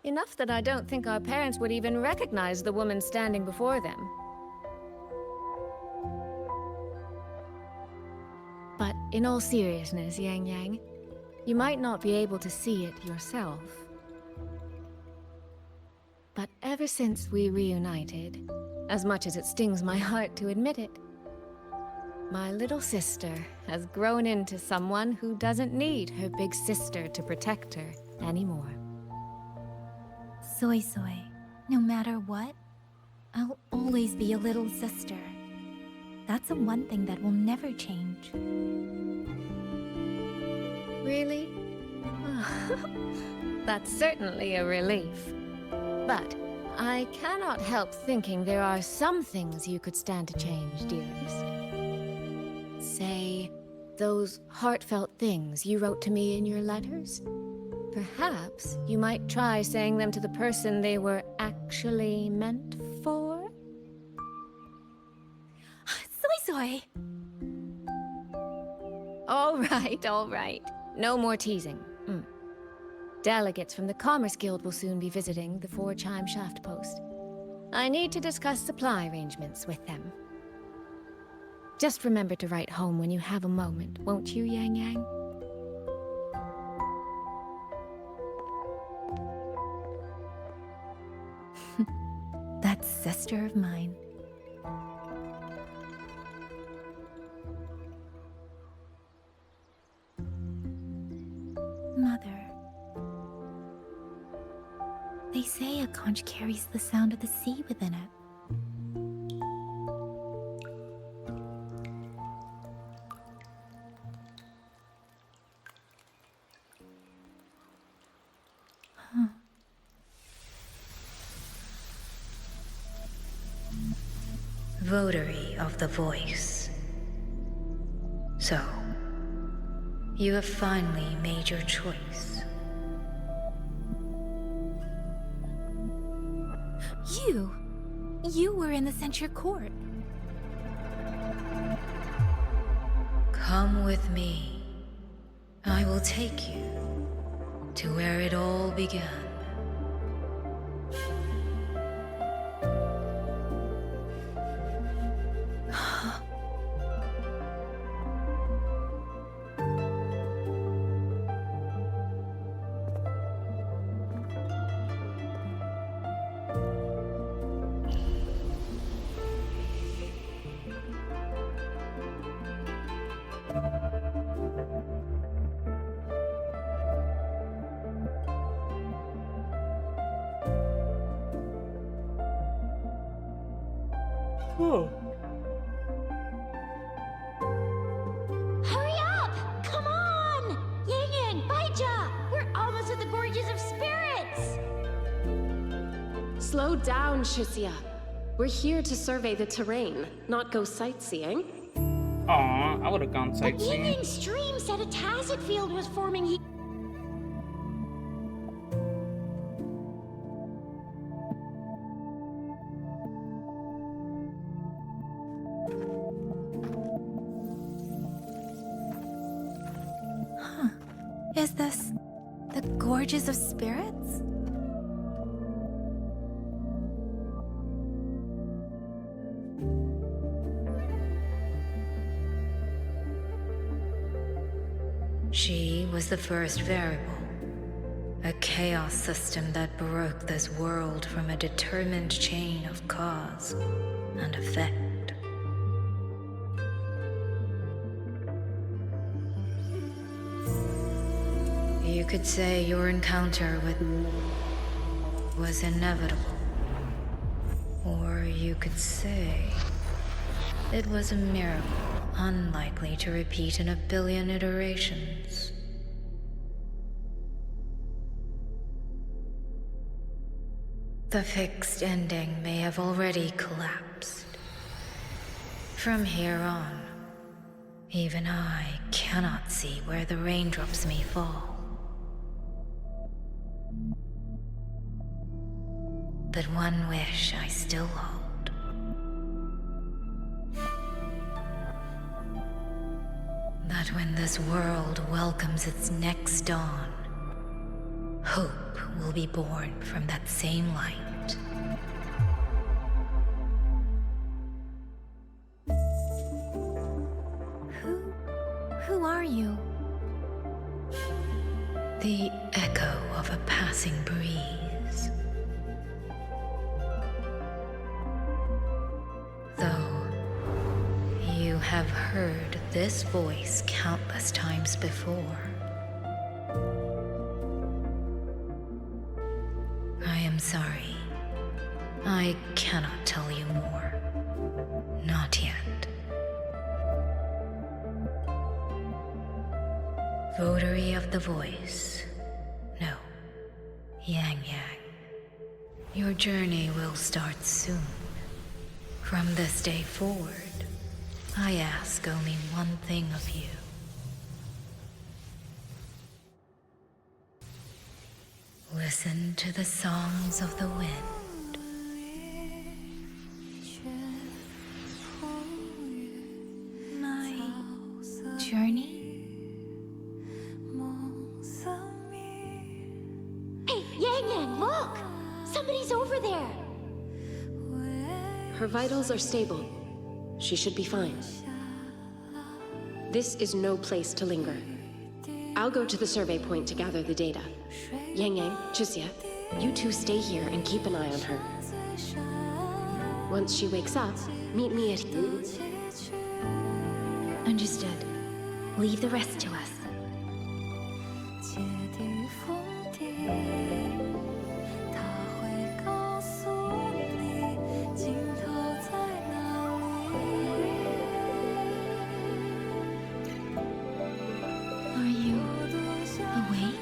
Enough that I don't think our parents would even recognize the woman standing before them. But in all seriousness, Yang Yang, you might not be able to see it yourself. But ever since we reunited, as much as it stings my heart to admit it, My little sister has grown into someone who doesn't need her big sister to protect her anymore. Soy Soy, no matter what, I'll always be a little sister. That's the one thing that will never change. Really? That's certainly a relief. But I cannot help thinking there are some things you could stand to change, dearest. Say, those heartfelt things you wrote to me in your letters? Perhaps you might try saying them to the person they were actually meant for? Soy Soy! All right. No more teasing. Delegates from the Commerce Guild will soon be visiting the Four-Chime Shaft Post. I need to discuss supply arrangements with them. Just remember to write home when you have a moment, won't you, Yang Yang? That sister of mine. Mother. They say a conch carries the sound of the sea within it. Huh. Votary of the Voice. So, you have finally made your choice. You were in the Censure Court. Come with me. I will take you to where it all began. Hurry up! Come on! Yang Yang, Baija! We're almost at the Gorges of Spirits! Slow down, Shusia. We're here to survey the terrain, not go sightseeing. Aw, I would have gone But sightseeing. Yang Yang's stream said a tacit field was forming here. Is this the Gorges of Spirits? She was the first variable. A chaos system that broke this world from a determined chain of cause and effect. You could say your encounter with was inevitable. Or you could say it was a miracle unlikely to repeat in a billion iterations. The fixed ending may have already collapsed. From here on, even I cannot see where the raindrops may fall. But one wish I still hold. That when this world welcomes its next dawn, hope will be born from that same light. Who are you? The echo of a passing breeze. Though you have heard this voice countless times before. I am sorry. I cannot tell you more. Not yet. Votary of the voice. No. Yang Yang. Your journey will start soon. From this day forward, I ask only one thing of you. Listen to the songs of the wind. My journey? Hey, Yang Yang, look! Somebody's over there! Her vitals are stable. She should be fine. This is no place to linger. I'll go to the survey point to gather the data. Yang Yang, Chixia, you two stay here and keep an eye on her. Once she wakes up, meet me at... Understood. Leave the rest to us. Are you awake?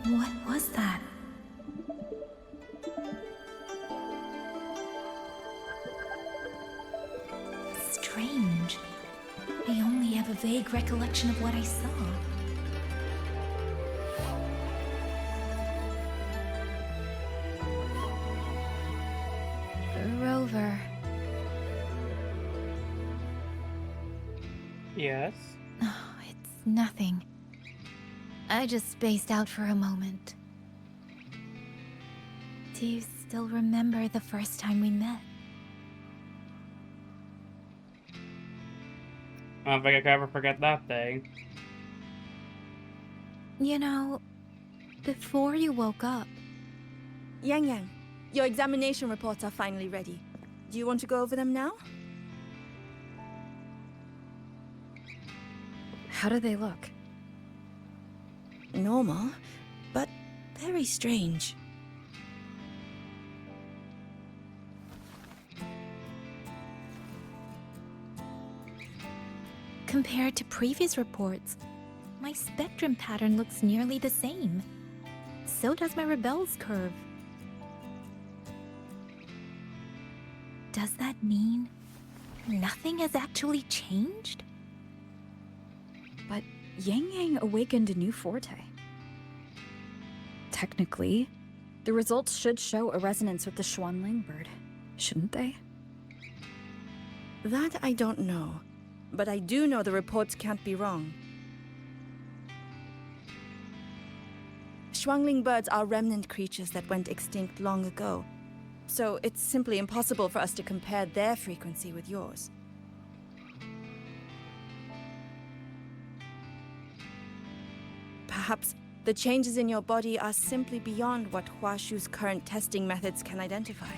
What was that? Strange. I only have a vague recollection of what I saw. Rover. Yes? Oh, it's nothing. I just spaced out for a moment. Do you still remember the first time we met? I don't think I could ever forget that day. You know, before you woke up... Yang Yang, your examination reports are finally ready. Do you want to go over them now? How do they look? Normal, but very strange. Compared to previous reports, my spectrum pattern looks nearly the same. So does my Rebel's curve. Does that mean nothing has actually changed? But Yang Yang awakened a new forte. Technically, the results should show a resonance with the Xuanling bird, shouldn't they? That I don't know, but I do know the reports can't be wrong. Xuanling birds are remnant creatures that went extinct long ago, so it's simply impossible for us to compare their frequency with yours. Perhaps the changes in your body are simply beyond what Huashu's current testing methods can identify.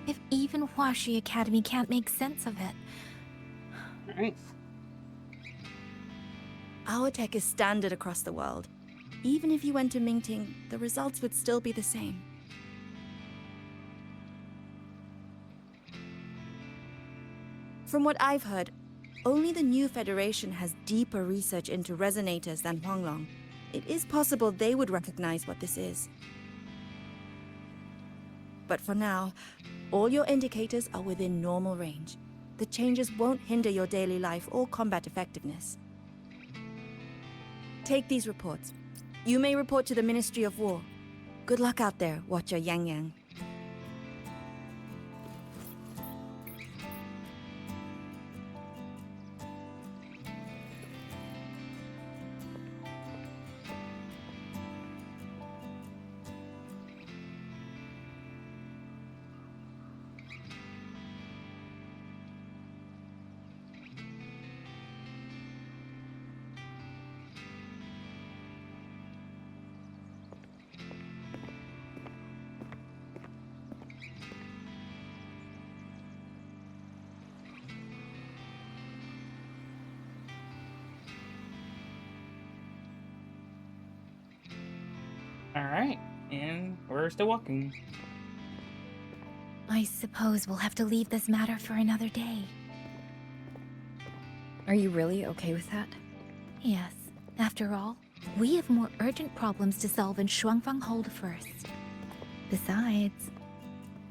If even Huashi Academy can't make sense of it. Right. Our tech is standard across the world. Even if you went to Mingting, the results would still be the same. From what I've heard, only the new Federation has deeper research into resonators than Huanglong. It is possible they would recognize what this is. But for now, all your indicators are within normal range. The changes won't hinder your daily life or combat effectiveness. Take these reports. You may report to the Ministry of War. Good luck out there, Watcher Yang Yang. Alright, and we're still walking. I suppose we'll have to leave this matter for another day. Are you really okay with that? Yes. After all, we have more urgent problems to solve in Xuanfang Hold first. Besides,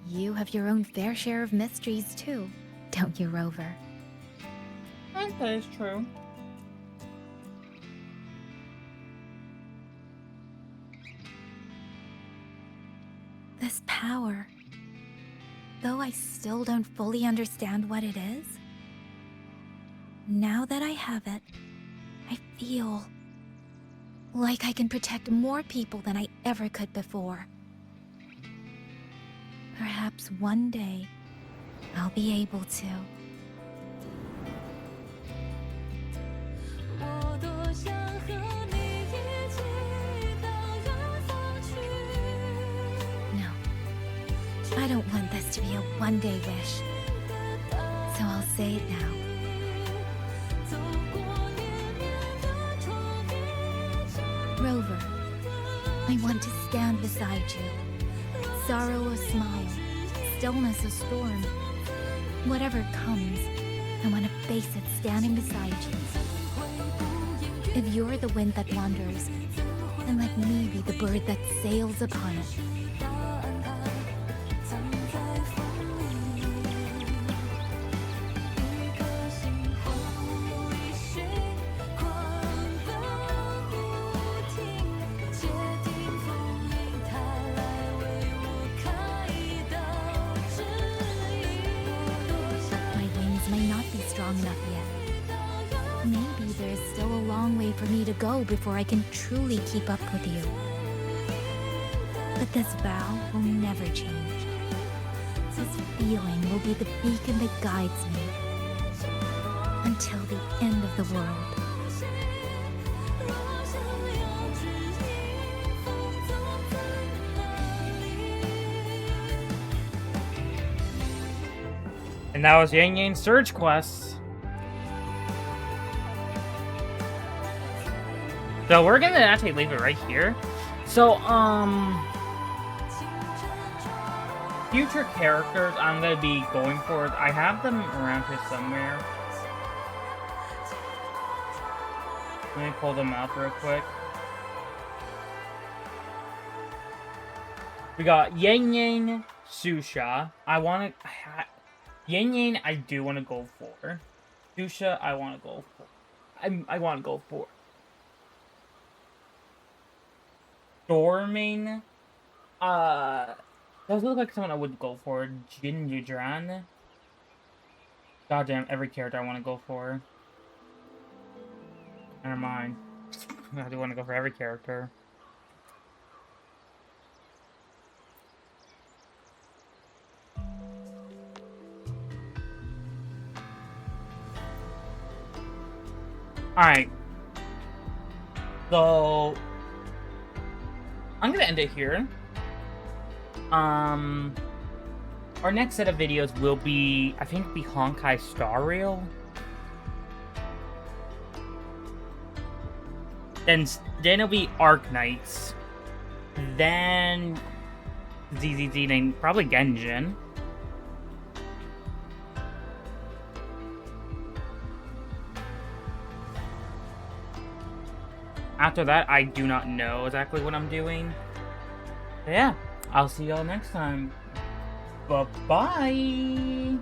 you have your own fair share of mysteries too, don't you, Rover? I think that is true. This power, though I still don't fully understand what it is, now that I have it, I feel like I can protect more people than I ever could before. Perhaps one day, I'll be able to. I don't want this to be a one-day wish, so I'll say it now. Rover, I want to stand beside you. Sorrow a smile, stillness a storm. Whatever comes, I want to face it standing beside you. If you're the wind that wanders, then let me be the bird that sails upon it. For me to go before I can truly keep up with you. But this vow will never change. This feeling will be the beacon that guides me until the end of the world. And that was Yang Yang's Surge Quest. So we're gonna actually leave it right here. So, future characters I'm gonna be going for, I have them around here somewhere. Let me pull them out real quick. We got Yang Yang, Susha. Yang Yang I do want to go for. Susha I want to go for. I want to go for. Storming, those look like someone I would go for. Jin Yudran. Goddamn, every character I want to go for. Never mind. I do want to go for every character. Alright. So I'm gonna end it here. Our next set of videos will be, I think, Honkai Star Rail. Then it'll be Arc Knights. Then ZZZ, and probably Genjin. After that, I do not know exactly what I'm doing. But yeah, I'll see y'all next time. Bye-bye!